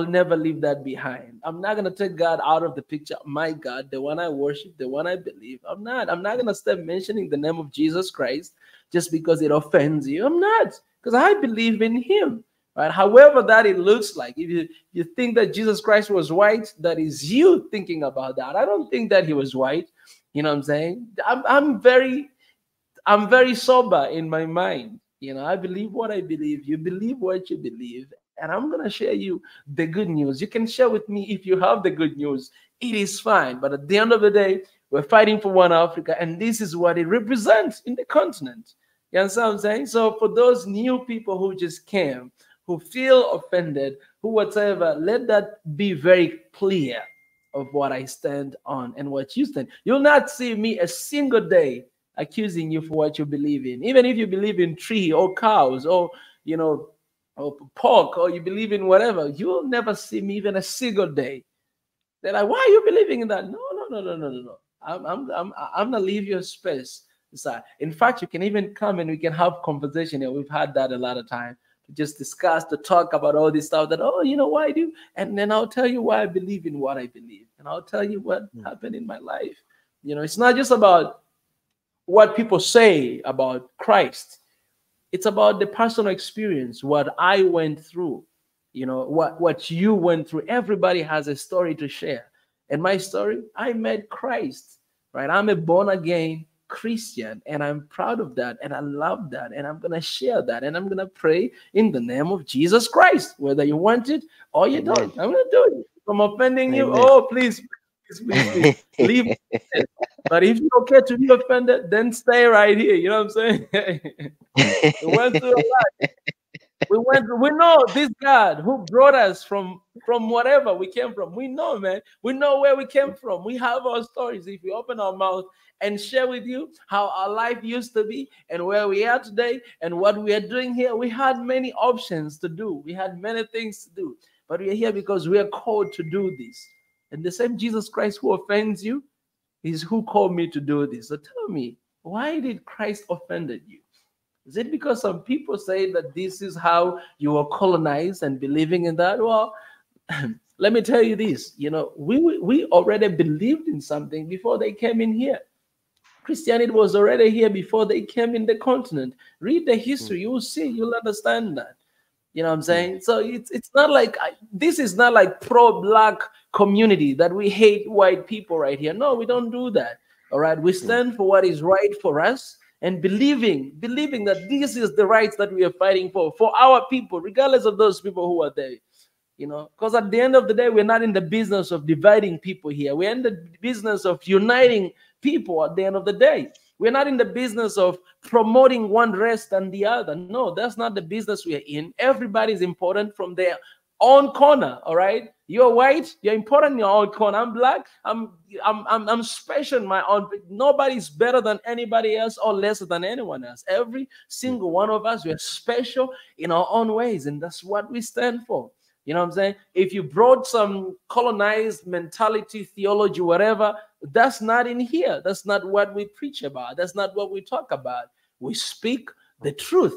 never leave that behind. I'm not going to take God out of the picture. My God, the one I worship, the one I believe. I'm not going to stop mentioning the name of Jesus Christ just because it offends you. I'm not. because I believe in him. Right? However that it looks like, if you think that Jesus Christ was white, that is you thinking about that. I don't think that he was white. You know what I'm saying? I'm very sober in my mind. You know, I believe what I believe. You believe what you believe. And I'm going to share you the good news. You can share with me if you have the good news. It is fine. But at the end of the day, we're fighting for one Africa. And this is what it represents in the continent. You understand what I'm saying? So for those new people who just came, who feel offended, who whatever, let that be very clear of what I stand on and what you stand. You'll not see me a single day accusing you for what you believe in. Even if you believe in tree or cows or, you know, or pork, or you believe in whatever, you will never see me even a single day. They're like, why are you believing in that? No. I'm gonna leave you a space. In fact, you can even come and we can have conversation. And we've had that a lot of time to just discuss, to talk about all this stuff that, oh, you know, why I do? And then I'll tell you why I believe in what I believe. And I'll tell you what happened in my life. You know, it's not just about what people say about Christ. It's about the personal experience, what I went through, you know, what you went through. Everybody has a story to share. And my story, I met Christ, right? I'm a born again Christian, and I'm proud of that, and I love that, and I'm going to share that, and I'm going to pray in the name of Jesus Christ, whether you want it or you don't. I'm going to do it. If I'm offending you, oh, please leave. But if you're okay to be offended, then stay right here. You know what I'm saying? We went through a lot. We know this God who brought us from whatever we came from. We know, man. We know where we came from. We have our stories. If we open our mouth and share with you how our life used to be and where we are today and what we are doing here, we had many options to do. We had many things to do. But we are here because we are called to do this. And the same Jesus Christ who offends you is who called me to do this. So tell me, why did Christ offended you? Is it because some people say that this is how you were colonized and believing in that? Well, let me tell you this. You know, we already believed in something before they came in here. Christianity was already here before they came in the continent. Read the history. You will see. You'll understand that. You know what I'm saying? So it's not like, this is not like pro-black community that we hate white people right here. No, we don't do that. All right. We stand for what is right for us and believing that this is the rights that we are fighting for our people, regardless of those people who are there. You know, because at the end of the day, we're not in the business of dividing people here. We're in the business of uniting people at the end of the day. We're not in the business of promoting one race than the other. No, that's not the business we're in. Everybody's important from their own corner. All right. You're white, you're important in your own corner. I'm black, I'm special in my own. Nobody's better than anybody else or lesser than anyone else. Every single one of us, we're special in our own ways, and that's what we stand for. You know what I'm saying? If you brought some colonized mentality, theology, whatever, that's not in here. That's not what we preach about. That's not what we talk about. We speak the truth.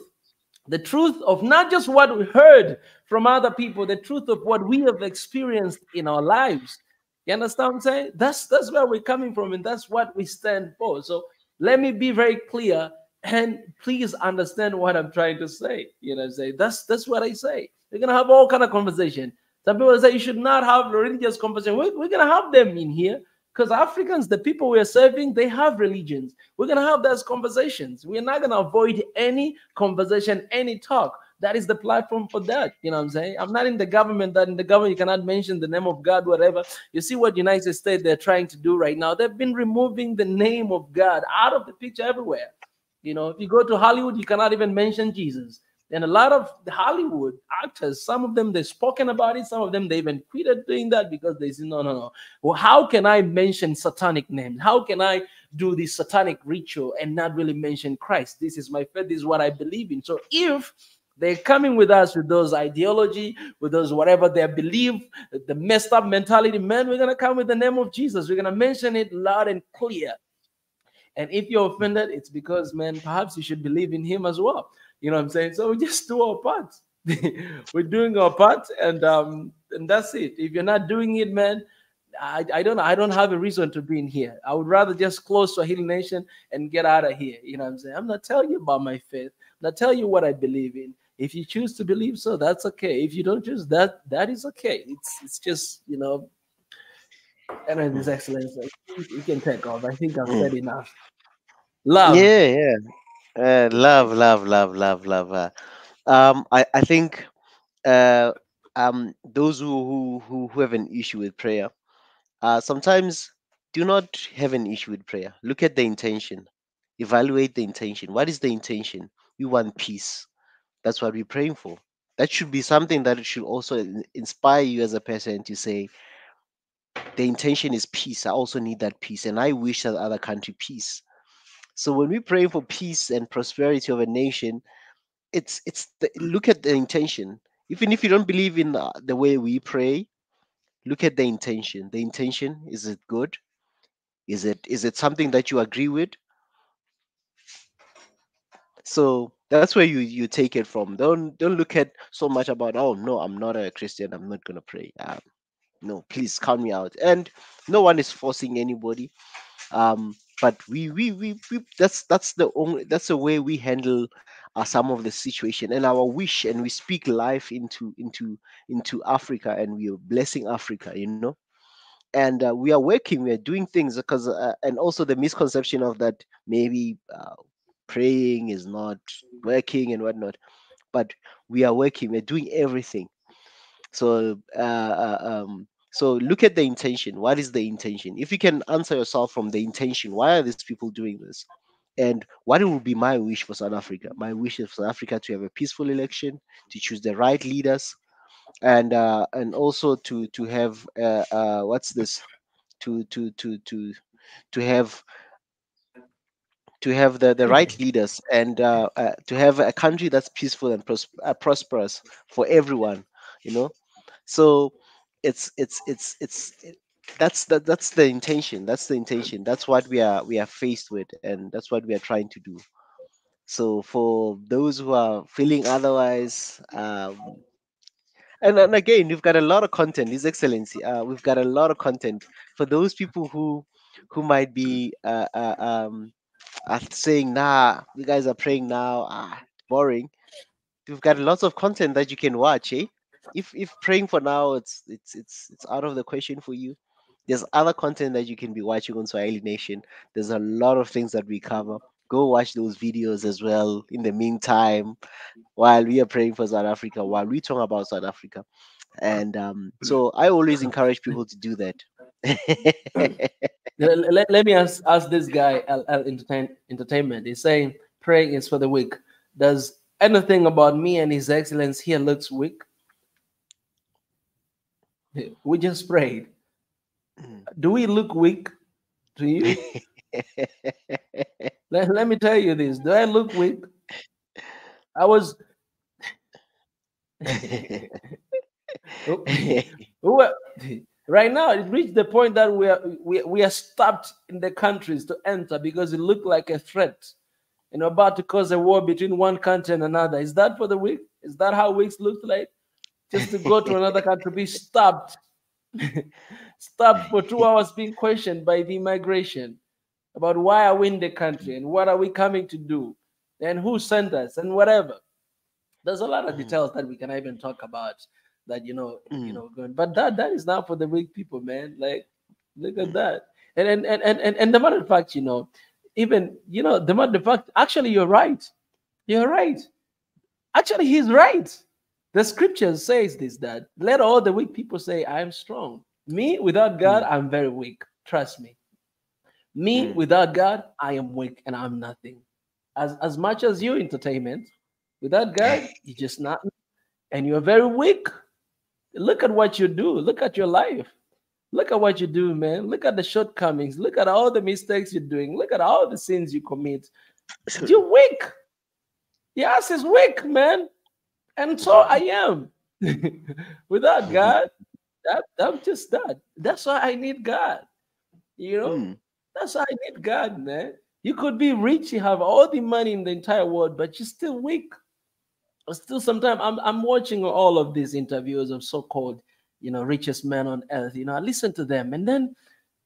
The truth of not just what we heard from other people, the truth of what we have experienced in our lives. You understand what I'm saying? That's where we're coming from, and that's what we stand for. So let me be very clear, and please understand what I'm trying to say. You know what I'm saying? That's what I say. We're gonna have all kind of conversation. Some people say you should not have religious conversation. We're gonna have them in here. Because Africans, the people we are serving, they have religions. We're going to have those conversations. We're not going to avoid any conversation, any talk. That is the platform for that. You know what I'm saying? I'm not in the government. That in the government, you cannot mention the name of God, whatever. You see what United States, they're trying to do right now. They've been removing the name of God out of the picture everywhere. You know, if you go to Hollywood, you cannot even mention Jesus. And a lot of the Hollywood actors, some of them, they've spoken about it. Some of them, they even quit doing that because they say, no. Well, how can I mention satanic names? How can I do this satanic ritual and not really mention Christ? This is my faith. This is what I believe in. So if they're coming with us with those ideology, with those whatever they believe, the messed up mentality, man, we're going to come with the name of Jesus. We're going to mention it loud and clear. And if you're offended, it's because, man, perhaps you should believe in him as well. You know what I'm saying? So we just do our part. We're doing our part, and that's it. If you're not doing it, man, I don't have a reason to be in here. I would rather just close Swahili Nation and get out of here. You know what I'm saying? I'm not telling you about my faith. I'm not telling you what I believe in. If you choose to believe so, that's okay. If you don't choose that, that is okay. It's just, you know, and His Excellency, you can take off. I think I've said enough. Love. Yeah, yeah. Love, love, love, love, love. I think uh, those who have an issue with prayer, sometimes do not have an issue with prayer. Look at the intention. Evaluate the intention. What is the intention? We want peace. That's what we're praying for. That should be something that should also inspire you as a person to say, the intention is peace. I also need that peace, and I wish that other country peace. So when we pray for peace and prosperity of a nation, look at the intention. Even if you don't believe in the way we pray, look at the intention. The intention, is it good? Is it something that you agree with? So that's where you take it from. Don't look at so much about, oh no, I'm not a Christian, I'm not gonna pray. No, please count me out. And no one is forcing anybody. But we that's the way we handle some of the situation and our wish, and we speak life into Africa, and we are blessing Africa, you know. And we are working, we are doing things, because and also the misconception of that maybe praying is not working and whatnot, but we are working, we're doing everything. So so look at the intention. What is the intention? If you can answer yourself from the intention, why are these people doing this? And what will be my wish for South Africa? My wish is for South Africa to have a peaceful election, to choose the right leaders, and also to have what's this? To have the right leaders, and to have a country that's peaceful and prosperous for everyone, you know. So that's the intention. That's the intention. That's what we are faced with, and that's what we are trying to do. So for those who are feeling otherwise, and again, we've got a lot of content, His Excellency. We've got a lot of content for those people who might be saying, nah, you guys are praying now, boring. We've got lots of content that you can watch, eh? If praying for now, it's out of the question for you. There's other content that you can be watching on Swahili Nation. There's a lot of things that we cover. Go watch those videos as well. In the meantime, while we are praying for South Africa, while we talk about South Africa, and so I always encourage people to do that. Let me ask this guy, Entertainment. He's saying praying is for the weak. Does anything about me and His Excellence here looks weak? We just prayed. Do we look weak to you? Let me tell you this. Do I look weak? I was right now. It reached the point that we are stopped in the countries to enter because it looked like a threat, and about to cause a war between one country and another. Is that for the weak? Is that how weeks look like? Just to go to another country, be stopped, stopped for 2 hours, being questioned by the immigration about why are we in the country and what are we coming to do and who sent us and whatever. There's a lot of details that we can even talk about that, going, but that is not for the weak people, man. Like, look at that. And the matter of fact, even, the matter of fact, actually, you're right. You're right. Actually, he's right. The scripture says this, that let all the weak people say, I am strong. Me, without God, I'm very weak. Trust me. Me, without God, I am weak and I'm nothing. As much as you, Entertainment, without God, you're just nothing. And you're very weak. Look at what you do. Look at your life. Look at what you do, man. Look at the shortcomings. Look at all the mistakes you're doing. Look at all the sins you commit. You're weak. Your ass is weak, man. And so I am. Without God, I'm just that. That's why I need God. That's why I need God, man. You could be rich, you have all the money in the entire world, but you're still weak. Still, sometimes I'm watching all of these interviews of so-called richest man on earth. I listen to them, and then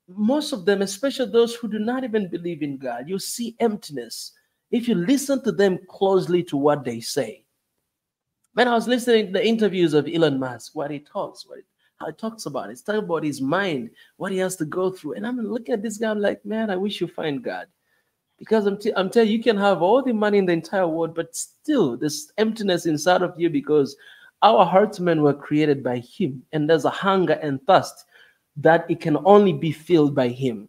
most of them, especially those who do not even believe in God, you see emptiness if you listen to them closely to what they say. Man, I was listening to the interviews of Elon Musk, what he talks, how he talks about it. He's talking about his mind, what he has to go through. And I'm looking at this guy, I'm like, man, I wish you find God. Because I'm telling you, you can have all the money in the entire world, but still there's emptiness inside of you because our hearts, men, were created by him. And there's a hunger and thirst that it can only be filled by him.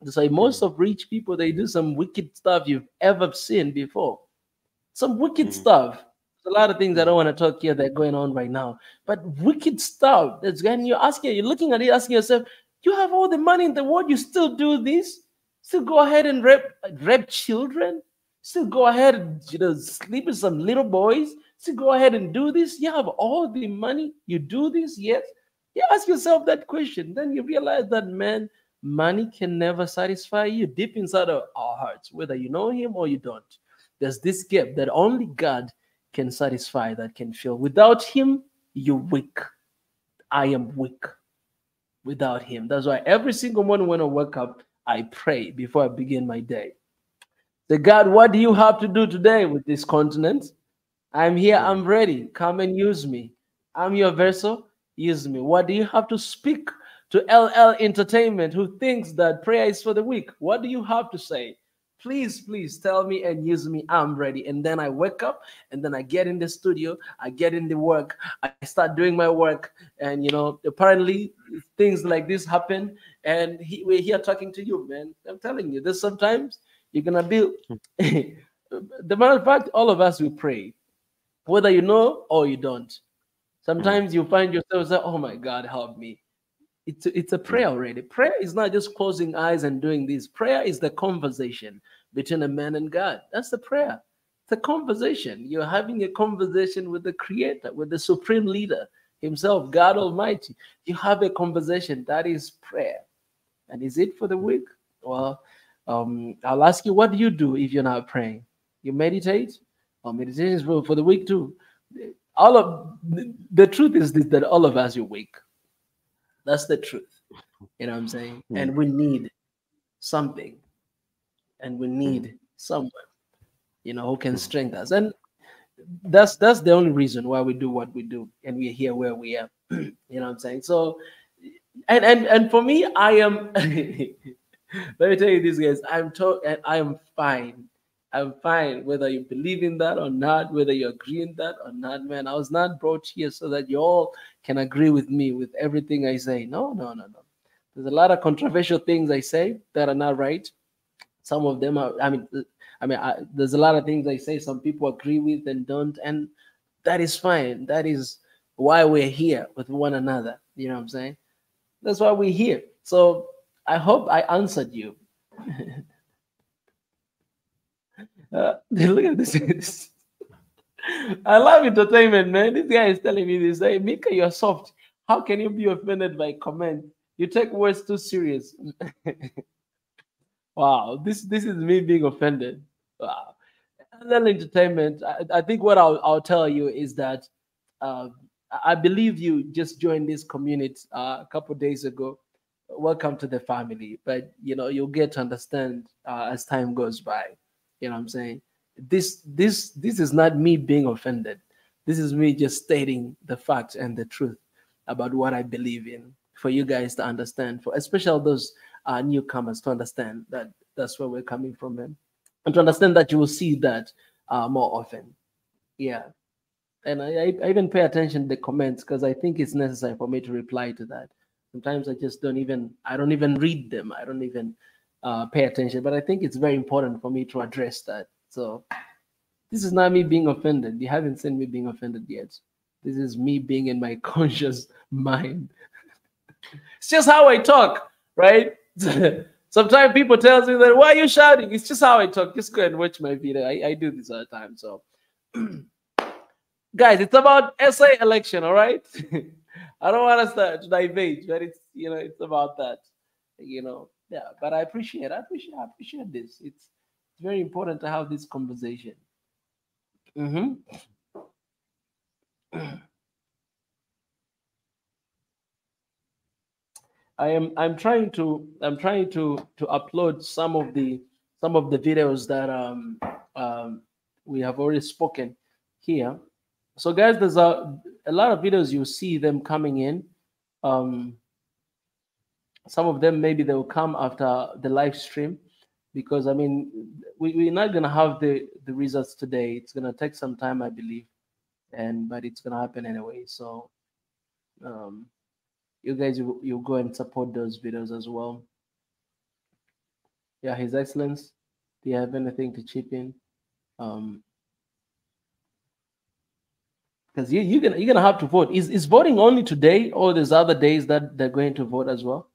So most of rich people, they do some wicked stuff you've ever seen before. Some wicked stuff. A lot of things I don't want to talk here that are going on right now, but wicked stuff. That's when you're looking at it, asking yourself, you have all the money in the world, you still do this? Still go ahead and rape children? Still go ahead and sleep with some little boys? Still go ahead and do this? You have all the money, you do this? Yes. You ask yourself that question, then you realize that, man, money can never satisfy you deep inside of our hearts, whether you know him or you don't. There's this gap that only God can satisfy, that can fill. Without him, you're weak. I am weak without him. That's why every single morning when I wake up, I pray before I begin my day. Say, God, what do you have to do today with this continent? I'm here. I'm ready. Come and use me. I'm your vessel. Use me. What do you have to speak to LL Entertainment, who thinks that prayer is for the weak? What do you have to say? Please tell me and use me. I'm ready. And then I wake up, and then I get in the studio, I get in the work, I start doing my work. And apparently things like this happen, and we're here talking to you, man. I'm telling you, there's sometimes you're gonna be the matter of fact, all of us will pray, whether you know or you don't. Sometimes you find yourself say, oh my God, help me. It's a prayer already. Prayer is not just closing eyes and doing this. Prayer is the conversation between a man and God. That's the prayer. It's a conversation. You're having a conversation with the Creator, with the Supreme Leader himself, God Almighty. You have a conversation. That is prayer. And is it for the weak? Well, I'll ask you, what do you do if you're not praying? You meditate? Or meditation is for the weak too. The truth is this, that all of us are weak. That's the truth. You know what I'm saying? And we need something. And we need someone, who can strengthen us. And that's the only reason why we do what we do. And we're here where we are. You know what I'm saying? So, and for me, I am, let me tell you this, guys, I am fine. I'm fine, whether you believe in that or not, whether you agree in that or not, man. I was not brought here so that you all can agree with me with everything I say. No. There's a lot of controversial things I say that are not right. Some of them are, there's a lot of things I say some people agree with and don't, and that is fine. That is why we're here with one another. You know what I'm saying? That's why we're here. So I hope I answered you. Look at this. I love entertainment, man. This guy is telling me this. Hey, Mika, you're soft. How can you be offended by comment? You take words too serious. Wow, this is me being offended. Wow. And then entertainment. I think what I'll tell you is that I believe you just joined this community a couple of days ago. Welcome to the family. But you'll get to understand as time goes by. You know what I'm saying? This is not me being offended. This is me just stating the facts and the truth about what I believe in for you guys to understand, for especially those newcomers to understand that that's where we're coming from, man. And to understand that you will see that more often. Yeah. And I even pay attention to the comments because I think it's necessary for me to reply to that. Sometimes I don't even read them. I don't even pay attention, but I think it's very important for me to address that. So this is not me being offended. You haven't seen me being offended yet. This is me being in my conscious mind. It's just how I talk, right? Sometimes people tell me that, why are you shouting? It's just how I talk. Just go and watch my video. I do this all the time. So guys, it's about SA election, all right? I don't want us to diverge, but it's about that, Yeah, but I appreciate this. It's very important to have this conversation. I'm trying to upload some of the videos that we have already spoken here. So guys, there's a lot of videos you see them coming in. Um, some of them maybe they will come after the live stream, because I mean we're not gonna have the results today. It's gonna take some time, I believe, and but it's gonna happen anyway. So um, you guys, you go and support those videos as well. Yeah, His Excellence, do you have anything to chip in? Um, because you're gonna have to vote. Is voting only today, or there's other days that they're going to vote as well?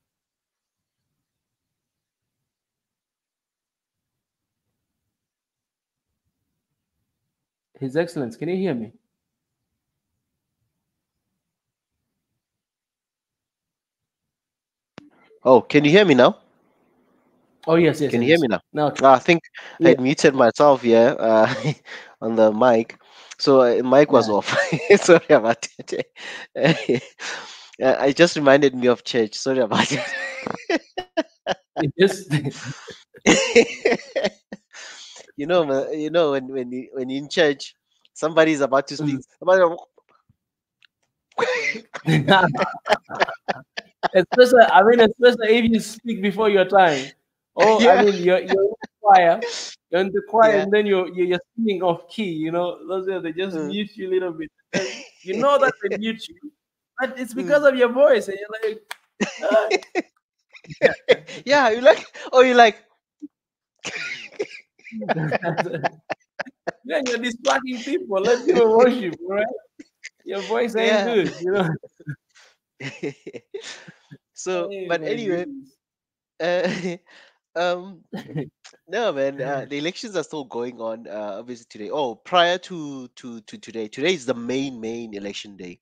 His Excellence, can you hear me? Oh, can you hear me now? Oh yes, yes, Can yes, you hear yes. me now? Now, okay. I think I Yeah, had muted myself, yeah, on the mic. So mic was yeah. off. Sorry about it. It just reminded me of church. Sorry about It just it. When you're in church, somebody is about to speak. Mm. Somebody, especially, I mean, especially if you speak before your time. Oh, I yeah, mean, you're in the choir, you're in the choir, yeah. and then you're speaking off key. You know, those are, they just mm. mute you a little bit. And you know that they mute you, but it's because Mm. of your voice, and you're like, ah. Yeah, you like, oh, you like, Yeah, you're distracting people. Let people worship, right? Your voice ain't yeah. good, you know. So, Hey, but my anyway, goodness. uh, um, no, man, the elections are still going on. Obviously today. Oh, prior to today. Today is the main election day.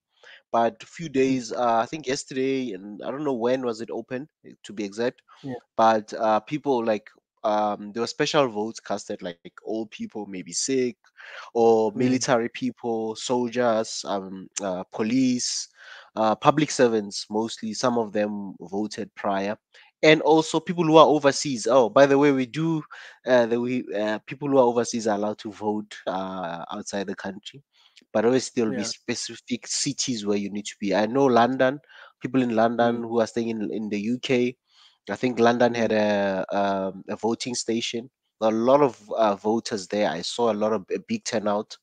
But a few Mm, days, I think yesterday, and I don't know when was it open, to be exact. yeah. But people like there were special votes casted, like old people, maybe sick, or Mm, military people, soldiers, police, public servants. Mostly, some of them voted prior, and also people who are overseas. Oh, by the way, we do people who are overseas are allowed to vote outside the country, but always there will be yeah. specific cities where you need to be. I know London, people in London Mm, who are staying in the UK. I think London had mm, a voting station. A lot of voters there. I saw a lot of a big turnout.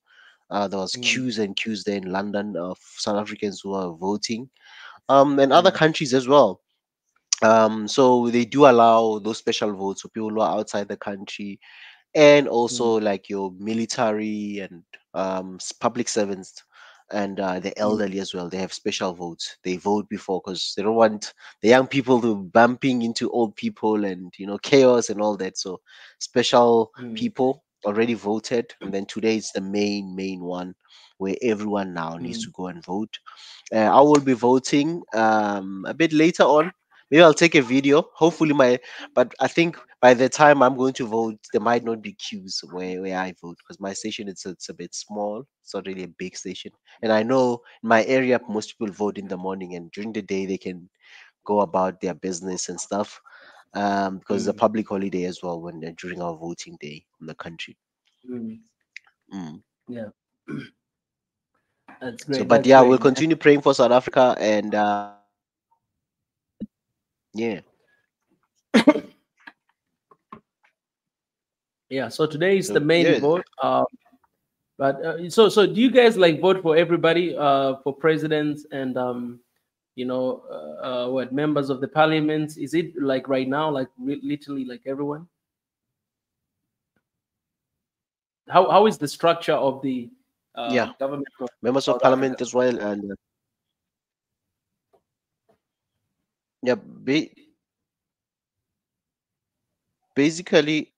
There was mm, queues and queues there in London of South Africans who are voting. And other mm, countries as well. So they do allow those special votes for people who are outside the country, and mm, also like your military and public servants, and the mm, elderly as well. They have special votes. They vote before because they don't want the young people to bumping into old people and chaos and all that. So special mm, people already voted, and then today is the main one where everyone now needs mm, to go and vote. I will be voting a bit later on. Maybe I'll take a video. Hopefully, but I think by the time I'm going to vote, there might not be queues where I vote because my station it's a bit small. It's not really a big station, and I know in my area most people vote in the morning, and during the day they can go about their business and stuff. Because it's a mm, public holiday as well when during our voting day in the country. mm. Mm. Yeah, that's So, great. but That's yeah, we'll great, man. continue praying for South Africa, and yeah, Yeah. So today is the so main yeah, vote. But so do you guys like vote for everybody? For presidents and what members of the parliament? Is it like right now, like literally like everyone? How is the structure of the yeah, government of members of South Africa? parliament as well, and yeah, basically,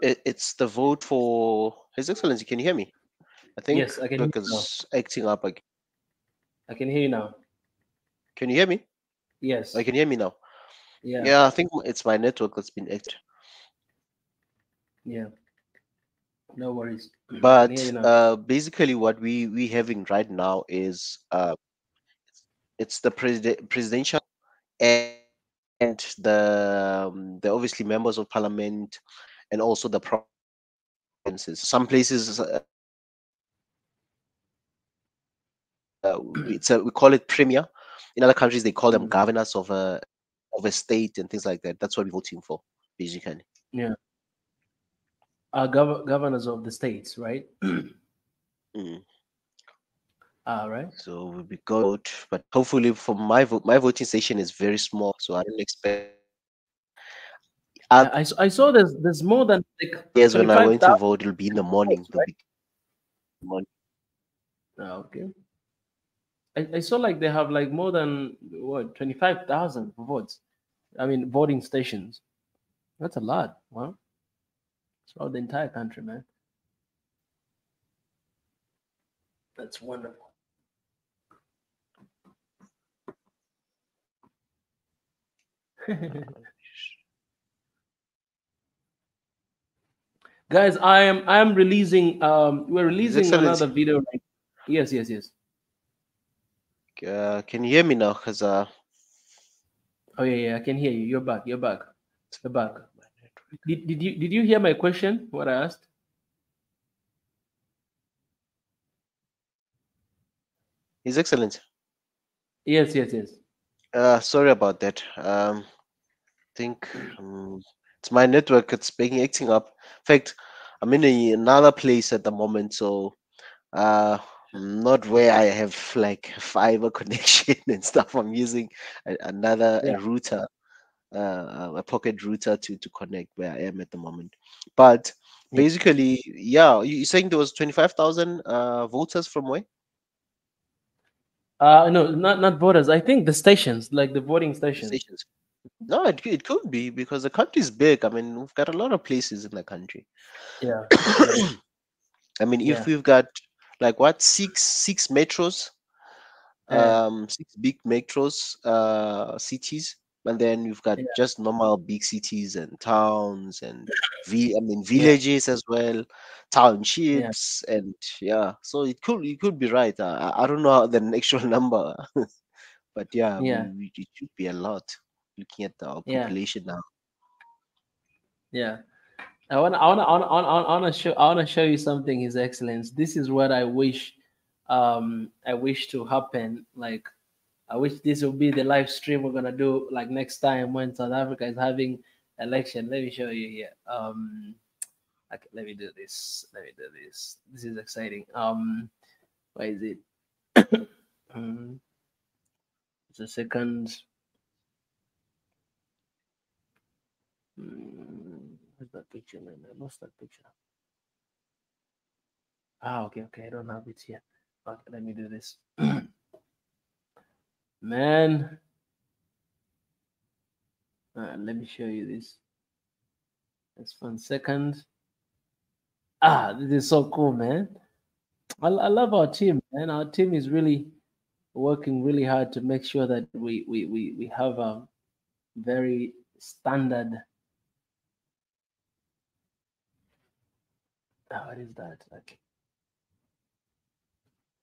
it's the vote for His Excellency. Can you hear me? I think Yes, I can hear network you now. is acting up again. I can hear you now. Can you hear me? I Yes. can hear me now. Yeah. Yeah, I think it's my network that's been acting. Yeah. No worries. I can hear you But now. basically, what we having right now is it's the presidential and the obviously members of parliament, and also the provinces. Some places we call it premier. In other countries, they call them governors of a state and things like that. That's what we're voting for, basically. Yeah. Governors of the states, right? Mm. Right. So we'll be good, but hopefully for my vote, my voting station is very small, so I don't expect. I saw there's more than like Yes, when I'm going to 25,000 vote, it'll be in the morning. votes, It'll right? be morning. Okay. I saw like they have like more than what 25,000 votes. I mean voting stations. That's a lot. Wow. Throughout the entire country, man. That's wonderful. Guys, I am releasing we're His releasing another Excellency, video. Yes, yes, yes. can you hear me now? Cause Oh yeah, yeah, I can hear you. You're back. You're back. You're back. Did you hear my question? What I asked? His Excellency. Yes, yes, yes. Sorry about that. Think it's my network. It's being acting up. In fact, I'm in another place at the moment, so uh, not where I have like fiber connection and stuff. I'm using another Yeah. router, a pocket router to connect where I am at the moment. But Yeah. basically, yeah, you're saying there was 25,000 voters from where? No, not voters. I think the stations, like the voting stations. Stations. No, it could be because the country is big. I mean, we've got a lot of places in the country. Yeah. Yeah. I mean, if Yeah. we've got like what six metros, Yeah. six big metros, cities, and then you've got Yeah. just normal big cities and towns and I mean Yeah. villages as well, Yeah. townships, and yeah. So it could be right. I don't know the actual number, but yeah, Yeah. it should be a lot. Looking at our Yeah. population now. Yeah. I wanna show you something, His Excellence. This is what I wish to happen. Like I wish this will be the live stream we're gonna do like next time when South Africa is having election. Let me show you here. Okay, let me do this. Let me do this. This is exciting. Where is it? um, it's a second. Where's that picture, man? I lost that picture. Okay, okay. I don't have it yet. Okay, let me do this. Man, let me show you this. Just 1 second. This is so cool, man. I love our team, man. Our team is really working really hard to make sure that we have a very standard. What is that? Like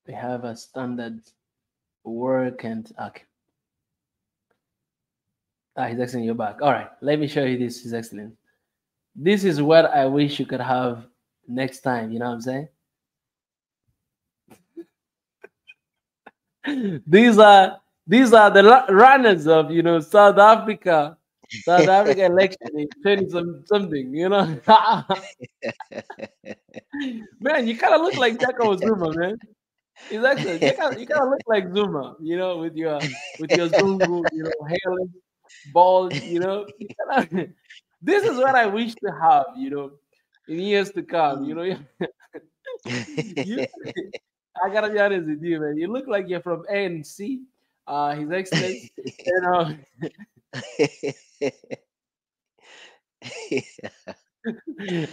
we have a standard work and okay. His Excellence, you're back. All right, let me show you this, His Excellence. This is what I wish you could have next time. You know what I'm saying? These are the runners of South Africa election in 20 something. Man, you kind of look like Jacob Zuma, man. It's actually you kind of look like Zuma, with your Zungu, hairless, bald, This is what I wish to have, in years to come. You, I gotta be honest with you, man. You look like you're from ANC, His Excellence.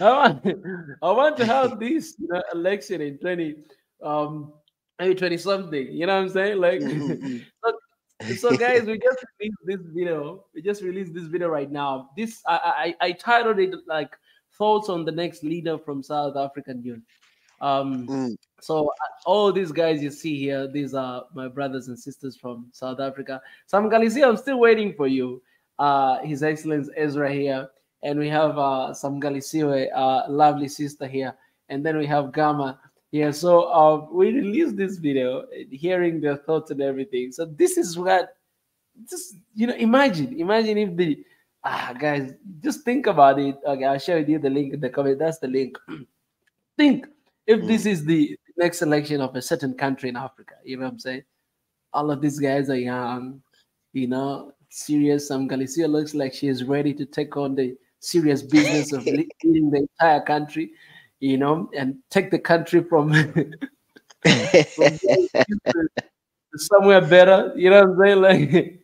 I want, I want to have this election in um, maybe 20 something. You know what I'm saying? Like, so guys, we just released this video. We just released this video right now. I titled it like "Thoughts on the Next Leader from South African Youth." Um, Mm. so all these guys you see here, these are my brothers and sisters from South Africa. Sam Galisi, I'm still waiting for you. His Excellence Ezra here, and we have Sam Galisiwe, lovely sister here, and then we have Gamma here. So we released this video, hearing their thoughts and everything. So this is what, just imagine if the guys, just think about it. Okay, I'll share with you the link in the comment. That's the link. Think if Mm. this is the next election of a certain country in Africa. You know what I'm saying? All of these guys are young, serious. Some Galicia looks like she is ready to take on the serious business of leading the entire country, and take the country from from to somewhere better. You know what I'm saying? Like,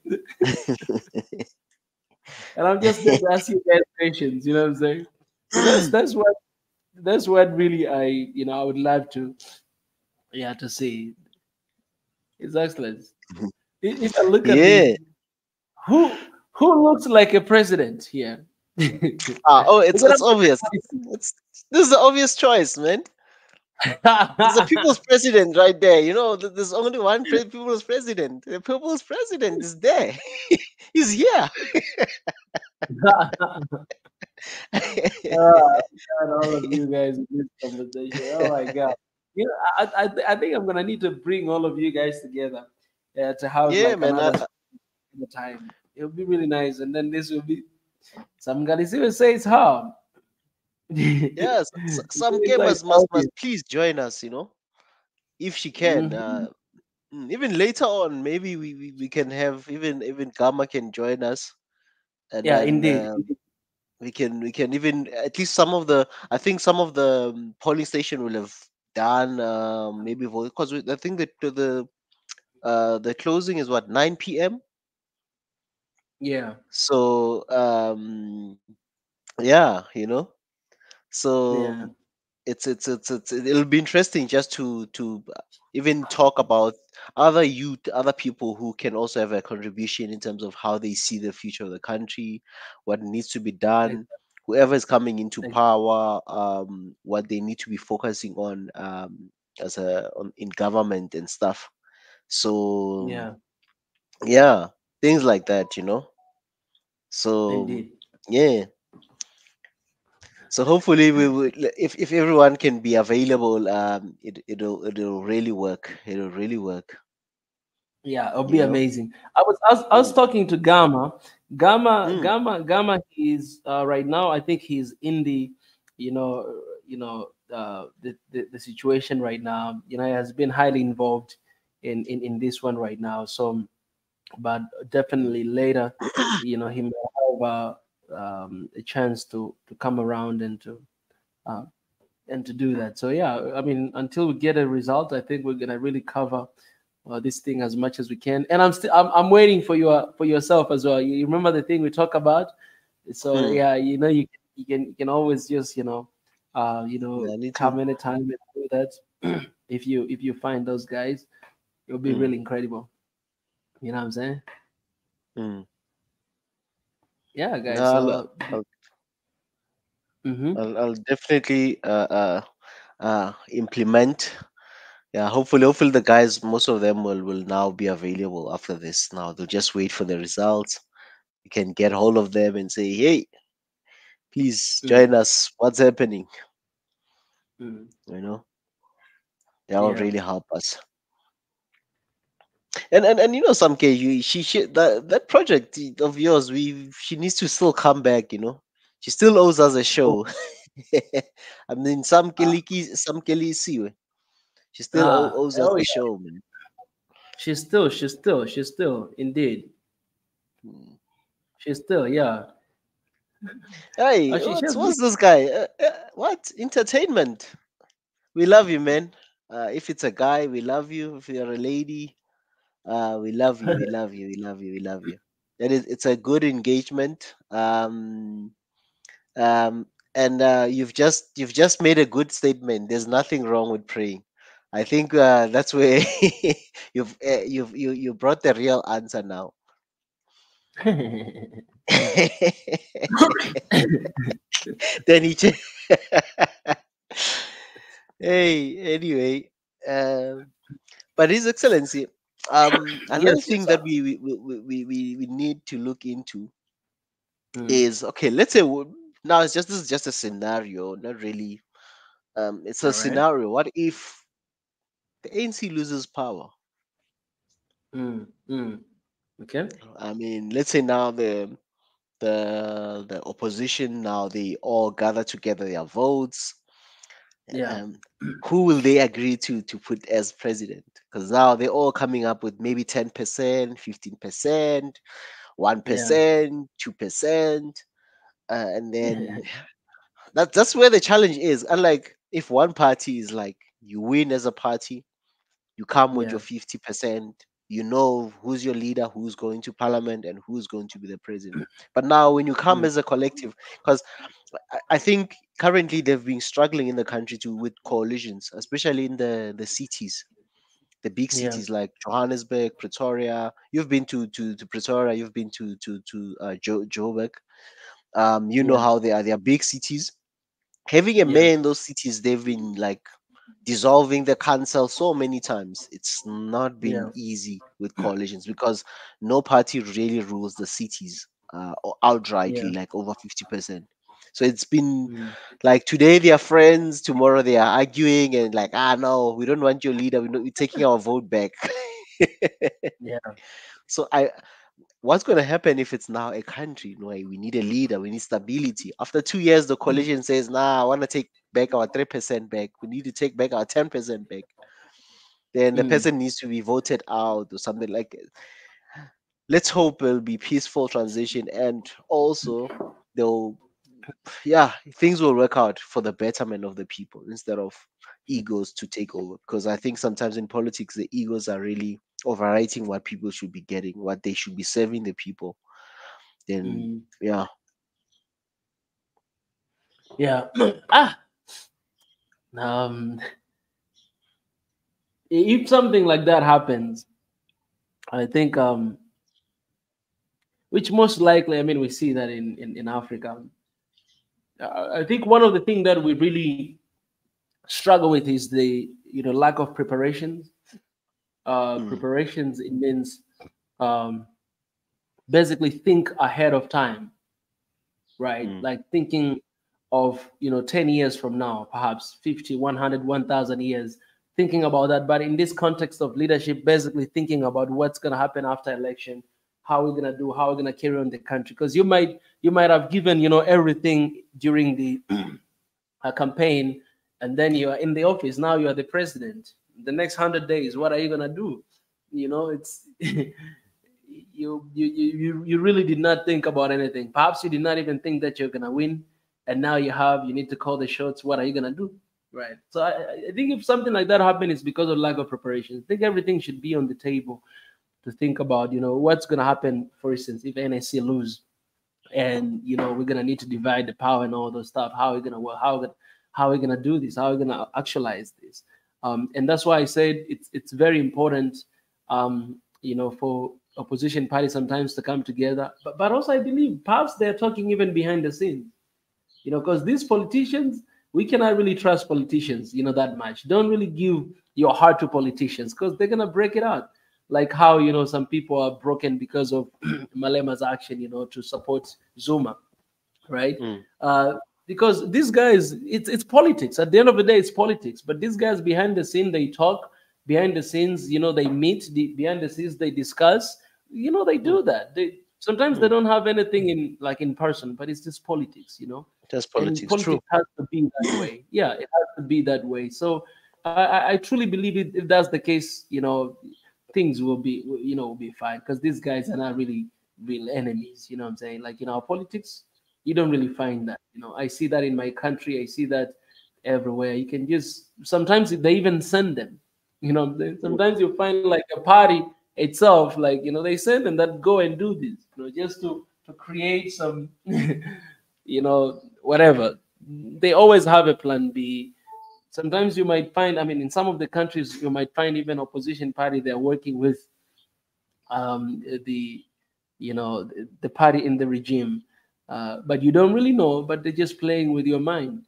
and I'm just there to ask you guys questions. You know what I'm saying? So that's what really I would love to, to see. His Excellence. If I look at the Yeah. who looks like a president here, Oh, it's because it's obvious. It's This is the obvious choice, man. It's the people's president right there. There's only one people's president. The people's president is there. He's here. God, all of you guys in this conversation. Oh my God. I think I'm gonna need to bring all of you guys together, to have Yeah, like man. another time. It'll be really nice, and then this will be some guys even say it's hard. Yes, some It's like gamers must please join us. If she can. Mhm. Even later on, maybe we can have even Gamma can join us, and Yeah, then indeed. we can even at least some of the I think some of the polling station will have done maybe because I think that the closing is what 9 p.m. Yeah, So yeah, yeah, so it'll be interesting just to even talk about other youth, other people who can also have a contribution in terms of how they see the future of the country, what needs to be ex- done, whoever is coming into ex- power, what they need to be focusing on, in government and stuff. So yeah, yeah, things like that. So indeed. yeah. So hopefully we will, if everyone can be available, it'll really work. It'll really work. Yeah, it'll You be know. amazing. I was Mm, talking to Gamma. Gamma, mm, Gamma, Gamma. He's right now. I think he's in the, the situation right now. He has been highly involved in this one right now. So, but mm, definitely later, he may have a chance to come around uh, and to do that. So yeah, I mean, until we get a result, I think we're gonna really cover this thing as much as we can. And I'm waiting for yourself as well. You remember the thing we talk about? So mm. yeah, you can always just Yeah, I need to. come anytime and do that. If you find those guys, it'll be Mm, really incredible. You know what I'm saying? mm. Yeah, No, guys. So mhm. I'll definitely implement. Yeah, hopefully the guys, most of them will now be available after this. Now they'll just wait for the results. You can get hold of them and say, "Hey, please join Mm, us. What's happening?" mm, You know, that will yeah. really help us. And some K, she that project of yours, she needs to still come back. She still owes us a Oh, show. I mean, some Kelly see, she still owes us oh a yeah. show, man. She's still, indeed. Hmm. She's still, yeah. Hey, She has been. what's this guy? What entertainment? We love you, man. If it's a guy, we love you. If you're a lady, we love you. We love you. We love you. We love you. It's a good engagement. Um, and you've just made a good statement. There's nothing wrong with praying. I think that's where you brought the real answer now. then he ch- Hey, anyway, but His Excellency, another Yes, yes, thing sir. that we need to look into Mm. is, okay. Let's say now it's just, this is just a scenario, not really. It's a All right. scenario. What if the ANC loses power? Mm. Mm. Okay. I mean, let's say now the opposition, now they all gather together their votes. Yeah. Um, who will they agree to put as president? Because now they're all coming up with maybe 10%, 15%, Yeah. 1%, 2%, and then that's where the challenge is. Unlike if one party is like, you win as a party, you come with your Yeah. 50%, you know who's your leader, who's going to parliament, and who's going to be the president. But now when you come Mm. as a collective, because I think currently they've been struggling in the country to with coalitions, especially in the cities, the big Yeah. cities like Johannesburg, Pretoria. You've been to Pretoria, you've been to Joburg. You know Yeah. how they are big cities. Having a Yeah. mayor in those cities, they've been like dissolving the council so many times. It's not been Yeah. easy with coalitions because no party really rules the cities outrightly, Yeah. like over 50%. So it's been Mm. like, today they are friends, tomorrow they are arguing, and like, no, we don't want your leader. We're taking our vote back. Yeah. So what's going to happen if it's now a country? We need a leader, we need stability. After 2 years, the coalition says, nah, I want to take back our 3% back. We need to take back our 10% back. Then the Mm. person needs to be voted out or something like it. Let's hope it'll be peaceful transition, and also they'll, yeah, things will work out for the betterment of the people instead of egos to take over. Because I think sometimes in politics, the egos are really overwriting what people should be getting, what they should be serving the people. Then, Mm. yeah. Yeah. ah. Um. If something like that happens, I think which most likely, I mean, we see that in Africa. I think one of the things that we really struggle with is the lack of preparations. Mm, Preparations, it means um, basically think ahead of time, right? mm, Like thinking of 10 years from now, perhaps 50, 100, 1,000 years, thinking about that. But in this context of leadership, basically thinking about what's going to happen after election, how we're going to do, how we're going to carry on the country. Because you might have given everything during the campaign, and then you are in the office. Now you are the president. The next 100 days, what are you going to do? It's you really did not think about anything. Perhaps you did not even think that you're gonna win, and now you need to call the shots. What are you gonna do, right? So I think if something like that happened, it's because of lack of preparation. I think everything should be on the table to think about. What's gonna happen. For instance, if NSC lose, and we're gonna need to divide the power and all those stuff. How are we gonna work? How are we gonna do this? How are we gonna actualize this? And that's why I said it's very important, for opposition parties sometimes to come together. But also I believe perhaps they're talking even behind the scenes, because these politicians, we cannot really trust politicians, that much. Don't really give your heart to politicians because they're gonna break it out. Like how some people are broken because of Malema's action, to support Zuma, right? mm, Uh, because these guys, it's politics. At the end of the day, it's politics. But these guys behind the scene, they talk. Behind the scenes, they meet. Behind the scenes, they discuss. They mm, do that. They sometimes they mm. don't have anything in person, but it's just politics, That's and politics. True. politics has to be that way. Yeah, it has to be that way. So I truly believe it. If that's the case, things will be fine because these guys are not really real enemies. You know what I'm saying? Like in our politics, you don't really find that. I see that in my country. I see that everywhere. You can just sometimes they even send them. Mm, Sometimes you find like a party itself, like they send them that go and do this, just to create some whatever. They always have a plan B. Sometimes you might find, I mean, in some of the countries, you might find even opposition party they're working with the the party in the regime, but you don't really know. But they're just playing with your mind.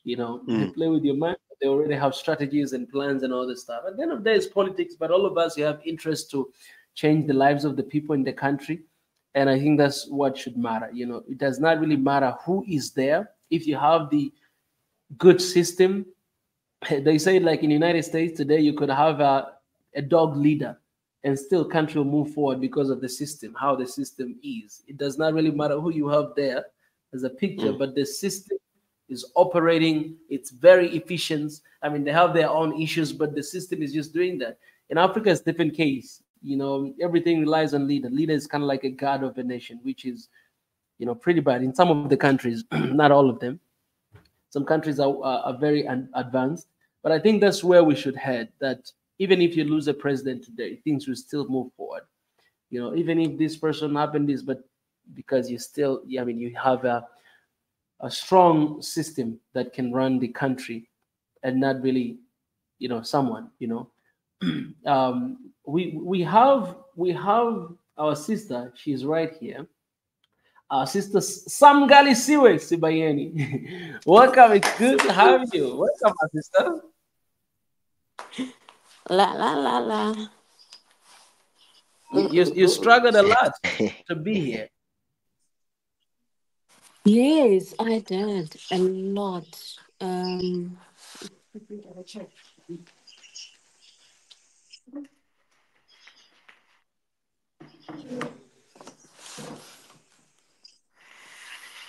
They mm, play with your mind. They already have strategies and plans and all this stuff. At the end of the day, it's politics, but all of us, you have interest to change the lives of the people in the country. And I think that's what should matter. It does not really matter who is there. If you have the good system, they say like in the United States today, you could have a dog leader and still country will move forward because of the system, how the system is. It does not really matter who you have there as a picture, but the system is operating. It's very efficient. I mean, they have their own issues, but the system is just doing that. In Africa, it's a different case. Everything relies on leader. Leader is kind of like a god of a nation, which is, pretty bad in some of the countries, not all of them. Some countries are very advanced, but I think that's where we should head. That even if you lose a president today, things will still move forward. Even if this person happened this, but because you still, you have a strong system that can run the country, and not really, someone. We have our sister. She's right here. Our sister Samgali Siwe Sibayeni. Welcome. It's good to have you. Welcome, my sister. La la la la. You struggled a lot to be here. Yes, I did a lot.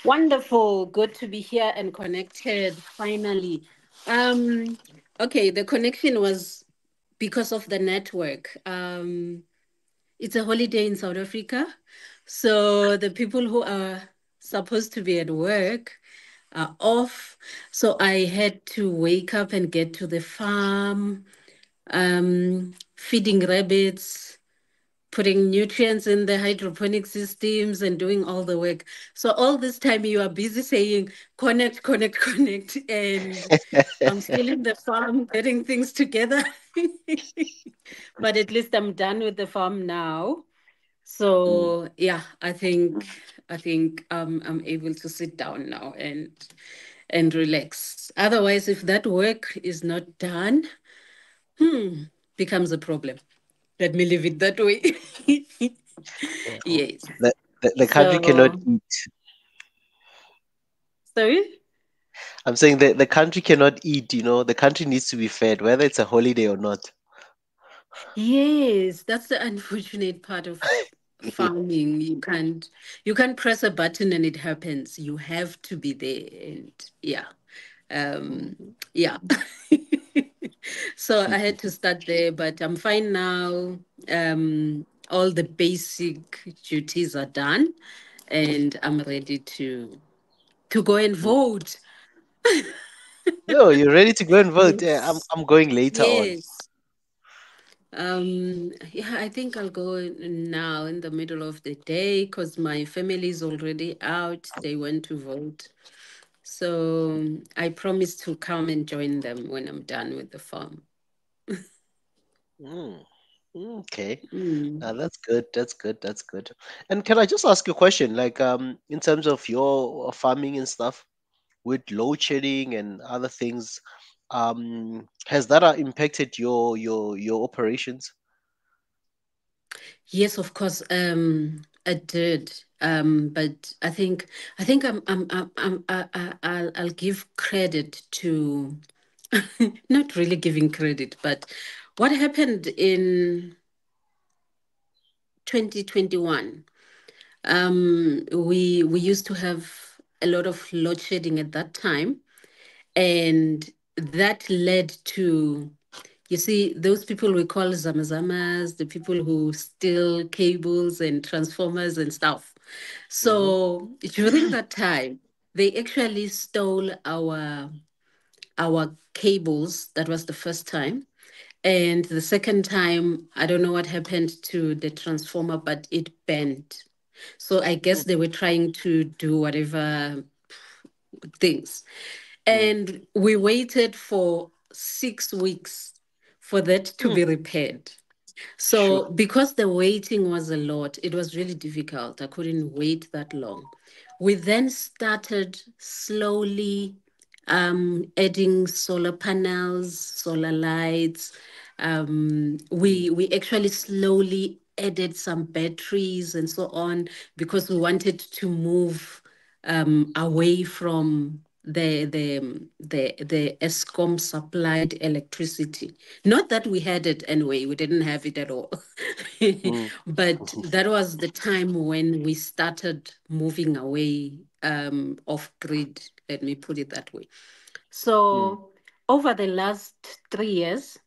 Wonderful. Good to be here and connected finally. Okay, the connection was because of the network. It's a holiday in South Africa. So the people who are supposed to be at work are off. So I had to wake up and get to the farm, feeding rabbits, putting nutrients in the hydroponic systems and doing all the work. So all this time you are busy saying, connect, connect, connect. And I'm still in the farm getting things together. But at least I'm done with the farm now. So yeah, I think I'm able to sit down now and relax. Otherwise, if that work is not done, becomes a problem. Let me leave it that way. Yes. The country cannot So, eat. sorry? I'm saying that the country cannot eat, the country needs to be fed, whether it's a holiday or not. Yes, that's the unfortunate part of farming. You can't press a button and it happens. You have to be there. And yeah. Yeah. So I had to start there, but I'm fine now. All the basic duties are done, and I'm ready to go and vote. No, you're ready to go and vote. Yeah, I'm Yes. I'm going later on. Yes. Yeah, I think I'll go now in the middle of the day because my family is already out. They went to vote. So I promise to come and join them when I'm done with the farm. Mm, okay. Mm. That's good. That's good. That's good. And can I just ask you a question? Like, in terms of your farming and stuff, with load shedding and other things, has that impacted your operations? Yes, of course. I did. But I think I'll give credit to not really giving credit, but what happened in 2021. We used to have a lot of load shedding at that time, and that led to, you see, those people we call zamazamas, the people who steal cables and transformers and stuff. Mm-hmm. So during that time, they actually stole our cables. That was the first time. And the second time, I don't know what happened to the transformer, but it bent. So I guess they were trying to do whatever things. Mm, And we waited for 6 weeks for that to mm, be repaired. sure. So because the waiting was a lot, it was really difficult. I couldn't wait that long. We then started slowly adding solar panels, solar lights. We actually slowly added some batteries and so on because we wanted to move away from the ESCOM supplied electricity. Not that we had it anyway, we didn't have it at all. Mm. But that was the time when we started moving away off grid, let me put it that way. Mm. So over the last 3 years,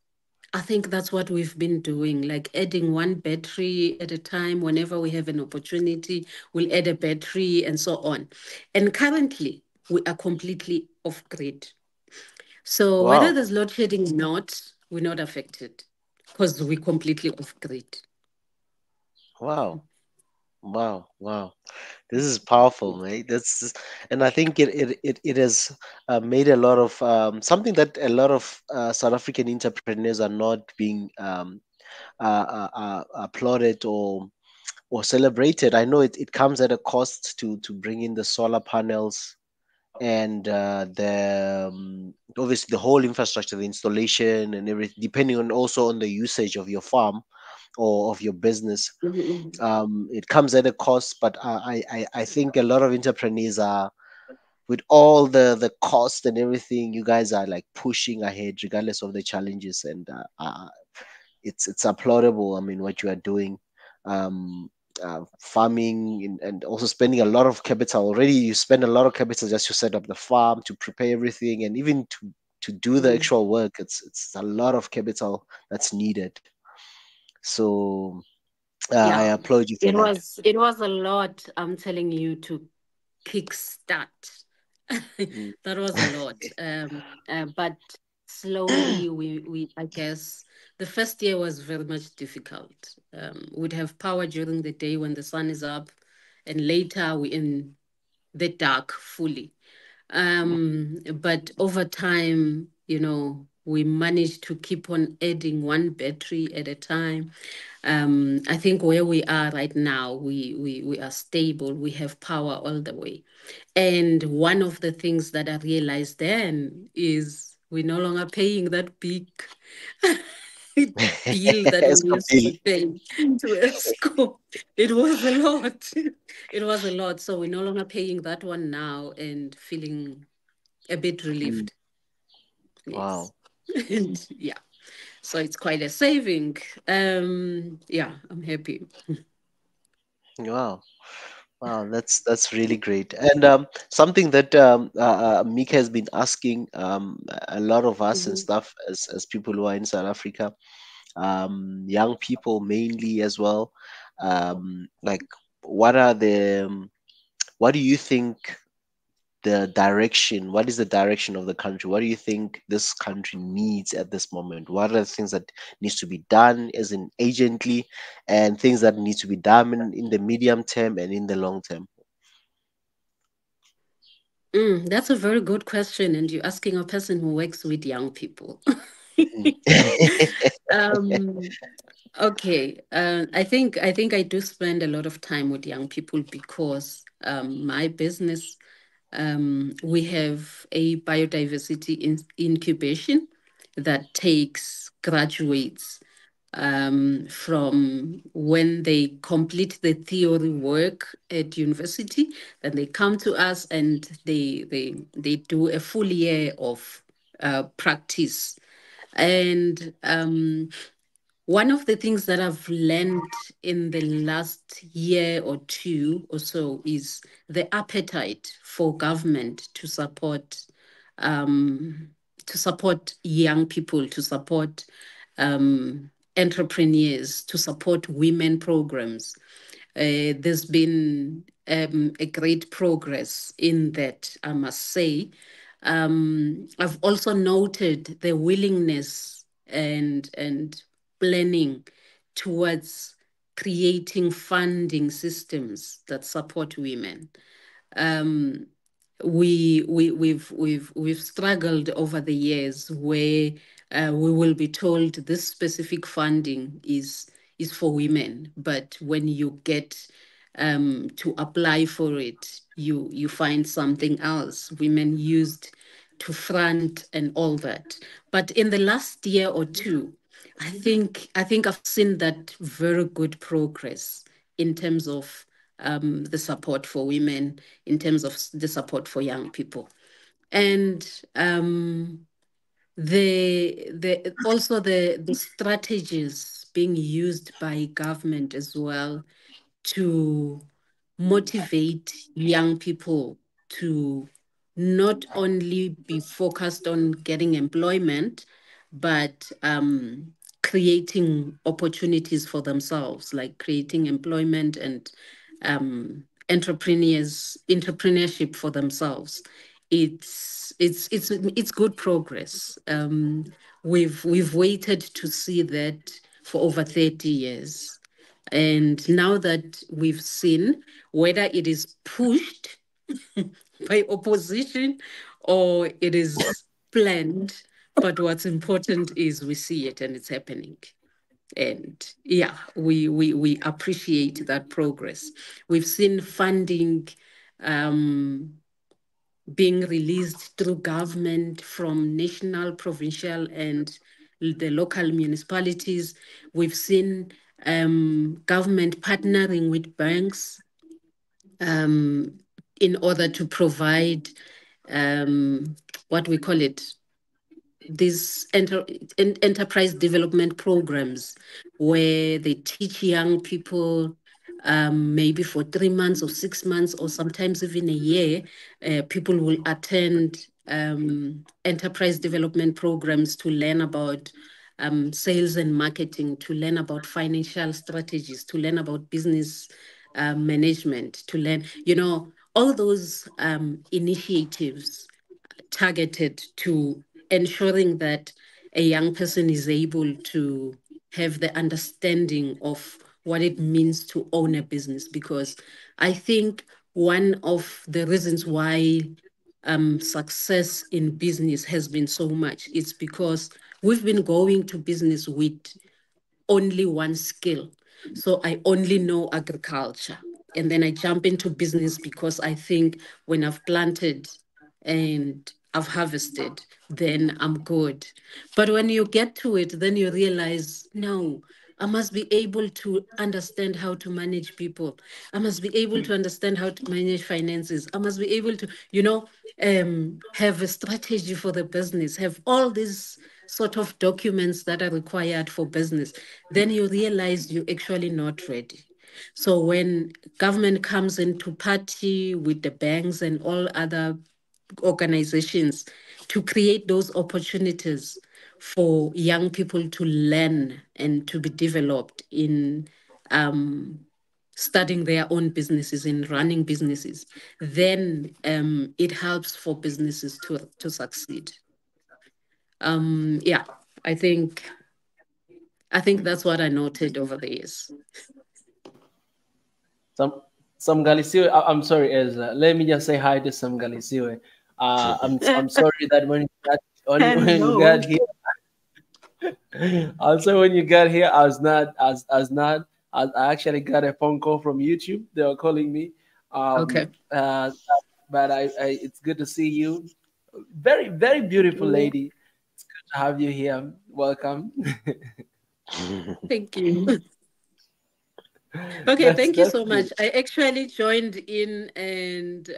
I think that's what we've been doing, like adding one battery at a time. Whenever we have an opportunity, we'll add a battery and so on. And currently, we are completely off grid. So whether Wow. there's load shedding or not, we're not affected because we're completely off grid. Wow. Wow. Wow. This is powerful, mate. And I think it has made a lot of something that a lot of South African entrepreneurs are not being applauded or celebrated. I know it comes at a cost to bring in the solar panels and the obviously the whole infrastructure, the installation and everything, depending on also on the usage of your farm or of your business. Mhm. It comes at a cost, but I think a lot of entrepreneurs are, with all the cost and everything, you guys are like pushing ahead regardless of the challenges, and it's applaudable. I mean, what you are doing, um, farming and also spending a lot of capital. Already, you spend a lot of capital just to set up the farm, to prepare everything, and even to do the Mhm. actual work. It's a lot of capital that's needed. So I Yeah, applaud you for that. it was a lot, I'm telling you, to kickstart. Mm. That was a lot. But slowly we I guess the first year was very much difficult. We'd have power during the day when the sun is up, and later we in the dark fully. But over time, we managed to keep on adding one battery at a time. I think where we are right now, we are stable. We have power all the way. And one of the things that I realized then is we're no longer paying that big bill that we Escrow used bill. to pay to ESCO. It was a lot. It was a lot. So we're no longer paying that one now and feeling a bit Mm. relieved. Yes. Wow. And yeah. So it's quite a saving. Yeah, I'm happy. Wow. Wow, that's really great. And something that Mika has been asking a lot of us and Mhm. stuff as people who are in South Africa, young people mainly as well. Like, what are what do you think what is the direction of the country? What do you think this country needs at this moment? What are the things that needs to be done as in agently, and things that need to be done in the medium term and in the long term? That's a very good question, and you're asking a person who works with young people. Mm. um, okay, I think I do spend a lot of time with young people because my business, we have a biodiversity incubation that takes graduates from when they complete the theory work at university, then they come to us and they do a full year of practice. And one of the things that I've learned in the last year or two or so is the appetite for government um, to support young people, to support entrepreneurs, to support women programs. There's been a great progress in that, I must say. I've also noted the willingness and planning towards creating funding systems that support women. Um, we've struggled over the years where we will be told this specific funding is for women, but when you get to apply for it, you find something else. Women used to front and all that. But in the last year or two, I think I've seen that very good progress in terms of the support for women, in terms of the support for young people, and the also the strategies being used by government as well to motivate young people to not only be focused on getting employment, but creating opportunities for themselves, like creating employment and entrepreneurship for themselves. It's good progress. We've waited to see that for over 30 years. And now that we've seen whether it is pushed by opposition or it is planned, but what's important is we see it and it's happening. And yeah, we appreciate that progress. We've seen funding being released through government from national, provincial, and the local municipalities. We've seen government partnering with banks in order to provide what we call it, these enterprise development programs where they teach young people maybe for 3 months or 6 months or sometimes even a year. People will attend enterprise development programs to learn about sales and marketing, to learn about financial strategies, to learn about business management, to learn, all those initiatives targeted to ensuring that a young person is able to have the understanding of what it means to own a business. Because I think one of the reasons why success in business has been so much is because we've been going to business with only one skill. So I only know agriculture. And then I jump into business because I think when I've planted and I've harvested, then I'm good. But when you get to it, then you realize, no, I must be able to understand how to manage people. I must be able to understand how to manage finances. I must be able to, have a strategy for the business, have all these sort of documents that are required for business. Then you realize you're actually not ready. So when government comes into party with the banks and all other organizations to create those opportunities for young people to learn and to be developed in starting their own businesses, in running businesses, then it helps for businesses to succeed. Yeah, I think that's what I noted over the years. Some Galisiwe, I'm sorry, Ezra. Let me just say hi to some Galisiwe. I'm sorry that when you got here, also when you got here, I was not as not. I actually got a phone call from YouTube. They were calling me. Okay. But it's good to see you. Very, very beautiful lady. It's good to have you here. Welcome. Thank you. Okay, thank you so much. I actually joined in and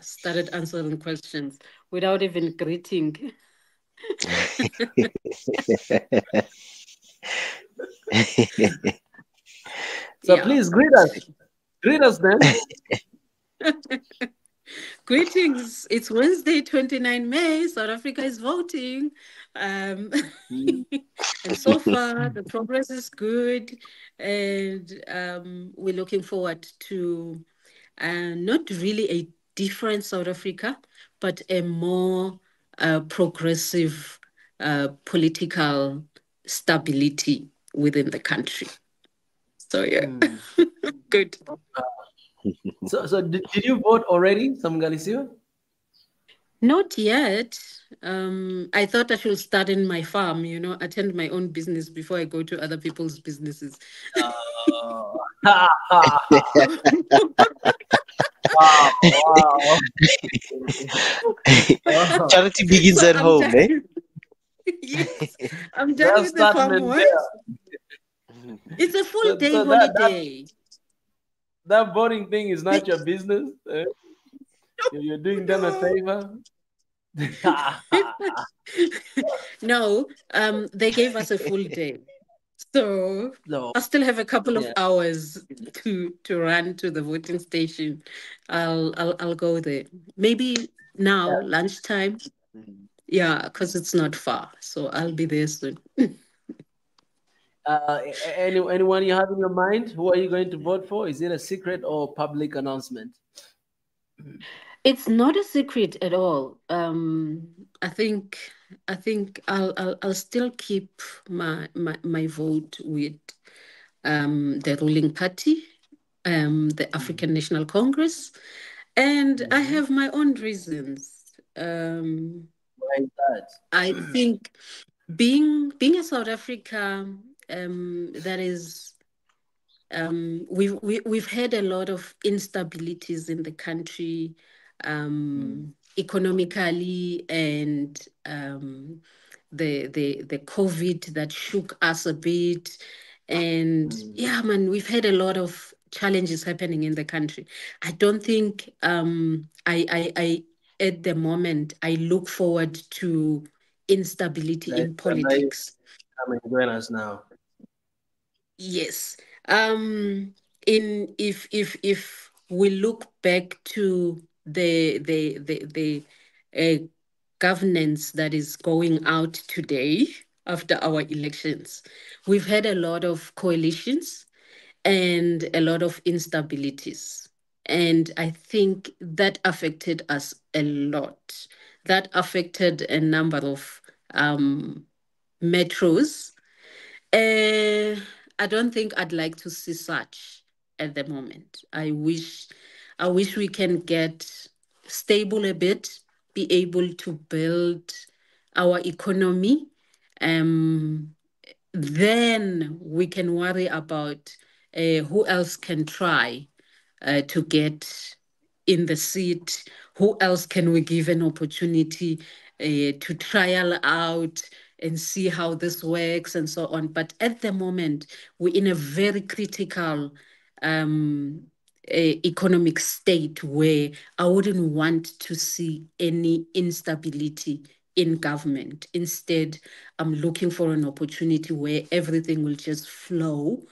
started answering questions without even greeting. So please greet us. Greet us then. Greetings. It's Wednesday, 29 May. South Africa is voting. And so far, the progress is good. And we're looking forward to not really a different South Africa, but a more progressive political stability within the country. So, yeah, good. So did you vote already, some Galisiwe? Not yet. I thought I should start in my farm, attend my own business before I go to other people's businesses. Wow, wow. Oh, Charity begins So at I'm home, eh? done. Yes, I'm done that with the farm statement work. there. It's a full So, day so that holiday. that voting thing is not your business. Eh? You're doing them a No. favor. No, they gave us a full day. So No. I still have a couple of Yeah. hours to run to the voting station. I'll go there. Maybe now, lunchtime. Mhm. Yeah, because it's not far. So I'll be there soon. Anyone you have in your mind? Who are you going to vote for? Is it a secret or public announcement? It's not a secret at all. I think I'll still keep my vote with the ruling party, the African National Congress, and I Mm-hmm. have my own reasons. Um, Why is that? I think being a South Africa, that is, we've had a lot of instabilities in the country, economically, and the COVID that shook us a bit. And Mm. yeah, man, we've had a lot of challenges happening in the country. I don't think I at the moment I look forward to instability Like, in somebody politics. come and join us now. Yes. In if we look back to the governance that is going out today after our elections, we've had a lot of coalitions and a lot of instabilities. And I think that affected us a lot. That affected a number of metros. uh, I don't think I'd like to see such at the moment. I wish we can get stable a bit, be able to build our economy. Um, then we can worry about who else can try to get in the seat. Who else can we give an opportunity to trial out and see how this works and so on? But at the moment, we're in a very critical um, economic state where I wouldn't want to see any instability in government. Instead, I'm looking for an opportunity where everything will just flow,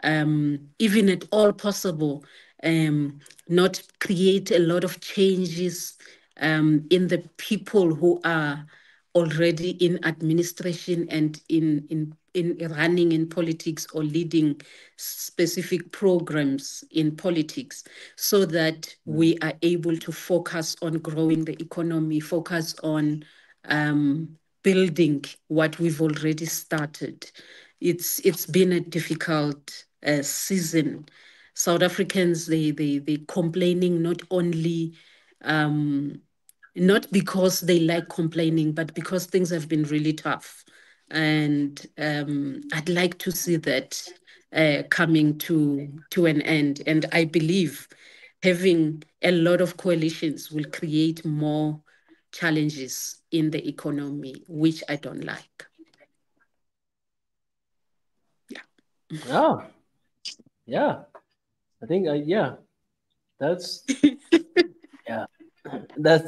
even at all possible, not create a lot of changes in the people who are already in administration and in running in politics or leading specific programs in politics, so that we are able to focus on growing the economy, focus on building what we've already started. It's been a difficult season. South Africans, they complaining not only not because they like complaining, but because things have been really tough. And I'd like to see that coming to an end. And I believe having a lot of coalitions will create more challenges in the economy, which I don't like. Oh, yeah. I think, yeah, that's, yeah. That's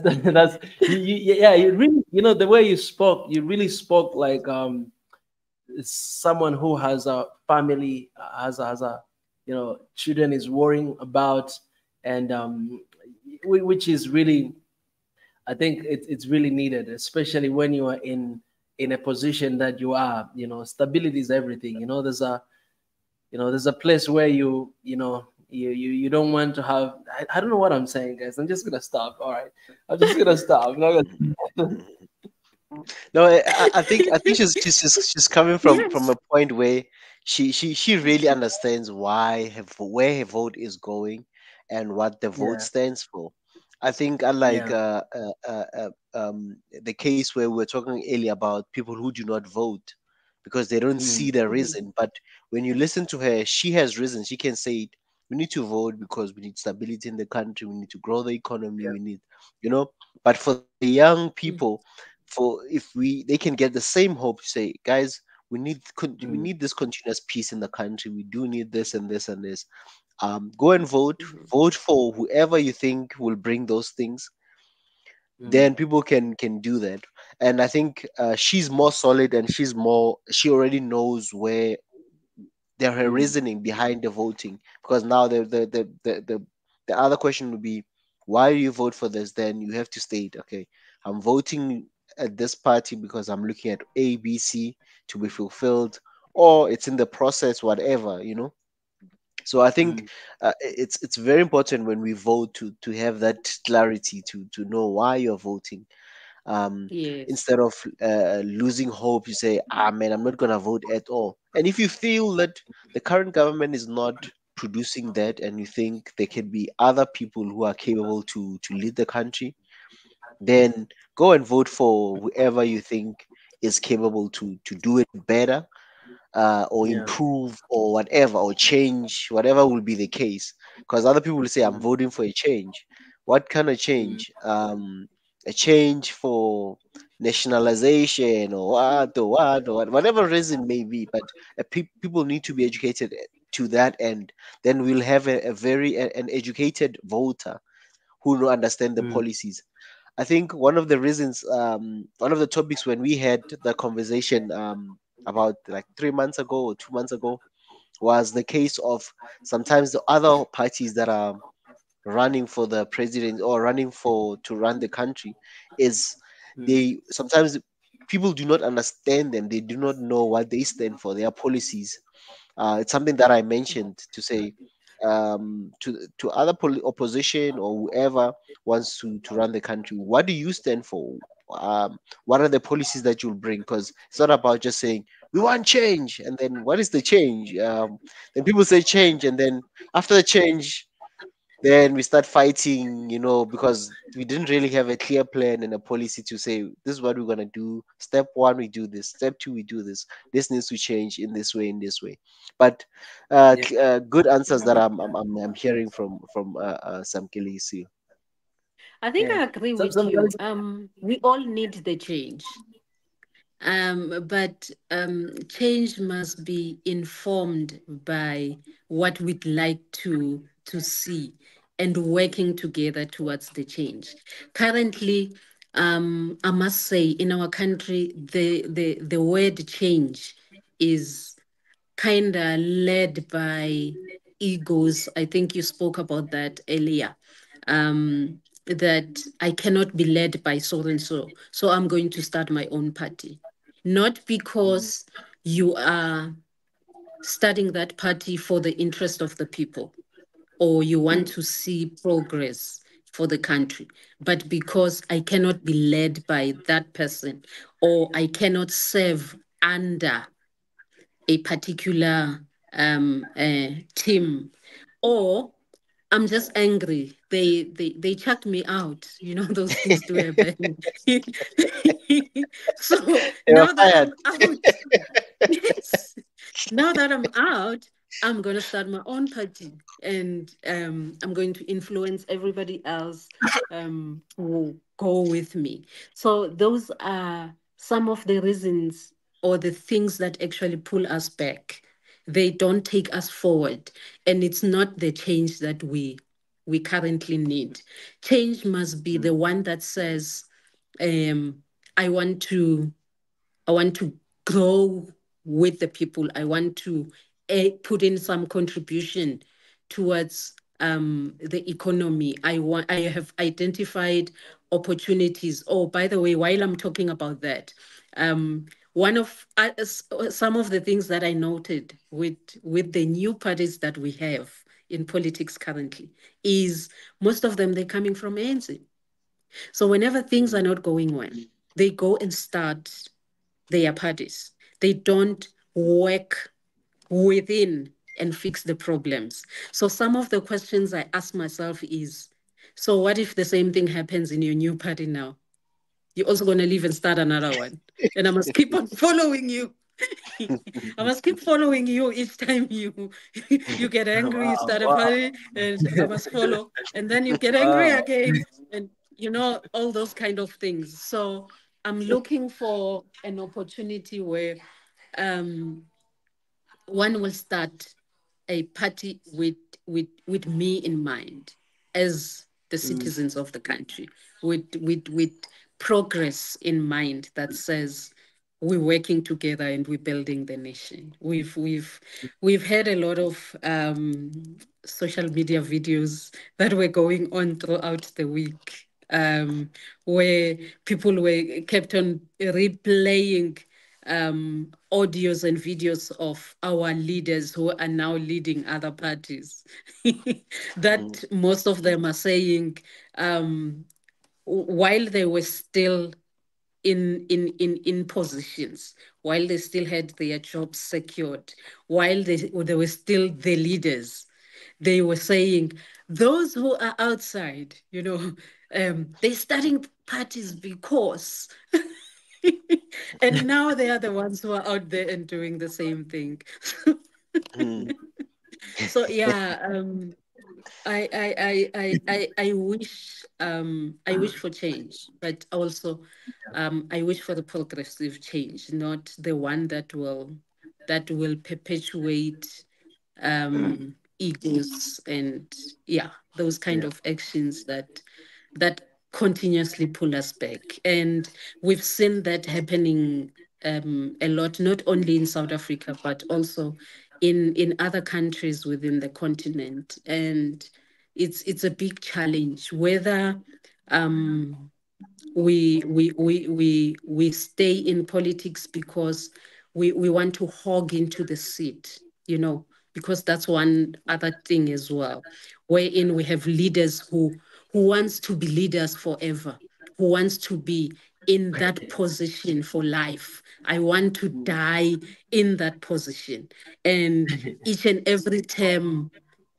yeah. You really, the way you spoke, you really spoke like someone who has a family, has a children is worrying about, and which is really, I think it's really needed, especially when you are in a position that you are. Stability is everything. There's a place where you don't want to have. I don't know what I'm saying, guys. I'm just gonna stop. All right, I'm just gonna stop. I'm not gonna. No, I think she's coming from Yes. a point where she really understands where her vote is going and what the vote Yeah, stands for. I think unlike yeah. the case where we were talking earlier about people who do not vote because they don't see Mm, the reason, but when you listen to her, she has reason. She can say it. We need to vote because we need stability in the country. We need to grow the economy. Yeah. We need, you know. But for the young Mm. people, for if they can get the same hope. Say, guys, we Mm. need this continuous peace in the country. We do need this and this and this. Go and vote. Mhm. Vote for whoever you think will bring those things. Mm. Then people can do that. And I think she's more solid, and she already knows where her Mm. reasoning behind the voting. Because now the other question would be, why do you vote for this? Then you have to state, okay, I'm voting at this party because I'm looking at ABC to be fulfilled, or it's in the process, whatever, you know. So I think Mm. it's very important when we vote to have that clarity, to know why you're voting. um Yes. Instead of losing hope, you say, ah man, I'm not gonna vote at all. And if you feel that the current government is not producing that, and you think there can be other people who are capable to lead the country, then go and vote for whoever you think is capable to do it better, or Yeah. improve, or whatever, or change, whatever will be the case. Because other people will say, I'm Mm. voting for a change. What kind of Mm. change? A change for nationalization, or what, or what, or whatever reason may be. But people need to be educated to that end. Then we'll have an educated voter who will understand the Mm. policies. I think one of the reasons, one of the topics when we had the conversation about like 3 months ago or 2 months ago, was the case of sometimes the other parties that are running for the president, or running for to run the country, is Mm. they sometimes people do not understand them. They do not know what they stand for, their policies. It's something that I mentioned to say, to other opposition or whoever wants to run the country. What do you stand for? What are the policies that you'll bring? Because it's not about just saying we want change, and then what is the change? Then people say change, and then after the change, then we start fighting, because we didn't really have a clear plan and a policy to say, this is what we're going to do. Step one, we do this. Step two, we do this. This needs to change in this way, in this way. But Yeah. good answers that I'm hearing from Sam Kilisi. I think Yeah. I agree with Some you. guys. We all need the change. But change must be informed by what we'd like to see and working together towards the change. Currently, I must say, in our country, the word change is kind of led by egos. I think you spoke about that earlier. That I cannot be led by so and so, so I'm going to start my own party. Not Mm. because you are starting that party for the interest of the people or you want to see progress for the country, but because I cannot be led by that person or I cannot serve under a particular team, or I'm just angry. They chucked me out. You know those things do happen. So They were now that fired. I'm out, yes, now that I'm out, I'm gonna start my own party, and I'm going to influence everybody else who go with me. So those are some of the reasons or the things that actually pull us back. They don't take us forward, and it's not the change that we currently need. Change must be the Mm. one that says, um, I want to I want to grow with the people. I want to put in some contribution towards the economy. I have identified opportunities. Oh, by the way, while I'm talking about that, one of some of the things that I noted with the new parties that we have in politics currently is most of them they're coming from ANC. So whenever things are Mm. not going well, they go and start their parties. They don't work within and fix the problems. So some of the questions I ask myself is, so what if the same thing happens in your new party now? You're also going to leave and start another one. And I must keep on following you. I must keep following you each time you you get angry, you Wow, start a wow. party, and I must follow. And then you get angry Wow. again, and you know, all those kind of things. So I'm looking for an opportunity where um, one will start a party with me in mind as the Mm, citizens of the country, with progress in mind that says we're working together and we're building the nation. We've had a lot of social media videos that were going on throughout the week, where people were kept on replaying audios and videos of our leaders who are now leading other parties that most of them are saying while they were still in positions, while they still had their jobs secured, while they were still the leaders, they were saying those who are outside, you know, they're starting parties because and now they are the ones who are out there and doing the same thing. mm, So yeah, I wish for change, but also I wish for the progressive change, not the one that will perpetuate egos and yeah, those kind yeah. of actions that continuously pull us back. And we've seen that happening a lot, not only in South Africa, but also in other countries within the continent. And it's a big challenge, whether um, we stay in politics because we want to hog into the seat, you know, because that's one other thing as well, wherein we have leaders who wants to be leaders forever, who wants to be in that position for life. I want to die in that position. And each and every term,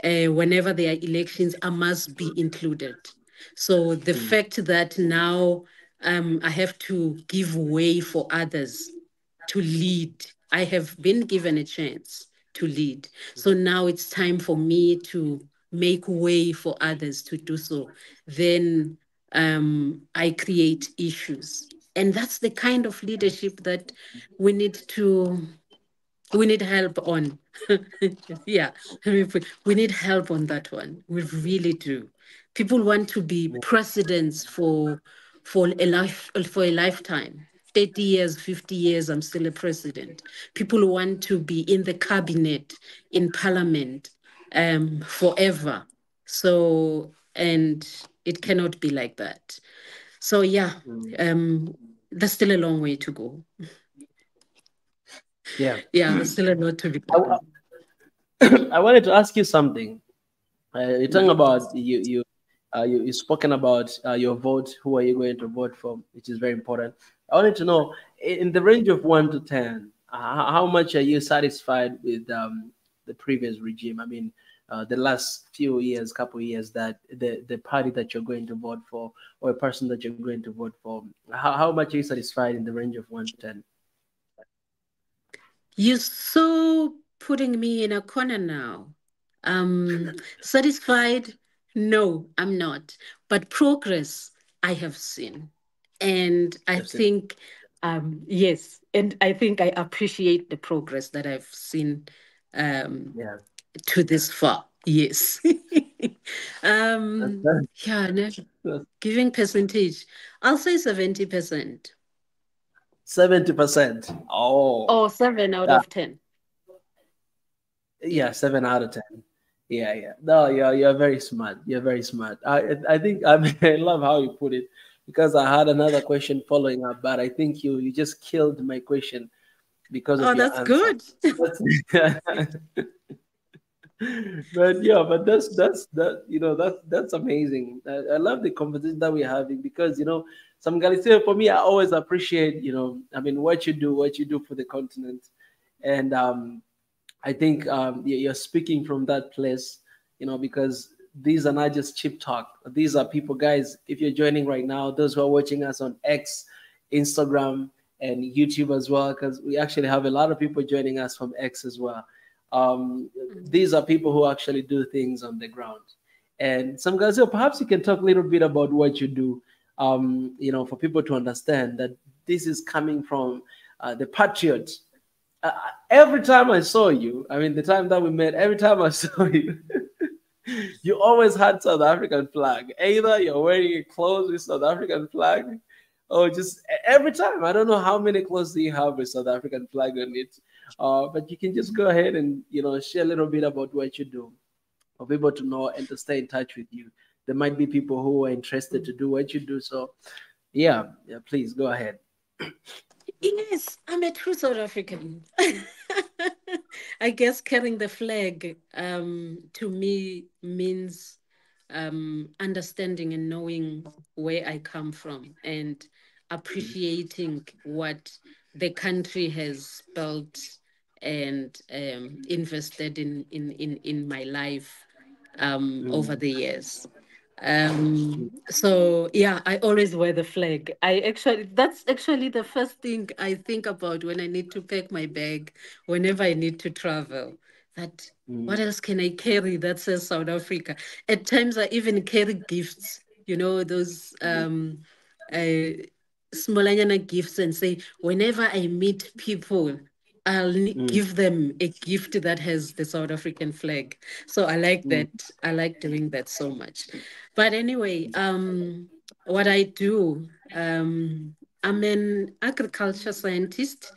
whenever there are elections, I must be included. So the fact that now I have to give way for others to lead, I have been given a chance to lead. So now it's time for me to make way for others to do so. Then I create issues. And that's the kind of leadership that we need to we need help on. Yeah, we need help on that one. We really do. People want to be presidents for a lifetime. 30 years, 50 years, I'm still a president. People want to be in the cabinet, in parliament, forever. So, and it cannot be like that. So yeah, there's still a long way to go. Yeah. Yeah, there's still a lot to be I, done. I wanted to ask you something. You're talking about you spoken about your vote. Who are you going to vote for? Which is very important. I wanted to know in the range of 1 to 10, how much are you satisfied with the previous regime? I mean, the last few years, couple of years, that the party that you're going to vote for, or a person that you're going to vote for. How much are you satisfied in the range of 1 to 10? You're so putting me in a corner now. Satisfied? No, I'm not. But progress, I have seen. And I Yes, sir. think, yes, and I think I appreciate the progress that I've seen um, Yeah. to this far. Yes. That's, yeah, no, that's giving percentage, I'll say 70%. 70%. Oh, Or 7 out that, of 10. yeah, 7 out of 10. Yeah, yeah. No, you're very smart. You're very smart. I think I mean, I love how you put it because I had another question following up, but I think you just killed my question because of Oh, your that's answer. good. That's, but yeah, but that's amazing. I love the conversation that we're having because some guys say for me I always appreciate I mean what you do for the continent, and I think you're speaking from that place, because these are not just cheap talk. These are people, guys. If you're joining right now, those who are watching us on X, Instagram, and YouTube as well, because we actually have a lot of people joining us from X as well. These are people who actually do things on the ground. And some guys, perhaps you can talk a little bit about what you do, for people to understand that this is coming from the patriots. Every time I saw you, I mean, the time that we met, every time I saw you, you always had South African flag. Either you're wearing clothes with South African flag, or just every time. I don't know how many clothes do you have with South African flag on it, but you can just go ahead and share a little bit about what you do for people to know and to stay in touch with you. There might be people who are interested to do what you do. So, yeah, please go ahead. Yes, I'm a true South African. I guess carrying the flag to me means understanding and knowing where I come from and appreciating what the country has built and invested in my life over the years. So yeah, I always wear the flag. That's actually the first thing I think about when I need to pack my bag, whenever I need to travel. That what else can I carry that says South Africa? At times I even carry gifts, those uh smallanyana gifts, and say whenever I meet people, give them a gift that has the South African flag. So I like that. I like doing that so much. But anyway, what I do, I'm an agriculture scientist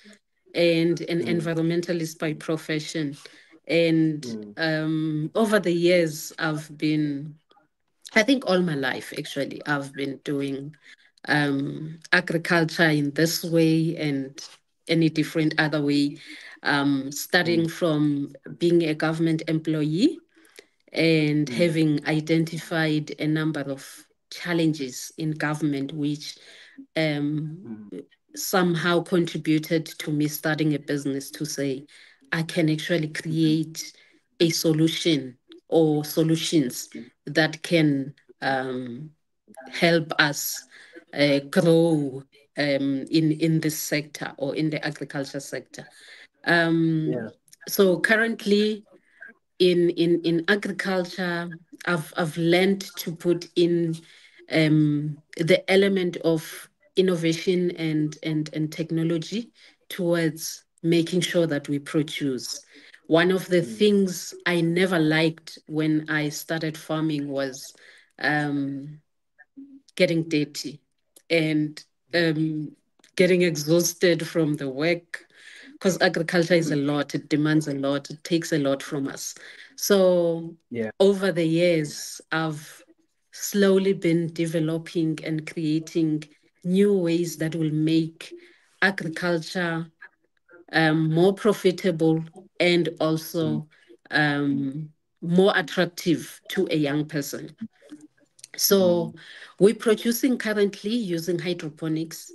and an environmentalist by profession. And over the years, I think all my life actually, I've been doing agriculture in this way and any different other way, starting from being a government employee and having identified a number of challenges in government, which um, somehow contributed to me starting a business to say, I can actually create a solution or solutions that can help us grow in this sector or in the agriculture sector. Um, Yeah. so currently, in agriculture, I've learned to put in the element of innovation and technology towards making sure that we produce. One of the things I never liked when I started farming was um, getting dirty and getting exhausted from the work, because agriculture is a lot, it demands a lot, it takes a lot from us. So Yeah. over the years, I've slowly been developing and creating new ways that will make agriculture more profitable and also more attractive to a young person. So we're producing currently using hydroponics.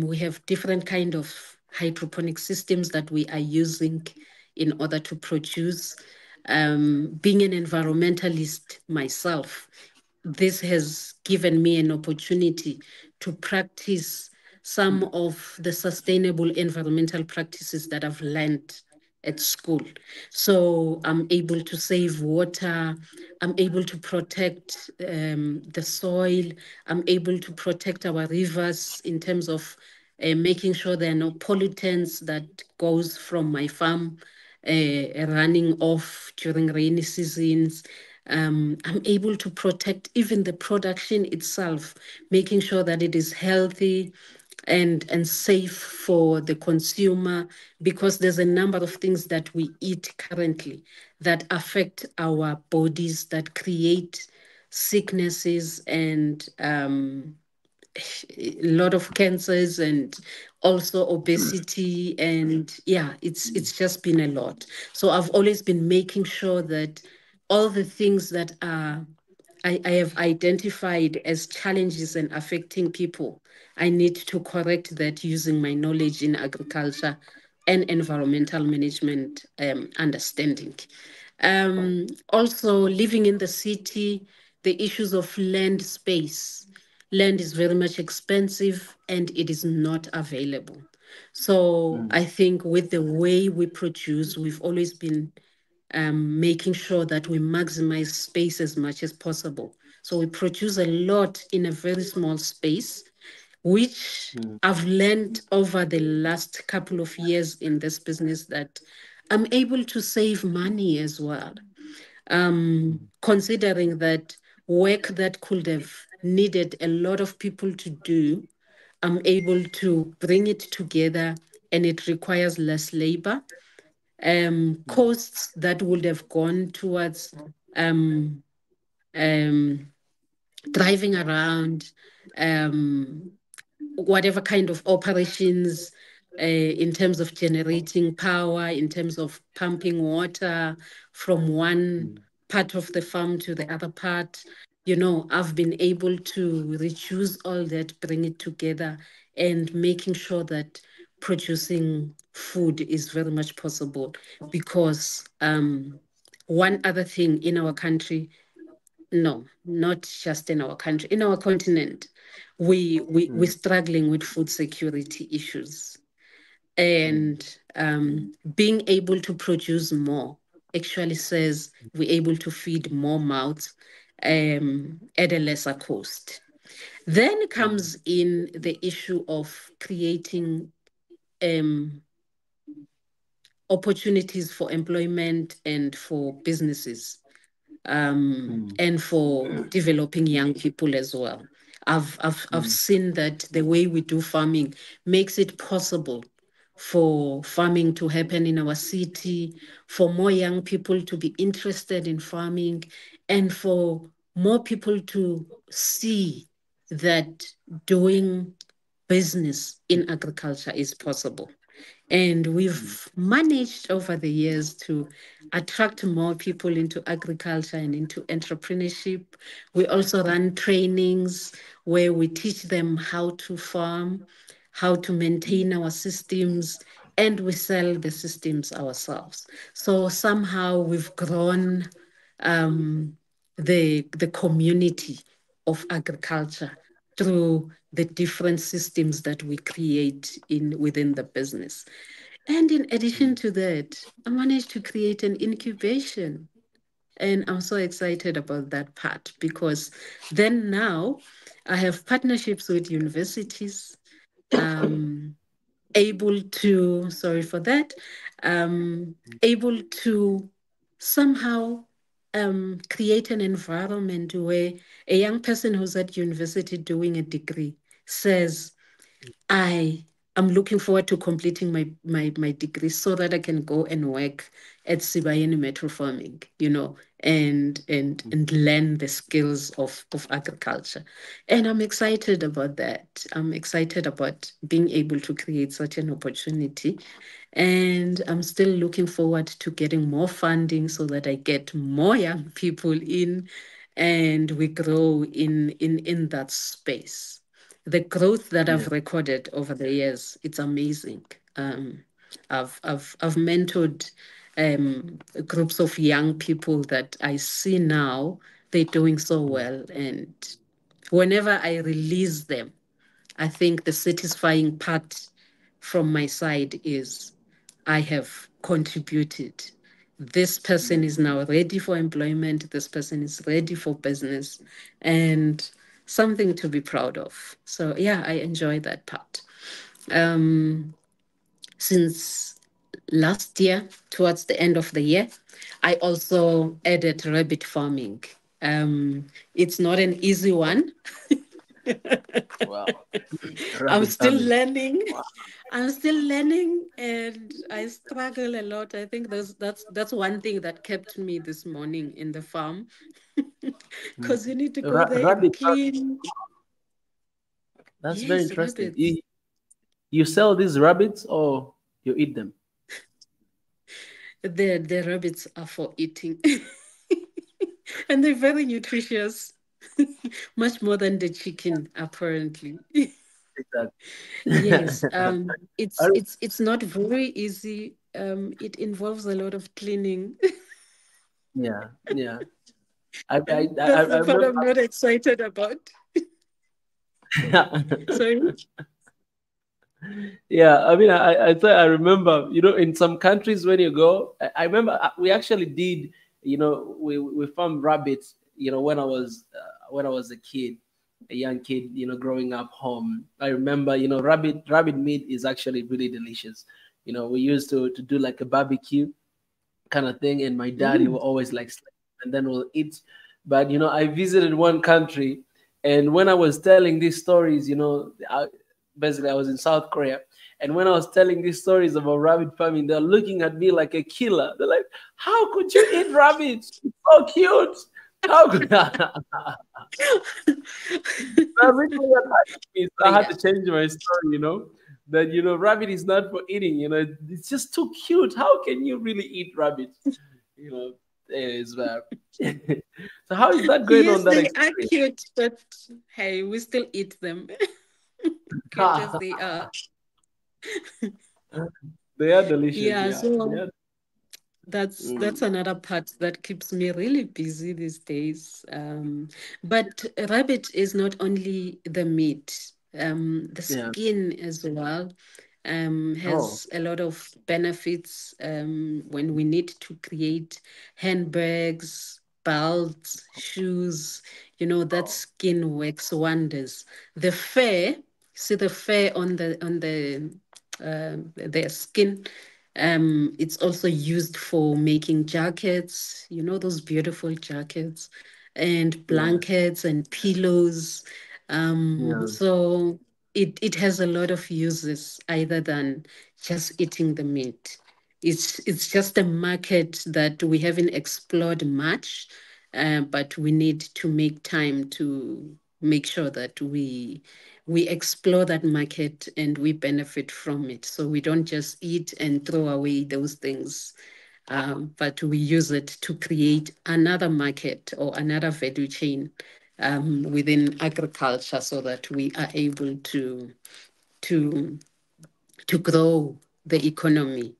We have different kind of hydroponic systems that we are using in order to produce. Being an environmentalist myself, this has given me an opportunity to practice some of the sustainable environmental practices that I've learned at school. So I'm able to save water, I'm able to protect the soil, I'm able to protect our rivers in terms of making sure there are no pollutants that goes from my farm running off during rainy seasons. I'm able to protect even the production itself, making sure that it is healthy and safe for the consumer, because there's a number of things that we eat currently that affect our bodies, that create sicknesses and a lot of cancers and also obesity, and yeah, it's just been a lot. So I've always been making sure that all the things that I have identified as challenges and affecting people, I need to correct that using my knowledge in agriculture and environmental management understanding. Also, living in the city, the issues of land space. Land is very much expensive and it is not available. So I think with the way we produce, we've always been making sure that we maximize space as much as possible. So we produce a lot in a very small space, which I've learned over the last couple of years in this business that I'm able to save money as well. Considering that work that could have needed a lot of people to do, I'm able to bring it together and it requires less labor. Costs that would have gone towards um, um, driving around, um, whatever kind of operations in terms of generating power, in terms of pumping water from one part of the farm to the other part. I've been able to reduce all that, bring it together, and making sure that producing food is very much possible. Because one other thing in our country, no, not just in our country, in our continent, we're struggling with food security issues. And being able to produce more actually says we're able to feed more mouths at a lesser cost. Then comes in the issue of creating opportunities for employment and for businesses, and for developing young people as well. I've seen that the way we do farming makes it possible for farming to happen in our city, for more young people to be interested in farming, and for more people to see that doing business in agriculture is possible. And we've managed over the years to attract more people into agriculture and into entrepreneurship. We also run trainings where we teach them how to farm, how to maintain our systems, and we sell the systems ourselves. So somehow we've grown the community of agriculture through the different systems that we create within the business. And in addition to that, I managed to create an incubation. And I'm so excited about that part because then now I have partnerships with universities, able to, sorry for that, able to somehow create an environment where a young person who's at university doing a degree says, I'm looking forward to completing my degree so that I can go and work at Sibayeni Metro Farming, and learn the skills of agriculture. And I'm excited about that. I'm excited about being able to create such an opportunity. And I'm still looking forward to getting more funding so that I get more young people in and we grow in that space. The growth that I've recorded over the years, it's amazing. I've mentored groups of young people that I see now, they're doing so well. And whenever I release them, I think the satisfying part from my side is I have contributed. This person is now ready for employment. This person is ready for business and something to be proud of. So, yeah, I enjoy that part. Since last year, towards the end of the year, I also added rabbit farming. It's not an easy one. Wow. I'm Rabbit still farming. learning. I'm still learning and I struggle a lot. I think that's one thing that kept me this morning in the farm. Because you need to go there and Rabbit farming. clean. That's very Yes, interesting. rabbits. You sell these rabbits or you eat them? The rabbits are for eating. And they're very nutritious. Much more than the chicken, apparently. Yes. Exactly. It's not very easy. It involves a lot of cleaning. Yeah, yeah. I That's the part remember. I'm not excited about. Sorry. Yeah, I mean, I remember, in some countries when you go, I remember we actually did, we farmed rabbits, when I was a kid, a young kid, growing up home. I remember, rabbit meat is actually really delicious. We used to do like a barbecue kind of thing, and my dad, he will Mm. always like slap, and then we'll eat. But I visited one country, and when I was telling these stories, basically I was in South Korea, and when I was telling these stories about rabbit farming, they're looking at me like a killer. They're like, "How could you eat rabbits? It's so cute. How could?" That really attacked me. So I had Yeah. to change my story, that rabbit is not for eating, it's just too cute. How can you really eat rabbit? You know, it's bad. So how is that going on Yes, that they are experience? cute, but hey, we still eat them. Cute as they are. They are delicious, Yeah, yeah. They so are. that's Mm, another part that keeps me really busy these days. But rabbit is not only the meat, the yeah. skin as well Oh, has a lot of benefits when we need to create handbags, belts, shoes. That oh, skin works wonders. The fur, see the fur on their skin. It's also used for making jackets, those beautiful jackets and yeah, blankets and pillows. yeah, So it has a lot of uses other than just eating the meat. It's just a market that we haven't explored much, but we need to make time to make sure that we explore that market and we benefit from it. So we don't just eat and throw away those things, but we use it to create another market or another value chain within agriculture, so that we are able to to grow the economy.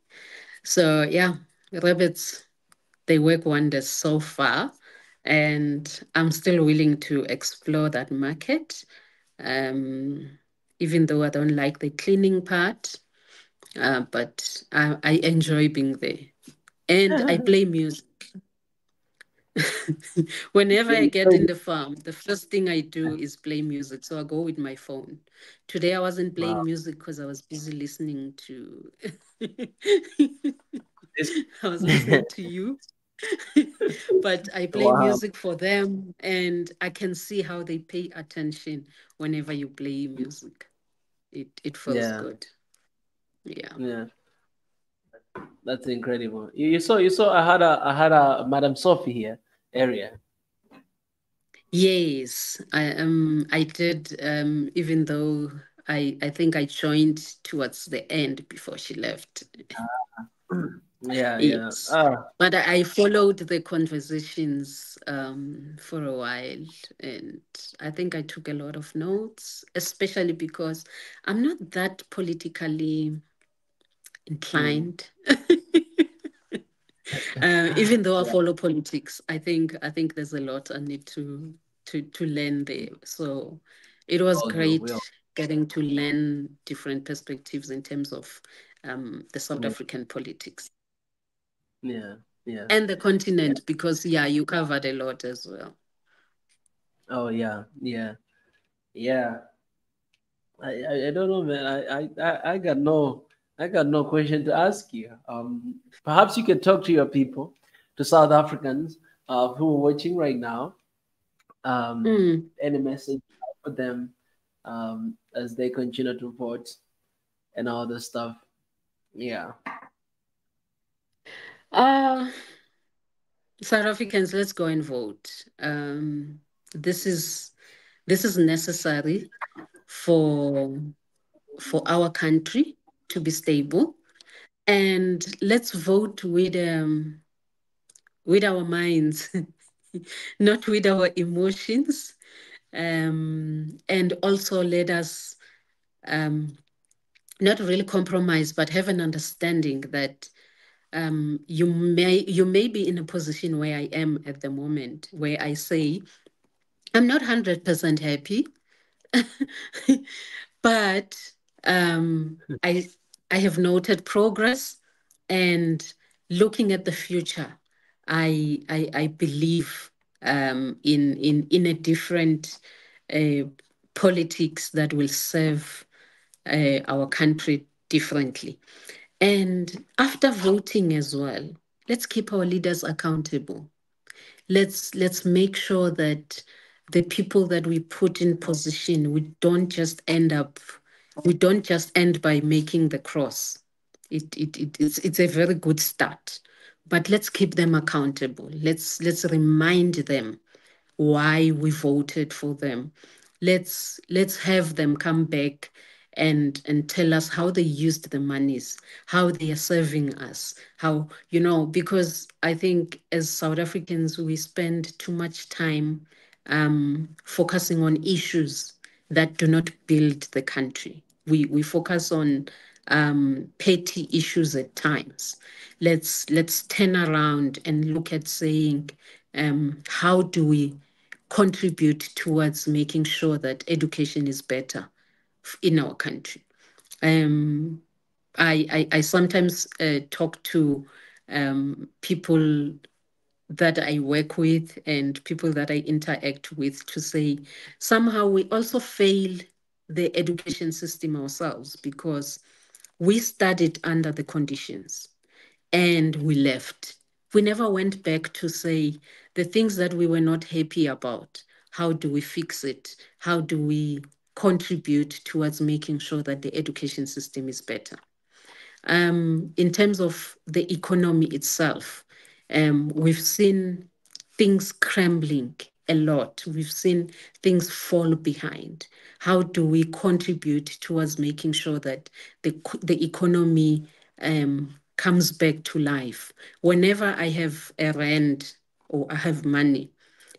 So yeah, rabbits, they work wonders so far, and I'm still willing to explore that market. Um, Even though I don't like the cleaning part, but I enjoy being there. And I play music. Whenever I get in the farm, the first thing I do is play music. So I go with my phone. Today I wasn't wow. playing music because I was busy listening to This, I was listening to you. But I play wow. music for them, and I can see how they pay attention whenever you play music. It feels Yeah, good. Yeah. yeah. That's incredible. You saw I had a Madam Sophie here area. Yes, I did, even though I think I joined towards the end before she left. Yeah, yeah. Yes. But I followed the conversations for a while, and I think I took a lot of notes, especially because I'm not that politically Mm. inclined. Even though I Yeah. follow politics, I think there's a lot I need to learn there. So it was All do. We great all. getting to learn different perspectives in terms of the South Yeah, African politics yeah, yeah, and the yeah. continent, because yeah, you covered a lot as well. Oh yeah, yeah, yeah. I don't know, man. I got no question to ask you. Perhaps you can talk to your people, to South Africans who are watching right now. Mm. Any message for them as they continue to vote and all this stuff. Yeah. Uh, South Africans, let's go and vote. This is this is necessary for our country to be stable, and let's vote with our minds, not with our emotions. And also let us um, not really compromise, but have an understanding that you may be in a position where I am at the moment, where I say I'm not 100% happy. But I have noted progress, and looking at the future, I believe in a different uh, politics that will serve our country differently. And after voting as well, let's keep our leaders accountable. Let's make sure that the people that we put in position, we don't just end by making the cross. It's a very good start, but let's keep them accountable. Let's remind them why we voted for them. Let's have them come back and tell us how they used the monies, how they are serving us, how, because I think as South Africans we spend too much time focusing on issues that do not build the country. We focus on petty issues at times. Let's turn around and look at saying, how do we contribute towards making sure that education is better in our country. Um, I sometimes talk to people that I work with and people that I interact with to say somehow we also fail the education system ourselves because we studied under the conditions and we left. We never went back to say the things that we were not happy about. How do we fix it? How do we contribute towards making sure that the education system is better? In terms of the economy itself, we've seen things crumbling a lot. We've seen things fall behind. How do we contribute towards making sure that the economy comes back to life? Whenever I have a rand or I have money,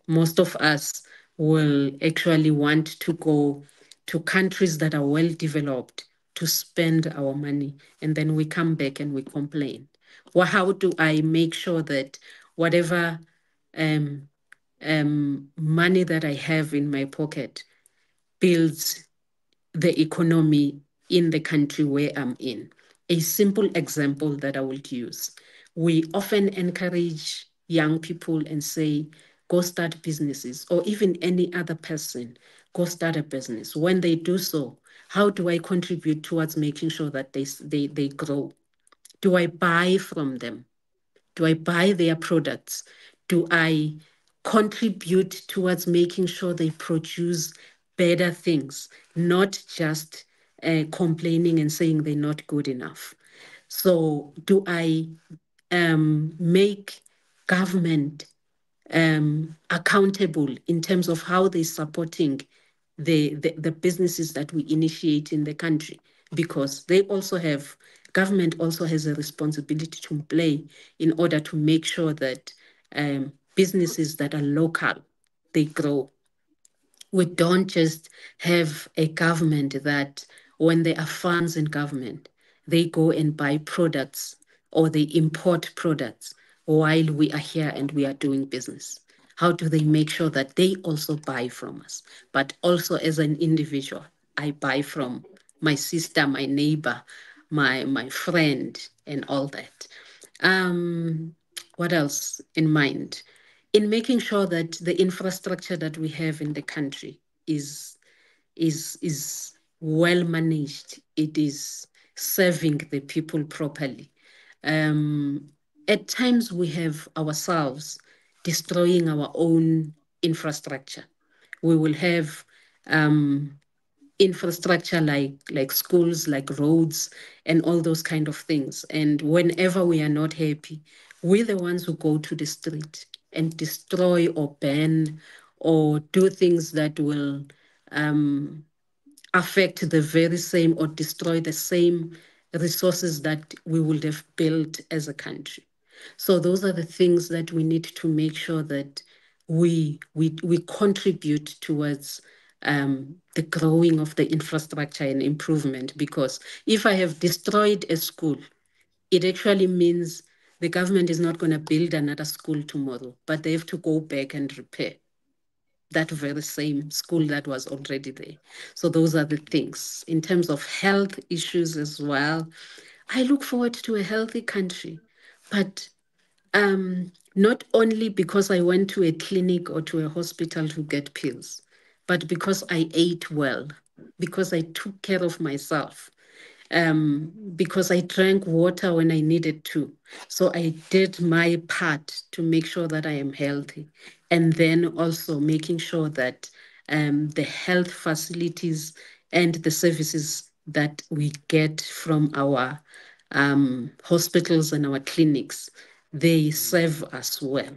most of us will actually want to go to countries that are well developed to spend our money. And then we come back and we complain. Well, how do I make sure that whatever um, money that I have in my pocket builds the economy in the country where I'm in? A simple example that I would use. We often encourage young people and say, go start businesses, or even any other person, go start a business. When they do so, how do I contribute towards making sure that they grow? Do I buy from them? Do I buy their products? Do I contribute towards making sure they produce better things, not just complaining and saying they're not good enough? So, do I make government accountable in terms of how they're supporting the businesses that we initiate in the country? Because government also has a responsibility to play in order to make sure that businesses that are local, they grow. We don't just have a government that when there are funds in government, they go and buy products or they import products while we are here and we are doing business. How do they make sure that they also buy from us? But also as an individual, I buy from my sister, my neighbor, my friend, and all that. Um, what else in mind? In making sure that the infrastructure that we have in the country is is well managed, it is serving the people properly. Um, at times we have ourselves destroying our own infrastructure. We will have infrastructure like schools, like roads, and all those kind of things. And whenever we are not happy, we're the ones who go to the street and destroy or ban or do things that will affect the very same or destroy the same resources that we would have built as a country. So those are the things that we need to make sure that we contribute towards the growing of the infrastructure and improvement. Because if I have destroyed a school, it actually means the government is not going to build another school tomorrow, but they have to go back and repair. that very same school that was already there. So those are the things. In terms of health issues as well, I look forward to a healthy country, but not only because I went to a clinic or to a hospital to get pills, but because I ate well, because I took care of myself, because I drank water when I needed to. So I did my part to make sure that I am healthy. And then also making sure that the health facilities and the services that we get from our hospitals and our clinics, they serve us well.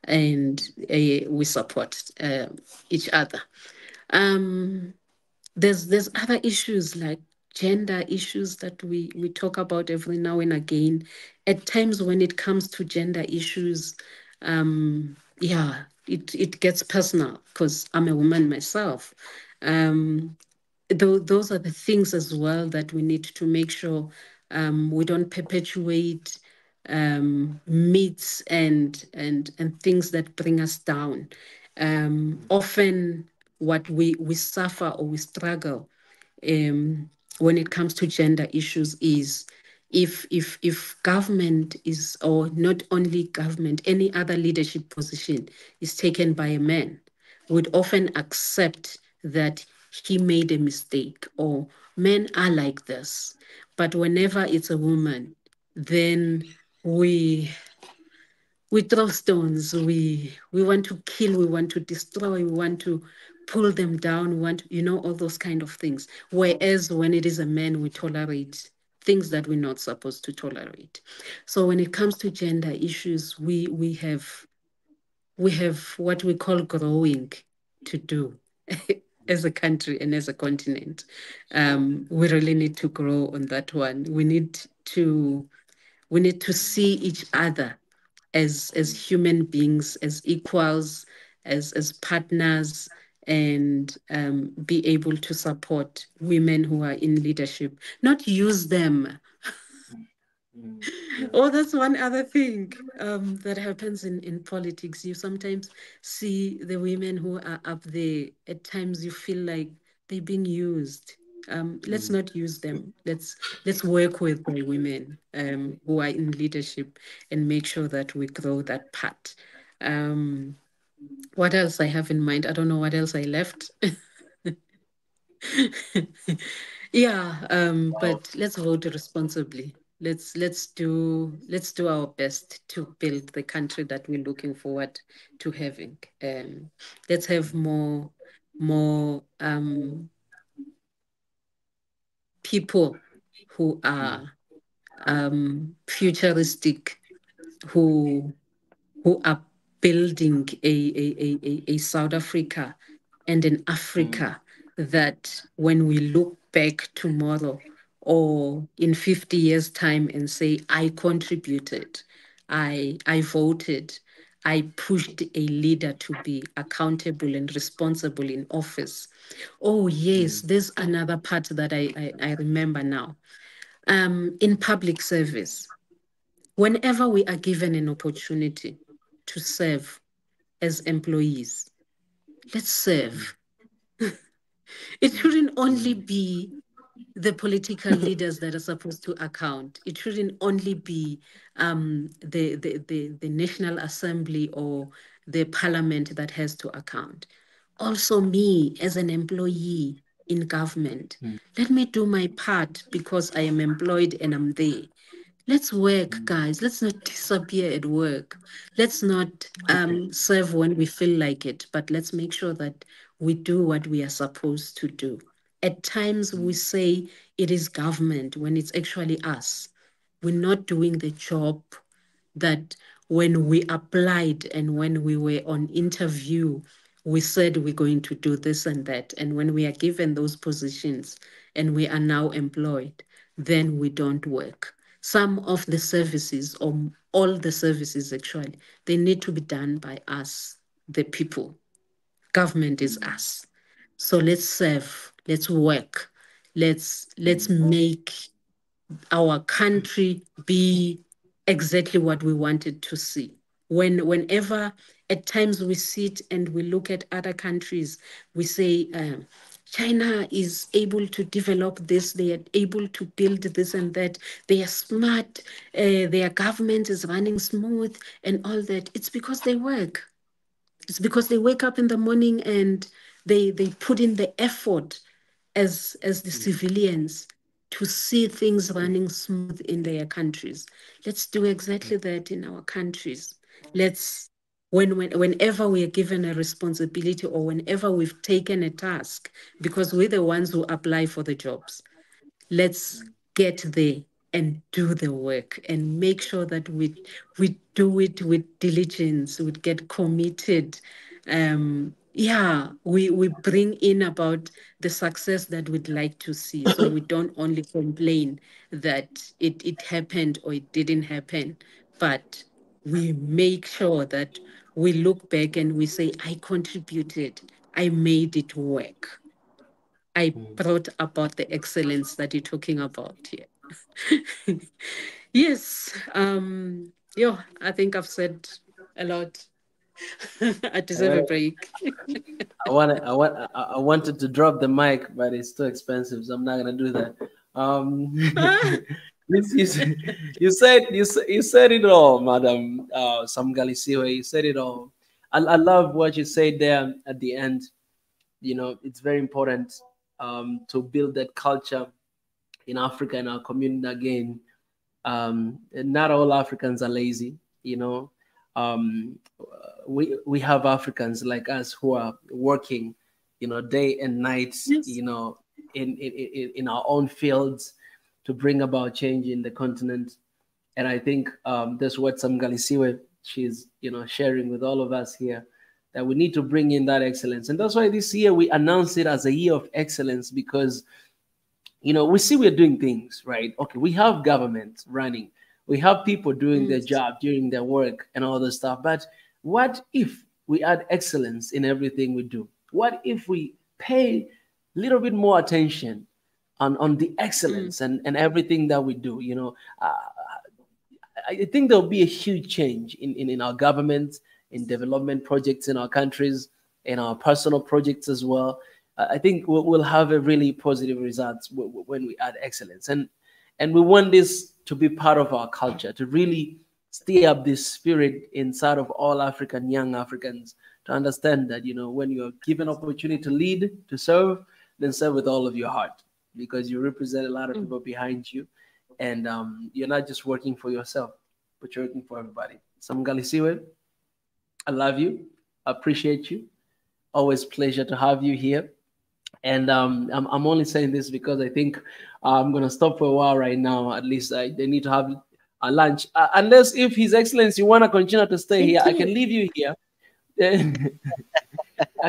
And we support each other. Um, there's other issues like gender issues that we talk about every now and again. At times when it comes to gender issues, yeah, it gets personal because I'm a woman myself. Um, those are the things as well that we need to make sure we don't perpetuate myths and things that bring us down. Often, what we suffer or we struggle when it comes to gender issues is if government is, or not only government, any other leadership position is taken by a man, would often accept that he made a mistake or men are like this. But whenever it's a woman, then we we throw stones, we want to kill, we want to destroy, we want to pull them down, we want, all those kind of things. Whereas when it is a man, we tolerate things that we're not supposed to tolerate. So when it comes to gender issues, we have what we call growing to do as a country and as a continent. We really need to grow on that one. We need to see each other as human beings, as equals, as partners, and be able to support women who are in leadership, not use them. Oh, that's one other thing that happens in politics. You sometimes see the women who are up there. At times, you feel like they're being used. Let's not use them. Let's work with the women who are in leadership and make sure that we grow that part. Um, what else I have in mind? I don't know what else I left. Yeah, but let's vote responsibly. Let's do our best to build the country that we're looking forward to having. Let's have more people who are futuristic, who who are building a South Africa and an Africa that when we look back tomorrow or in 50 years' time and say, I contributed, I voted, I pushed a leader to be accountable and responsible in office. Oh, yes, there's another part that I remember now. In public service, whenever we are given an opportunity to serve as employees, let's serve. It shouldn't only be the political leaders that are supposed to account. It shouldn't only be the National Assembly or the parliament that has to account. Also, me as an employee in government, let me do my part because I am employed and I'm there. Let's work, guys. Let's not disappear at work. Let's not serve when we feel like it, but let's make sure that we do what we are supposed to do. At times, we say it is government when it's actually us. We're not doing the job that when we applied and when we were on interview, we said we're going to do this and that. And when we are given those positions and we are now employed, then we don't work. Some of the services, or all the services actually, they need to be done by us, the people. Government is us. So let's serve, let's work, let's make our country be exactly what we wanted to see. Whenever at times we sit and we look at other countries, we say, China is able to develop this, they are able to build this and that, they are smart, their government is running smooth and all that. It's because they work. It's because they wake up in the morning and they put in the effort as the civilians to see things running smooth in their countries. Let's do exactly that in our countries. Let's whenever we are given a responsibility or whenever we've taken a task, because we're the ones who apply for the jobs, let's get there and do the work and make sure that we do it with diligence, we get committed. We bring in about the success that we'd like to see, so we don't only complain that it happened or it didn't happen, but we make sure that we look back and we say, I contributed, I made it work, I brought about the excellence that you're talking about here. Yes. I think I've said a lot. I deserve a break. I wanted to drop the mic, but it's too expensive, so I'm not gonna do that. You said it all, Madam Samgalisiwe. You said it all. I love what you said there at the end. You know, it's very important to build that culture in Africa, in our community again. Not all Africans are lazy, you know. We have Africans like us who are working, you know, day and night, Yes. you know, in our own fields to bring about change in the continent. And I think that's what Samgalisiwe, she's, you know, sharing with all of us here, that we need to bring in that excellence. And that's why this year we announced it as a year of excellence, because, you know, we see we're doing things, right? Okay, we have government running, we have people doing their job, doing their work and all this stuff. But what if we add excellence in everything we do? What if we pay a little bit more attention on the excellence and everything that we do? You know, I think there'll be a huge change in our government, in development projects in our countries, in our personal projects as well. I think we'll have a really positive results when we add excellence, and we want this to be part of our culture, to really stir up this spirit inside of all African young Africans, to understand that, you know, when you're given opportunity to lead, to serve, then serve with all of your heart, because you represent a lot of people behind you, and you're not just working for yourself, but you're working for everybody. Samgalisiwe, I love you, I appreciate you, always pleasure to have you here. And I'm only saying this because I think I'm going to stop for a while right now. At least they need to have a lunch. Unless if His Excellency want to continue to stay here, I can leave you here.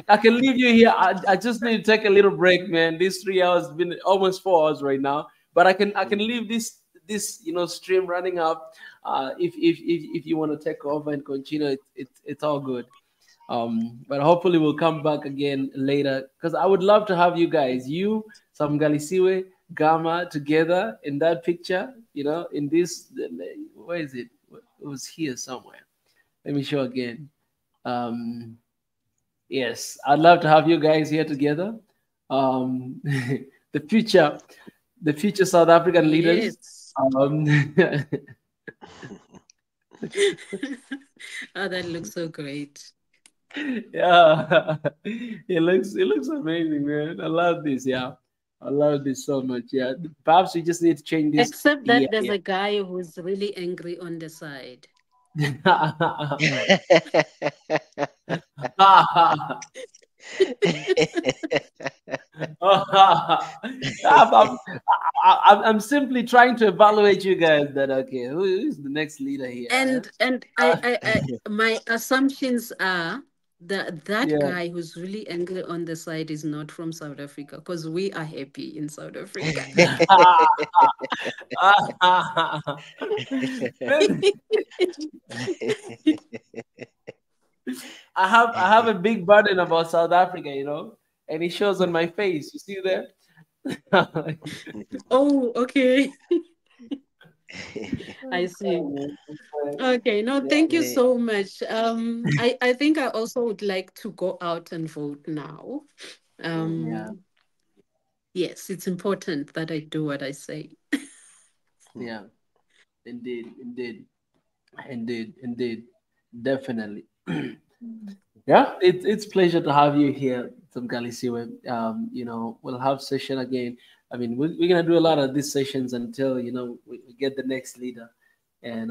I can leave you here. I just need to take a little break, man. These 3 hours have been almost 4 hours right now. But I can leave this you know, stream running up. If you want to take over and continue, it's all good. But hopefully we'll come back again later, because I would love to have you guys, you, Samgalisiwe, Gama together in that picture, you know, in this, where is it? It was here somewhere. Let me show again. Yes, I'd love to have you guys here together. The future South African leaders. Yes. Oh, that looks so great. Yeah, it looks amazing, man. I love this. Yeah, I love this so much. Yeah, perhaps we just need to change this. Except that there's a guy who's really angry on the side. I'm simply trying to evaluate you guys. That okay? Who is the next leader here? And I my assumptions are that Yeah. guy who's really angry on the side is not from South Africa, because we are happy in South Africa. I have a big burden about South Africa, you know, and it shows on my face. You see there? Oh, okay. I see. Okay, no, thank you so much. I think I also would like to go out and vote now. Yeah, Yes, it's important that I do what I say. yeah, indeed, indeed, indeed, indeed, definitely. Yeah, it's pleasure to have you here, Tom Galisiwe. You know, we'll have session again. I mean, we're gonna do a lot of these sessions until we get the next leader, and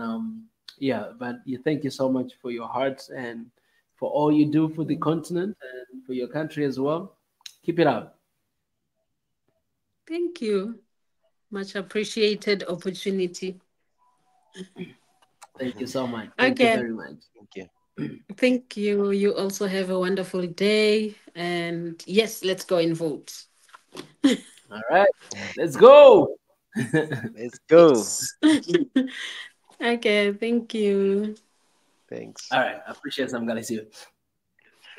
yeah. But thank you so much for your heart and for all you do for the continent and for your country as well. Keep it up. Thank you. Much appreciated opportunity. Thank you so much. Thank you Okay. very much. Thank you. Thank you. You also have a wonderful day. And yes, let's go and vote. All right, let's go. Let's go. Yes. Okay, thank you. Thanks. All right, I appreciate some Galisiwe.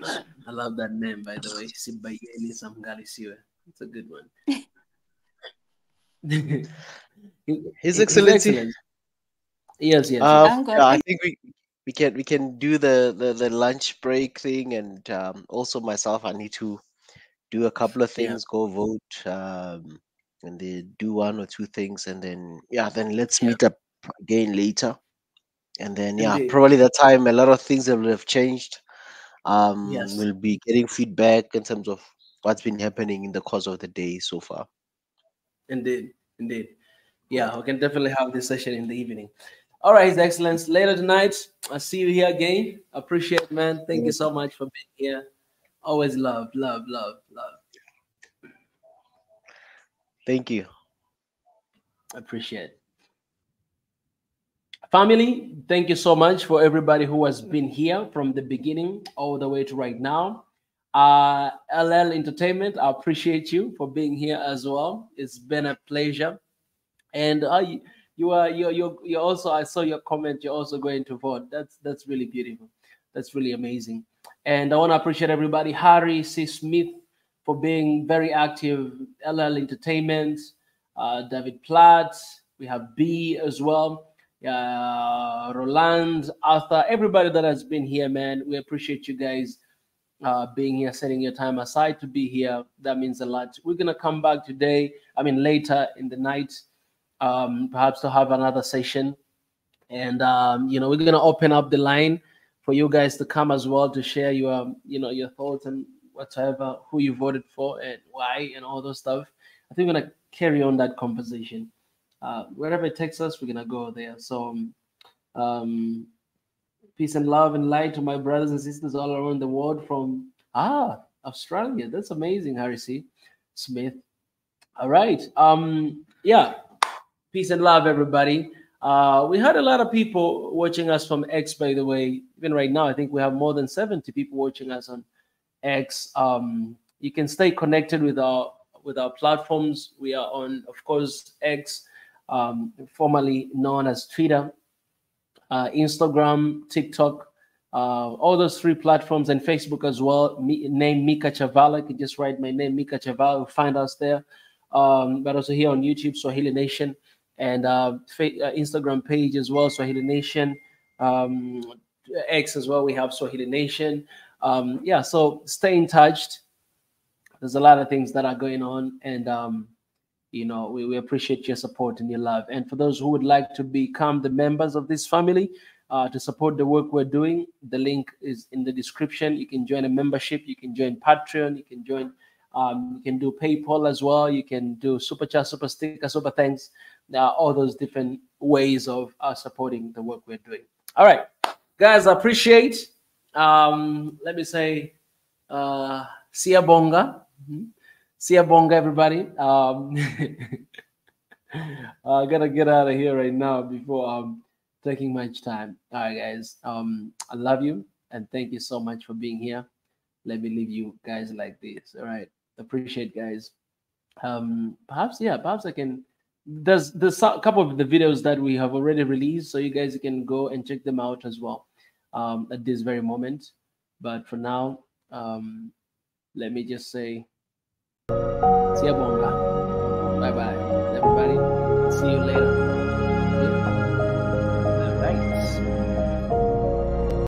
I love that name, by the way. Sibayeni Samgalisiwe. It's a good one. His His Excellency. Excellency. Yes, yes, yes. I'm Yeah, I going. think we can do the lunch break thing, and also myself, I need to do a couple of Yeah, things, go vote, and then do one or two things, and then then let's yeah. meet up again later, and then Indeed. probably that time a lot of things will have changed. Yes. We'll be getting feedback in terms of what's been happening in the course of the day so far. Indeed. Indeed. Yeah, we can definitely have this session in the evening. All right, His Excellence. Later tonight, I'll see you here again. Appreciate it, man. Thank you so much for being here. Always love, love, love, love. Thank you. Appreciate it. Family, thank you so much for everybody who has been here from the beginning all the way to right now. LL Entertainment, I appreciate you for being here as well. It's been a pleasure. And you're also, I saw your comment. You're also going to vote. That's really beautiful. That's really amazing. And I want to appreciate everybody. Harry C. Smith for being very active. LL Entertainment, David Platt. We have B as well. Roland, Arthur, everybody that has been here, man. We appreciate you guys being here, setting your time aside to be here. That means a lot. We're gonna come back today. I mean, later in the night, perhaps to have another session, and we're gonna open up the line for you guys to come as well to share your thoughts and whatever, who you voted for and why and all those stuff. I think we're gonna carry on that conversation. Wherever it takes us, we're gonna go there. So, peace and love and light to my brothers and sisters all around the world from Australia. That's amazing, Harry C. Smith. All right. Yeah. Peace and love, everybody. We had a lot of people watching us from X, by the way. Even right now, I think we have more than 70 people watching us on X. You can stay connected with our platforms. We are on, of course, X, formerly known as Twitter, Instagram, TikTok, all those three platforms, and Facebook as well. Name Mika Chavala. You can just write my name, Mika Chavala. You'll find us there. But also here on YouTube, Swahili Nation, and Instagram page as well, Swahili Nation. X as well, we have Swahili Nation. So stay in touch. There's a lot of things that are going on, and we appreciate your support and your love. And for those who would like to become the members of this family, to support the work we're doing, the link is in the description. You can join a membership. You can join Patreon. You can join. You can do PayPal as well. You can do Super Chat, Super Sticker, Super Thanks. There are all those different ways of supporting the work we're doing. All right, guys, I appreciate. Let me say, Siabonga. Siabonga, everybody. I gotta get out of here right now before taking much time. All right, guys. I love you and thank you so much for being here. Let me leave you guys like this. All right. Appreciate, guys. Perhaps I can. There's a couple of the videos that we have already released, so you guys can go and check them out as well at this very moment. But for now, let me just say, Siabonga. Bye bye, everybody. See you later.